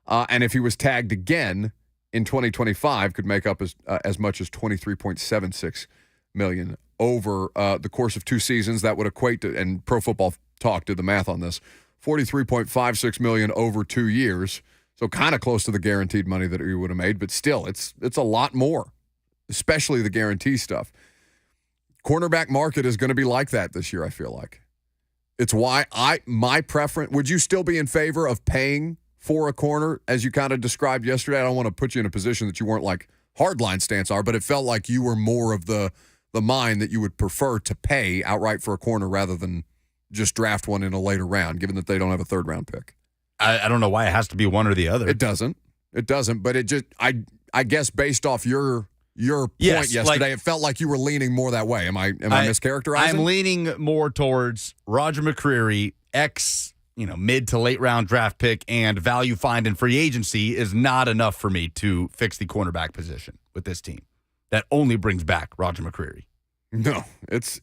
and if he was tagged again in 2025, could make up as much as $23.76 million over the course of 2 seasons. That would equate to, and Pro Football Talk did the math on this, $43.56 million over 2 years. So kind of close to the guaranteed money that he would have made, but still, it's a lot more, especially the guarantee stuff. Cornerback market is going to be like that this year, I feel like. It's why my preference, would you still be in favor of paying for a corner as you kind of described yesterday? I don't want to put you in a position that you weren't like hardline stance are, but it felt like you were more of the mind that you would prefer to pay outright for a corner rather than just draft one in a later round, given that they don't have a third round pick. I don't know why it has to be one or the other. It doesn't, but it just, I guess based off your point yesterday, it felt like you were leaning more that way. Am I mischaracterizing? I'm leaning more towards Roger McCreary, mid to late round draft pick, and value find in free agency is not enough for me to fix the cornerback position with this team. That only brings back Roger McCreary. No, it's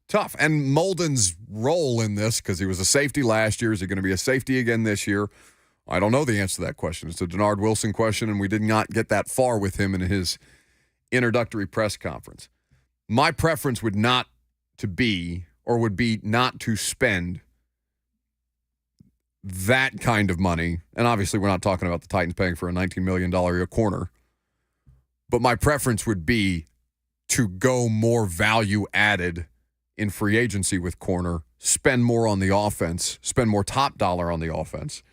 tough. And Molden's role in this, because he was a safety last year, is he going to be a safety again this year? I don't know the answer to that question. It's a Denard Wilson question, and we did not get that far with him in his introductory press conference. My preference would be not to spend that kind of money. And obviously we're not talking about the Titans paying for a $19 million a corner. But my preference would be to go more value added in free agency with corner, spend more on the offense, spend more top dollar on the offense,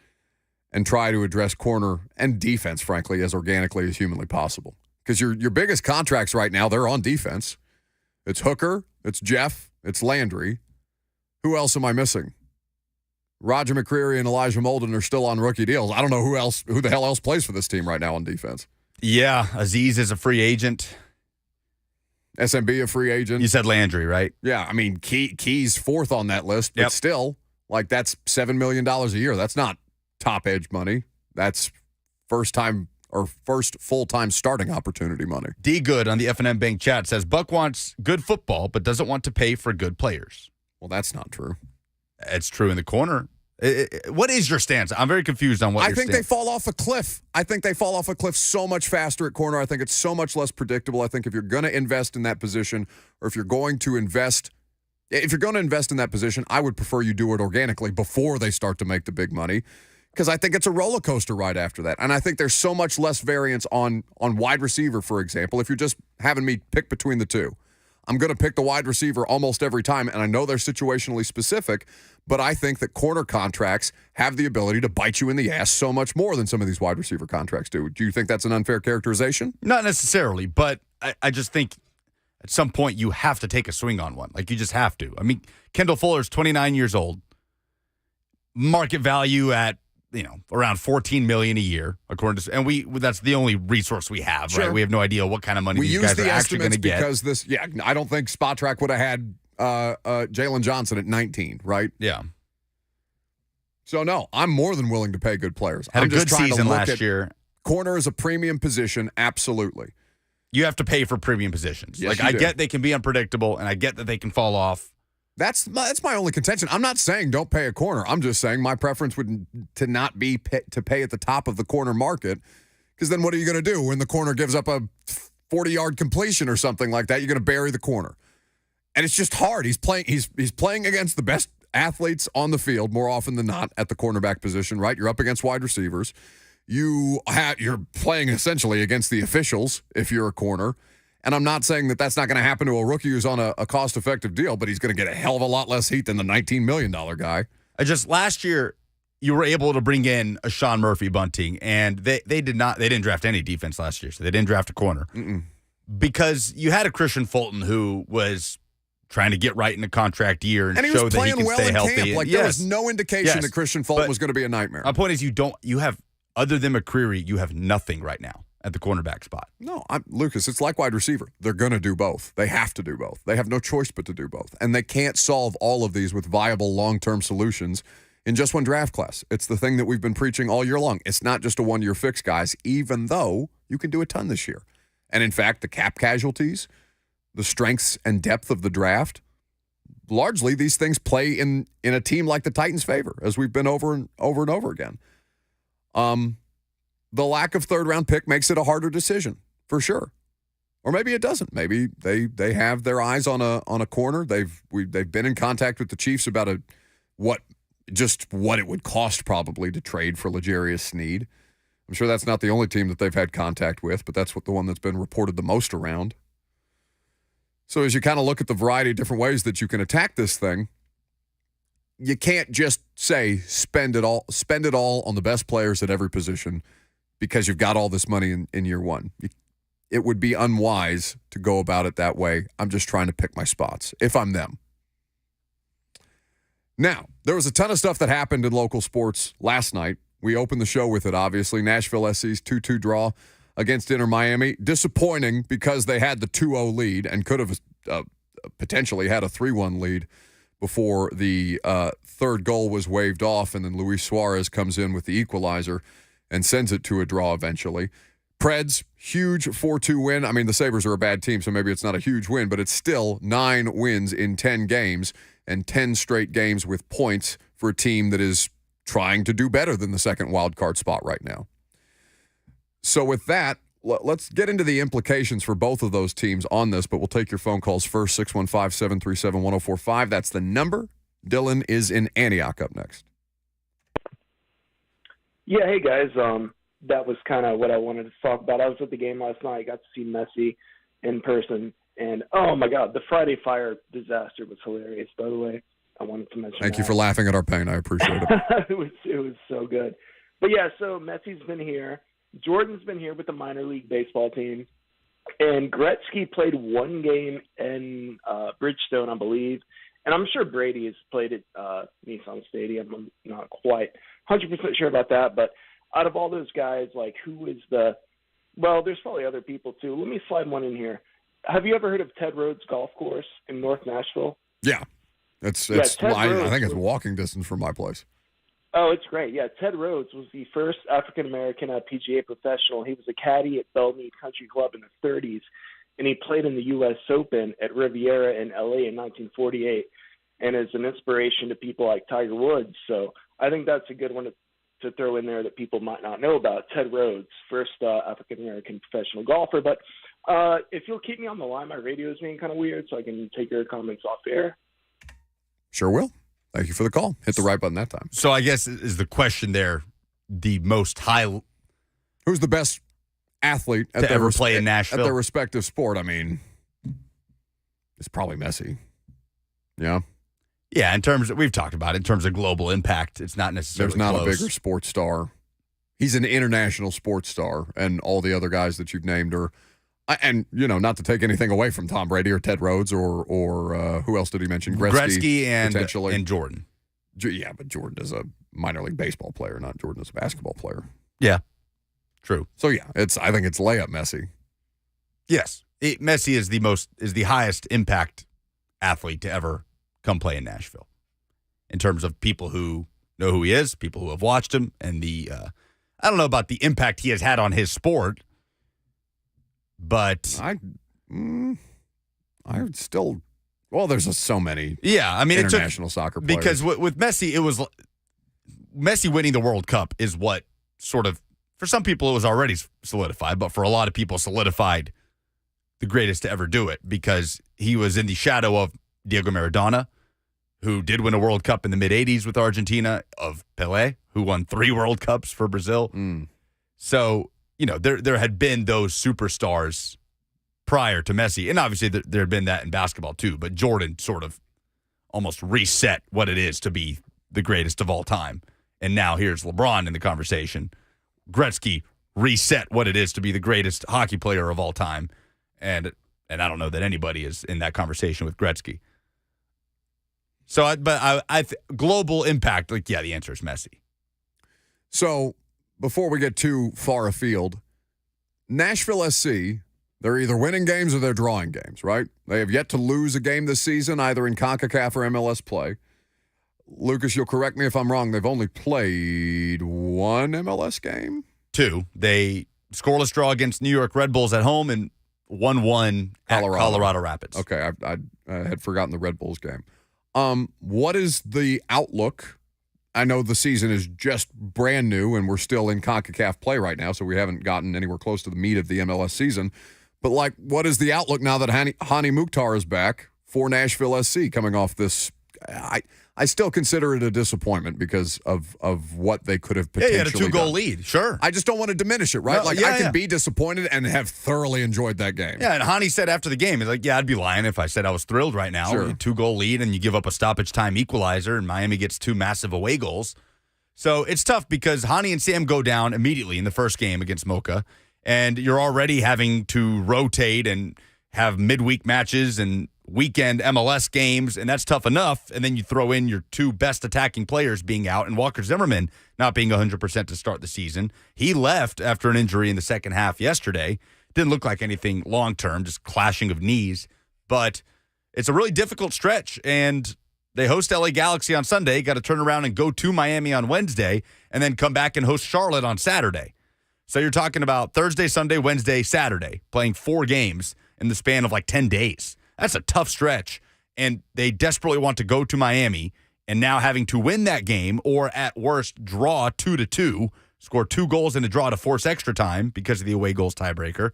and try to address corner and defense, frankly, as organically as humanly possible. Because your biggest contracts right now, they're on defense. It's Hooker, it's Jeff, it's Landry. Who else am I missing? Roger McCreary and Elijah Molden are still on rookie deals. I don't know who the hell else plays for this team right now on defense. Yeah, Aziz is a free agent. SMB a free agent. You said Landry, right? Yeah, I mean, Key's fourth on that list, but still, like, that's $7 million a year. That's not top edge money. That's first full-time starting opportunity money. D Good on the F&M Bank chat says, Buck wants good football, but doesn't want to pay for good players. Well, that's not true. It's true in the corner. What is your stance? I'm very confused on what I think they fall off a cliff. I think they fall off a cliff so much faster at corner. I think it's so much less predictable. I think if you're going to invest in that position, or if you're going to invest in that position, I would prefer you do it organically before they start to make the big money, because I think it's a roller coaster right after that. And I think there's so much less variance on wide receiver, for example, if you're just having me pick between the two. I'm going to pick the wide receiver almost every time, and I know they're situationally specific, but I think that corner contracts have the ability to bite you in the ass so much more than some of these wide receiver contracts do. Do you think that's an unfair characterization? Not necessarily, but I just think at some point you have to take a swing on one. Like, you just have to. I mean, Kendall Fuller's 29 years old. Market value at, around $14 million a year, according to, and that's the only resource we have, right? We have no idea what kind of money these guys are actually going to get. Because I don't think Spot Track would have had Jalen Johnson at 19, right? Yeah. So no, I'm more than willing to pay good players. Had I'm a good season last year. Corner is a premium position, absolutely. You have to pay for premium positions. Yes, I get they can be unpredictable, and I get that they can fall off. That's my only contention. I'm not saying don't pay a corner. I'm just saying my preference would to not be to pay at the top of the corner market, because then what are you going to do when the corner gives up a 40-yard completion or something like that? You're going to bury the corner, and it's just hard. He's playing against the best athletes on the field more often than not at the cornerback position, right? You're up against wide receivers. You're playing essentially against the officials if you're a corner. And I'm not saying that that's not going to happen to a rookie who's on a cost-effective deal, but he's going to get a hell of a lot less heat than the $19 million guy. Last year, you were able to bring in a Sean Murphy Bunting, and they didn't draft any defense last year, so they didn't draft a corner. Because you had a Christian Fulton who was trying to get right in the contract year and show that he can stay healthy. There was no indication that Christian Fulton was going to be a nightmare. My point is, you have, other than McCreary, you have nothing right now at the cornerback spot. No, Lucas, it's like wide receiver. They're going to do both. They have to do both. They have no choice but to do both. And they can't solve all of these with viable long-term solutions in just one draft class. It's the thing that we've been preaching all year long. It's not just a one-year fix, guys, even though you can do a ton this year. And in fact, the cap casualties, the strengths and depth of the draft, largely these things play in a team like the Titans' favor, as we've been over and over again. The lack of third-round pick makes it a harder decision, for sure. Or maybe it doesn't. Maybe they have their eyes on a corner. They've been in contact with the Chiefs about what it would cost probably to trade for L'Jarius Sneed. I'm sure that's not the only team that they've had contact with, but that's the one that's been reported the most around. So as you kind of look at the variety of different ways that you can attack this thing, you can't just say spend it all on the best players at every position because you've got all this money in year one. It would be unwise to go about it that way. I'm just trying to pick my spots if I'm them. Now, there was a ton of stuff that happened in local sports last night. We opened the show with it, obviously. Nashville SC's 2-2 draw against Inter Miami. Disappointing because they had the 2-0 lead and could have potentially had a 3-1 lead before the third goal was waved off, and then Luis Suarez comes in with the equalizer and sends it to a draw eventually. Preds, huge 4-2 win. I mean, the Sabres are a bad team, so maybe it's not a huge win, but it's still 9 wins in 10 games and 10 straight games with points for a team that is trying to do better than the second wild card spot right now. So with that, let's get into the implications for both of those teams on this, but we'll take your phone calls first, 615-737-1045. That's the number. Dylan is in Antioch up next. Yeah, hey, guys. That was kind of what I wanted to talk about. I was at the game last night. I got to see Messi in person. And, oh, my God, the Friday Fire disaster was hilarious, by the way. I wanted to mention Thank you for laughing at our pain. I appreciate it. It was so good. But, yeah, so Messi's been here. Jordan's been here with the minor league baseball team. And Gretzky played one game in Bridgestone, I believe. And I'm sure Brady has played at Nissan Stadium. I'm not quite 100% sure about that. But out of all those guys, like, who is well, there's probably other people, too. Let me slide one in here. Have you ever heard of Ted Rhodes Golf Course in North Nashville? Yeah. I think it's walking distance from my place. Oh, it's great. Yeah, Ted Rhodes was the first African-American PGA professional. He was a caddy at Belmead Country Club in the 30s, and he played in the U.S. Open at Riviera in L.A. in 1948, and is an inspiration to people like Tiger Woods. So I think that's a good one to throw in there that people might not know about. Ted Rhodes, first African-American professional golfer. But if you'll keep me on the line, my radio is being kind of weird, so I can take your comments off air. Sure will. Thank you for the call. Hit the right button that time. So I guess is the question there the most high? Who's the best athlete to ever play in Nashville at their respective sport? I mean, it's probably Messi. Yeah. Yeah, in terms of, we've talked about it, in terms of global impact, it's not necessarily There's not close. a bigger sports star. He's an international sports star, and all the other guys that you've named are. And, not to take anything away from Tom Brady or Ted Rhodes or who else did he mention? Gretzky and Jordan. Yeah, but Jordan is a minor league baseball player, not Jordan is a basketball player. Yeah, true. So, yeah, I think it's layup Messi. Yes. Messi is the highest impact athlete to ever come play in Nashville in terms of people who know who he is, people who have watched him, and I don't know about the impact he has had on his sport. But I would still. Well, there's so many. Yeah, I mean, international soccer players. Because with Messi, it was Messi winning the World Cup is what sort of, for some people, it was already solidified, but for a lot of people, solidified the greatest to ever do it because he was in the shadow of Diego Maradona, who did win a World Cup in the mid '80s with Argentina, of Pelé, who won 3 World Cups for Brazil. So. There had been those superstars prior to Messi, and obviously there had been that in basketball too, but Jordan sort of almost reset what it is to be the greatest of all time. And now here's LeBron in the conversation. Gretzky reset what it is to be the greatest hockey player of all time. And I don't know that anybody is in that conversation with Gretzky. So, global impact, the answer is Messi. So, before we get too far afield, Nashville SC, they're either winning games or they're drawing games, right? They have yet to lose a game this season, either in CONCACAF or MLS play. Lucas, you'll correct me if I'm wrong. They've only played 1 MLS game? 2. They scoreless draw against New York Red Bulls at home and 1-1 at Colorado Rapids. Okay, I had forgotten the Red Bulls game. What is the outlook? I know the season is just brand new and we're still in CONCACAF play right now, so we haven't gotten anywhere close to the meat of the MLS season. But, what is the outlook now that Hani Mukhtar is back for Nashville SC coming off this I still consider it a disappointment because of what they could have potentially you had a 2-goal done. lead. Sure. I just don't want to diminish it, right? No, I can be disappointed and have thoroughly enjoyed that game. Yeah, and Hani said after the game, he's like, I'd be lying if I said I was thrilled right now. Sure. 2-goal lead, and you give up a stoppage time equalizer, and Miami gets 2 massive away goals. So it's tough because Hani and Sam go down immediately in the first game against Mocha, and you're already having to rotate and have midweek matches and weekend MLS games, and that's tough enough. And then you throw in your 2 best attacking players being out and Walker Zimmerman not being 100% to start the season. He left after an injury in the second half yesterday. Didn't look like anything long-term, just clashing of knees. But it's a really difficult stretch, and they host LA Galaxy on Sunday, got to turn around and go to Miami on Wednesday, and then come back and host Charlotte on Saturday. So you're talking about Thursday, Sunday, Wednesday, Saturday, playing 4 games in the span of like 10 days. That's a tough stretch, and they desperately want to go to Miami, and now having to win that game or at worst draw 2-2, score 2 goals in a draw to force extra time because of the away goals tiebreaker.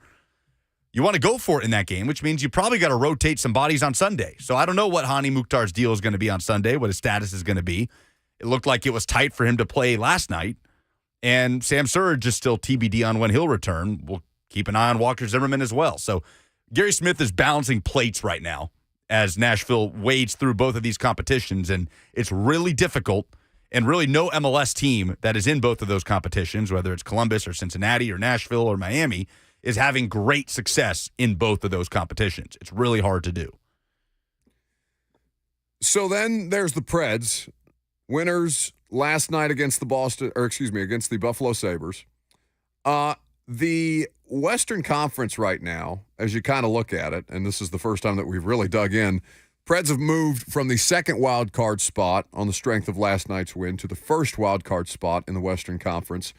You want to go for it in that game, which means you probably got to rotate some bodies on Sunday. So I don't know what Hani Mukhtar's deal is going to be on Sunday, what his status is going to be. It looked like it was tight for him to play last night, and Sam Surridge is still TBD on when he'll return. We'll keep an eye on Walker Zimmerman as well. So Gary Smith is balancing plates right now as Nashville wades through both of these competitions, and it's really difficult, and really no MLS team that is in both of those competitions, whether it's Columbus or Cincinnati or Nashville or Miami, is having great success in both of those competitions. It's really hard to do. So then there's the Preds, winners last night against against the Buffalo Sabres. The Western Conference right now, as you kind of look at it, and this is the first time that we've really dug in, Preds have moved from the second wild card spot on the strength of last night's win to the first wild card spot in the Western Conference.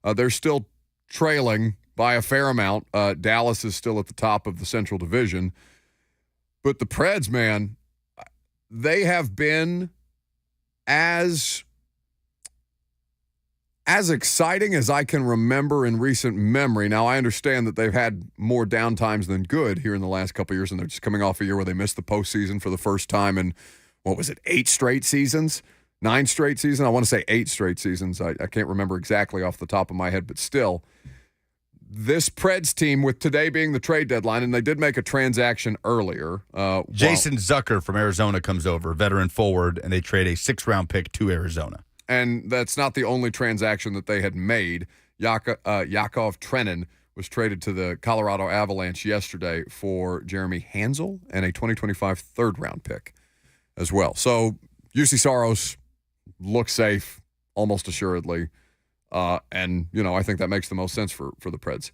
They're still trailing by a fair amount. Dallas is still at the top of the Central Division. But the Preds, man, they have been as exciting as I can remember in recent memory. Now, I understand that they've had more downtimes than good here in the last couple of years, and they're just coming off a year where they missed the postseason for the first time in, 8 straight seasons? 9 straight seasons? I want to say 8 straight seasons. I can't remember exactly off the top of my head, but still, this Preds team, with today being the trade deadline, and they did make a transaction earlier. Jason Zucker from Arizona comes over, veteran forward, and they trade a 6th-round pick to Arizona. And that's not the only transaction that they had made. Yakov Trenin was traded to the Colorado Avalanche yesterday for Jeremy Hansel and a 2025 third-round pick as well. So UC Saros looks safe, almost assuredly. And, I think that makes the most sense for the Preds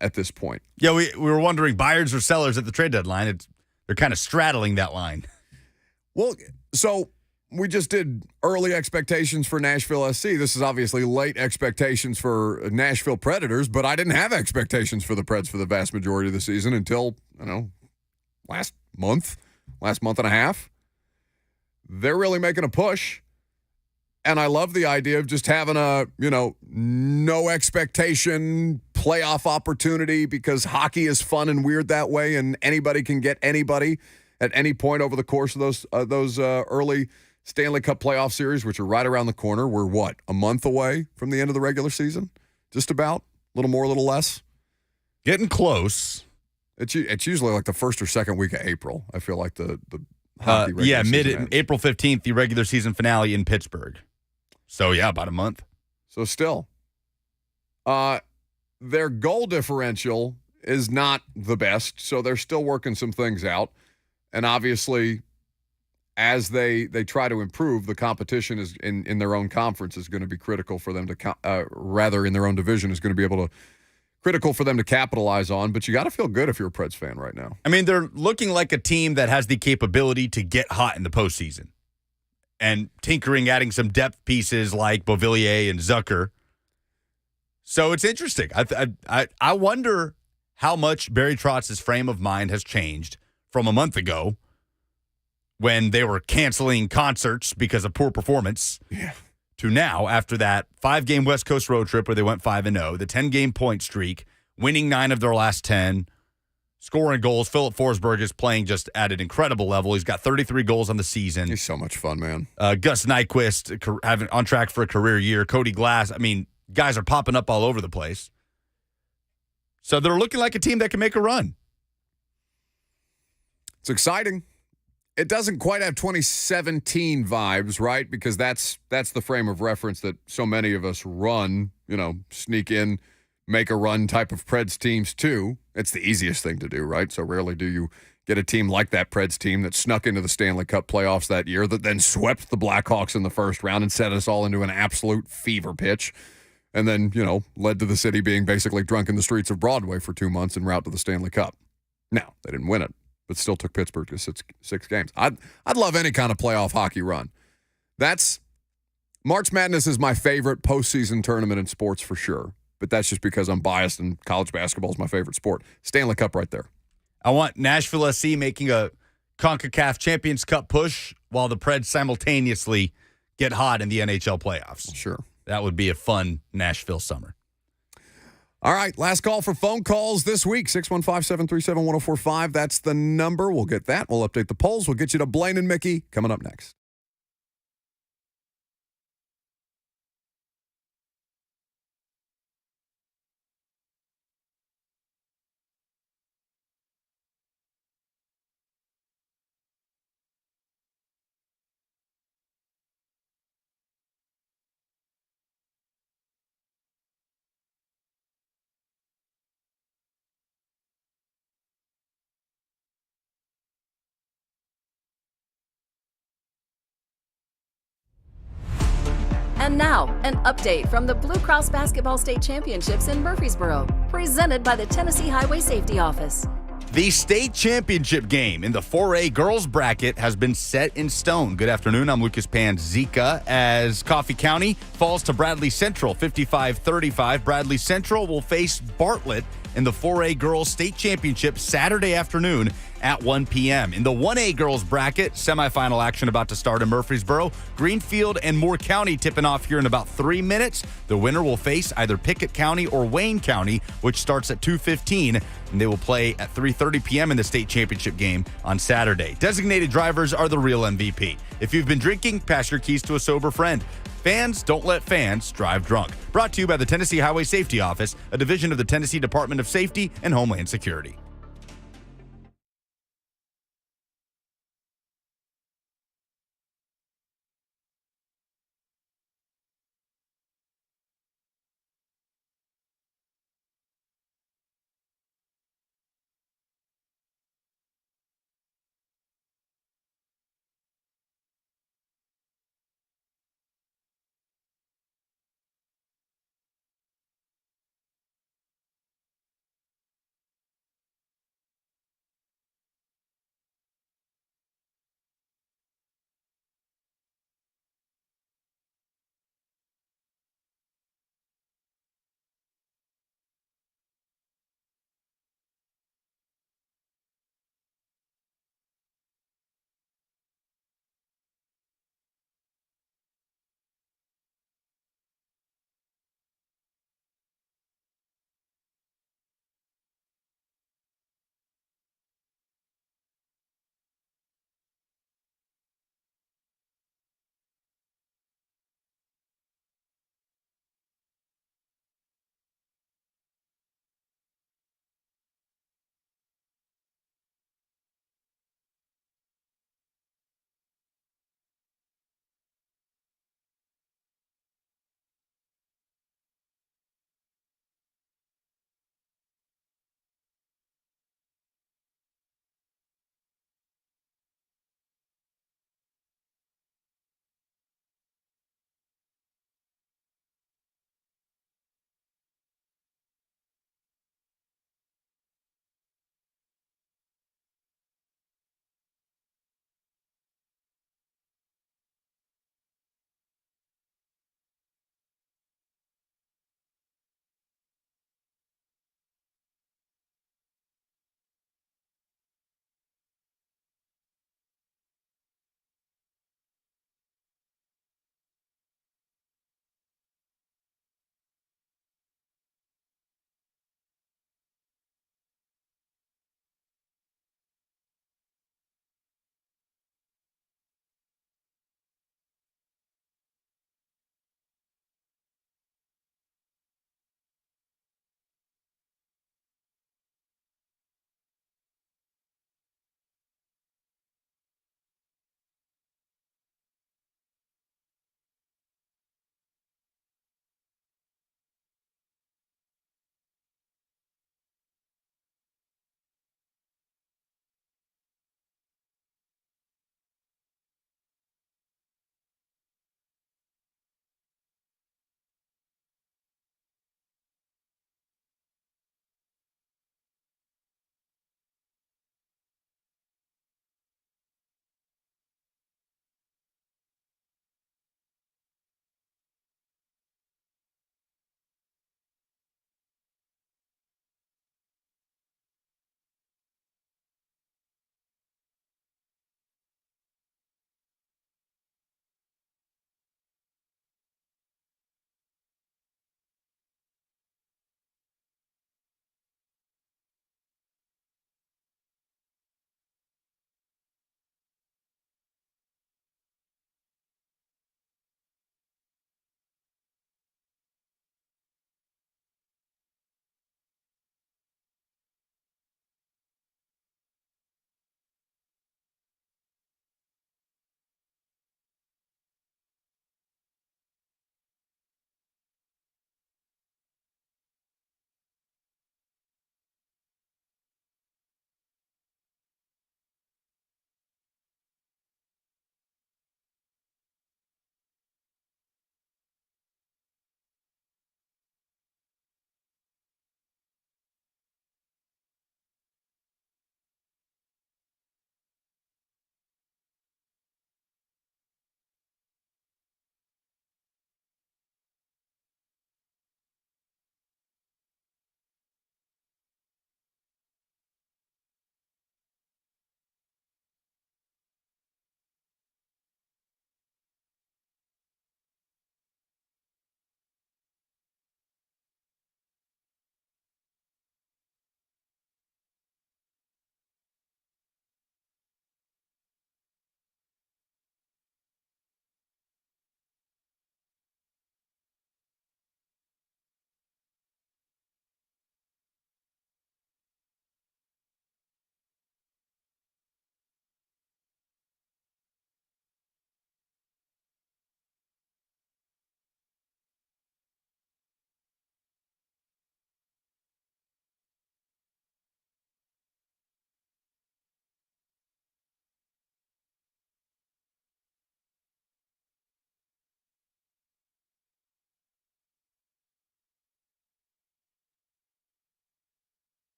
at this point. Yeah, we were wondering buyers or sellers at the trade deadline. They're kind of straddling that line. Well, so we just did early expectations for Nashville SC. This is obviously late expectations for Nashville Predators, but I didn't have expectations for the Preds for the vast majority of the season until, last month and a half. They're really making a push. And I love the idea of just having a, no expectation playoff opportunity, because hockey is fun and weird that way, and anybody can get anybody at any point over the course of those early Stanley Cup playoff series, which are right around the corner. We're, a month away from the end of the regular season? Just about? A little more, a little less? Getting close. It's usually like the first or second week of April, I feel like the hockey regular season ends. April 15th, the regular season finale in Pittsburgh. So, about a month. So still, their goal differential is not the best, so they're still working some things out. And obviously, as they try to improve, the competition is in their own conference is going to be critical for them to, in their own division is going to be able to, critical for them to capitalize on. But you got to feel good if you're a Preds fan right now. I mean, they're looking like a team that has the capability to get hot in the postseason. And tinkering, adding some depth pieces like Beauvillier and Zucker. So it's interesting. I wonder how much Barry Trotz's frame of mind has changed from a month ago when they were canceling concerts because of poor performance to now, after that 5-game West Coast road trip where they went 5-0, the 10-game point streak, winning 9 of their last 10, scoring goals. Philip Forsberg is playing just at an incredible level. He's got 33 goals on the season. He's so much fun, man. Gus Nyquist having on track for a career year. Cody Glass. I mean, guys are popping up all over the place. So they're looking like a team that can make a run. It's exciting. It doesn't quite have 2017 vibes, right? Because that's the frame of reference that so many of us run, sneak in, make a run type of Preds teams too. It's the easiest thing to do, right? So rarely do you get a team like that Preds team that snuck into the Stanley Cup playoffs that year, that then swept the Blackhawks in the first round and set us all into an absolute fever pitch. And then, led to the city being basically drunk in the streets of Broadway for 2 months en route to the Stanley Cup. Now, they didn't win it, but still took Pittsburgh to six games. I'd love any kind of playoff hockey run. March Madness is my favorite postseason tournament in sports for sure, but that's just because I'm biased and college basketball is my favorite sport. Stanley Cup right there. I want Nashville SC making a CONCACAF Champions Cup push while the Preds simultaneously get hot in the NHL playoffs. Sure. That would be a fun Nashville summer. All right, last call for phone calls this week, 615-737-1045. That's the number. We'll get that. We'll update the polls. We'll get you to Blaine and Mickey coming up next. And now, an update from the Blue Cross Basketball State Championships in Murfreesboro, presented by the Tennessee Highway Safety Office. The state championship game in the 4A girls bracket has been set in stone. Good afternoon. I'm Lucas Panzica as Coffee County falls to Bradley Central 55-35. Bradley Central will face Bartlett in the 4A girls state championship Saturday afternoon at 1 p.m. In the 1A girls bracket, semifinal action about to start in Murfreesboro. Greenfield and Moore County tipping off here in about 3 minutes. The winner will face either Pickett County or Wayne County, which starts at 2:15, and they will play at 3:30 p.m. in the state championship game on Saturday. Designated drivers are the real MVP. If you've been drinking, pass your keys to a sober friend. Fans, don't let fans drive drunk. Brought to you by the Tennessee Highway Safety Office, a division of the Tennessee Department of Safety and Homeland Security.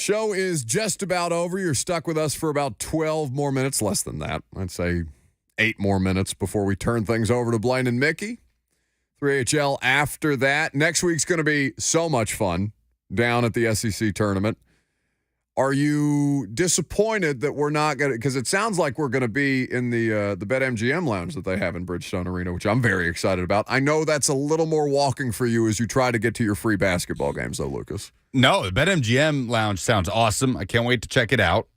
Show is just about over. You're stuck with us for about 12 more minutes, less than that. I'd say 8 more minutes before we turn things over to Blaine and Mickey. 3HL after that. Next week's going to be so much fun down at the SEC tournament. Are you disappointed that we're not going to, because it sounds like we're going to be in the BetMGM lounge that they have in Bridgestone Arena, which I'm very excited about. I know that's a little more walking for you as you try to get to your free basketball games, though, Lucas. No, the BetMGM lounge sounds awesome. I can't wait to check it out.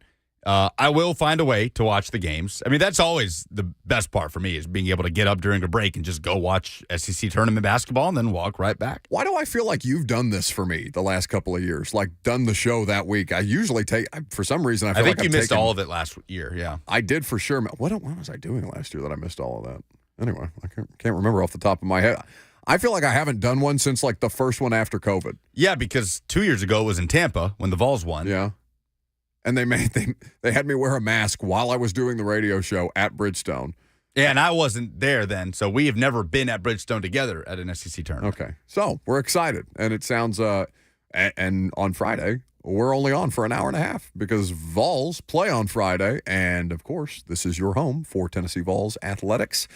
I will find a way to watch the games. I mean, that's always the best part for me is being able to get up during a break and just go watch SEC tournament basketball and then walk right back. Why do I feel like you've done this for me the last couple of years? Like done the show that week. I usually take, for some reason, I feel think like you missed all of it last year. Yeah, I did for sure. What was I doing last year that I missed all of that? Anyway, I can't remember off the top of my head. I feel like I haven't done one since like the first one after COVID. Yeah, because 2 years ago it was in Tampa when the Vols won. Yeah. And they had me wear a mask while I was doing the radio show at Bridgestone. Yeah, and I wasn't there then, so we have never been at Bridgestone together at an SEC tournament. Okay, so we're excited, and it sounds and on Friday we're only on for an hour and a half because Vols play on Friday, and of course this is your home for Tennessee Vols athletics.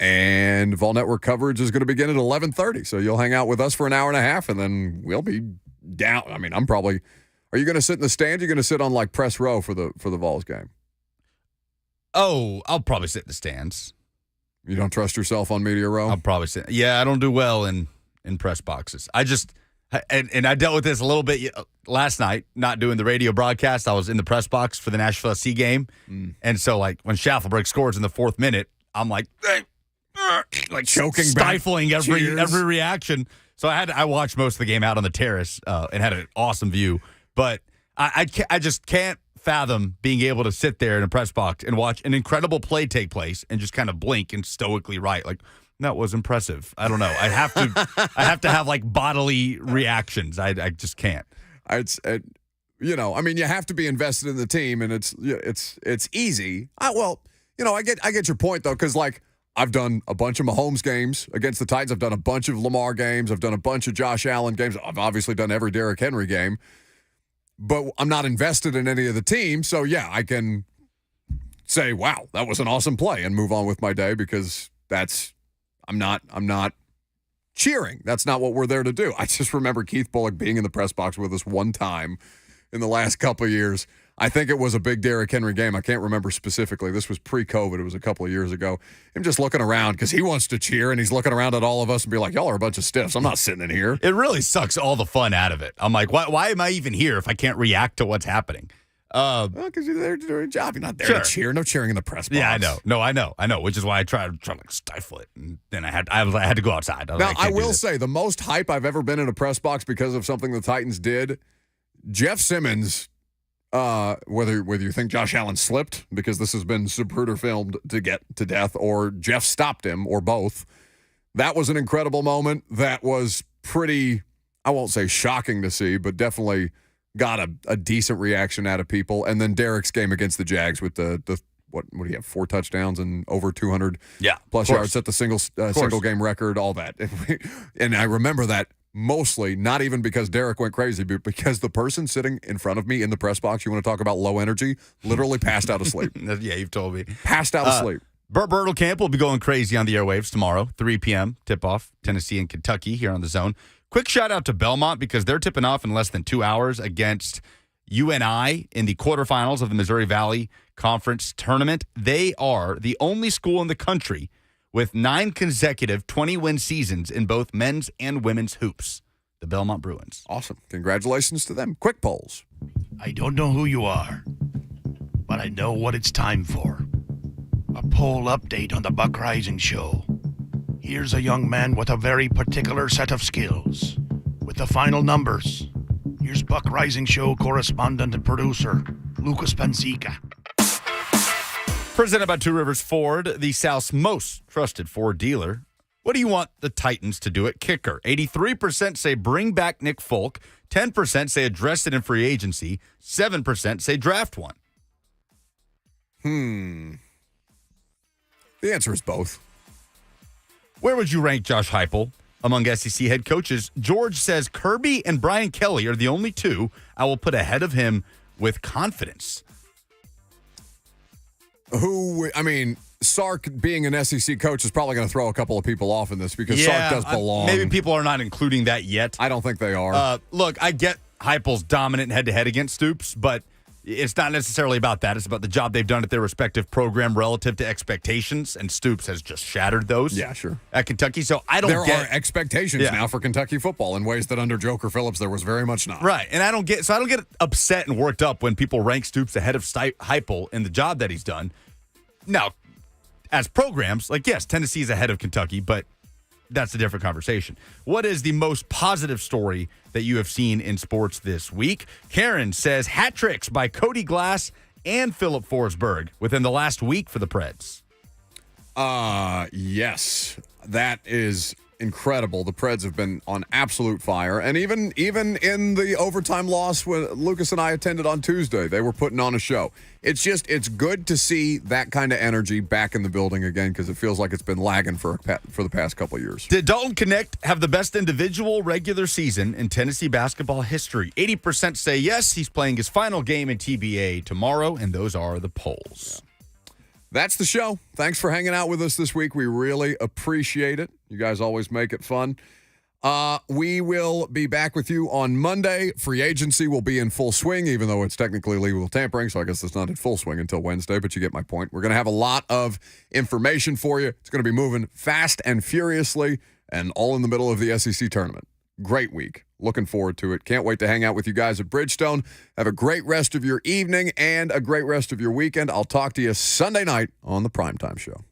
And Vol Network coverage is going to begin at 11:30, so you'll hang out with us for an hour and a half, and then we'll be down. I mean, Are you going to sit in the stand? You're going to sit on like press row for the Vols game? Oh, I'll probably sit in the stands. You don't trust yourself on media row? I'll probably sit. Yeah, I don't do well in press boxes. I just and I dealt with this a little bit last night, not doing the radio broadcast. I was in the press box for the Nashville SC game, and so like when Schaffelberg scores in the 4th minute, I'm like choking, stifling every reaction. So I watched most of the game out on the terrace and had an awesome view. But I just can't fathom being able to sit there in a press box and watch an incredible play take place and just kind of blink and stoically write like that was impressive. I don't know. I have to have like bodily reactions. I just can't. I mean, you have to be invested in the team, and it's easy. I get your point though, because like I've done a bunch of Mahomes games against the Titans. I've done a bunch of Lamar games. I've done a bunch of Josh Allen games. I've obviously done every Derrick Henry game. But I'm not invested in any of the teams, so yeah, I can say, "Wow, that was an awesome play," and move on with my day because I'm not cheering. That's not what we're there to do. I just remember Keith Bullock being in the press box with us one time in the last couple of years. I think it was a big Derrick Henry game. I can't remember specifically. This was pre-COVID. It was a couple of years ago. Him just looking around because he wants to cheer, and he's looking around at all of us and be like, y'all are a bunch of stiffs. I'm not sitting in here. It really sucks all the fun out of it. I'm like, why am I even here if I can't react to what's happening? Because you're there to do a job. You're not there to cheer. No cheering in the press box. Yeah, I know. No, I know. Which is why I try to like stifle it, and then I had to go outside. I will say the most hype I've ever been in a press box because of something the Titans did. Jeff Simmons. Whether you think Josh Allen slipped because this has been Zapruder filmed to get to death, or Jeff stopped him, or both, that was an incredible moment. That was pretty, I won't say shocking to see, but definitely got a decent reaction out of people. And then Derrick's game against the Jags with the what do you have, 4 touchdowns and over 200 plus yards, at the single game record, all that. And I remember that. Mostly, not even because Derrick went crazy, but because the person sitting in front of me in the press box, you want to talk about low energy, literally passed out of sleep. Yeah, you've told me. Passed out of sleep. Burt Bertelkamp will be going crazy on the airwaves tomorrow, 3 p.m. tip-off, Tennessee and Kentucky here on the Zone. Quick shout-out to Belmont because they're tipping off in less than 2 hours against UNI in the quarterfinals of the Missouri Valley Conference Tournament. They are the only school in the country with 9 consecutive 20-win seasons in both men's and women's hoops, the Belmont Bruins. Awesome. Congratulations to them. Quick polls. I don't know who you are, but I know what it's time for. A poll update on the Buck Rising Show. Here's a young man with a very particular set of skills. With the final numbers, here's Buck Rising Show correspondent and producer, Lucas Panzica. Presented by Two Rivers Ford, the South's most trusted Ford dealer. What do you want the Titans to do at kicker? 83% say bring back Nick Folk. 10% say address it in free agency. 7% say draft one. The answer is both. Where would you rank Josh Heupel among SEC head coaches. George says Kirby and Brian Kelly are the only two I will put ahead of him with confidence. Sark being an SEC coach is probably going to throw a couple of people off in this because Sark does belong. Maybe people are not including that yet. I don't think they are. Look, I get Heupel's dominant head-to-head against Stoops, but it's not necessarily about that. It's about the job they've done at their respective program relative to expectations, and Stoops has just shattered those. Yeah, sure. At Kentucky, so I don't There get... are expectations now for Kentucky football in ways that under Joker Phillips there was very much not. Right, and I don't get upset and worked up when people rank Stoops ahead of Heupel in the job that he's done. Now, as programs, yes, Tennessee is ahead of Kentucky, but that's a different conversation. What is the most positive story that you have seen in sports this week? Karen says hat tricks by Cody Glass and Philip Forsberg within the last week for the Preds. Yes, that is incredible. The Preds have been on absolute fire. And even in the overtime loss when Lucas and I attended on Tuesday, they were putting on a show. It's good to see that kind of energy back in the building again because it feels like it's been lagging for the past couple of years. Did Dalton Knecht have the best individual regular season in Tennessee basketball history? 80% say yes. He's playing his final game in TBA tomorrow, and those are the polls. Yeah. That's the show. Thanks for hanging out with us this week. We really appreciate it. You guys always make it fun. We will be back with you on Monday. Free agency will be in full swing, even though it's technically legal tampering, so I guess it's not in full swing until Wednesday, but you get my point. We're going to have a lot of information for you. It's going to be moving fast and furiously, and all in the middle of the SEC tournament. Great week. Looking forward to it. Can't wait to hang out with you guys at Bridgestone. Have a great rest of your evening and a great rest of your weekend. I'll talk to you Sunday night on the Primetime Show.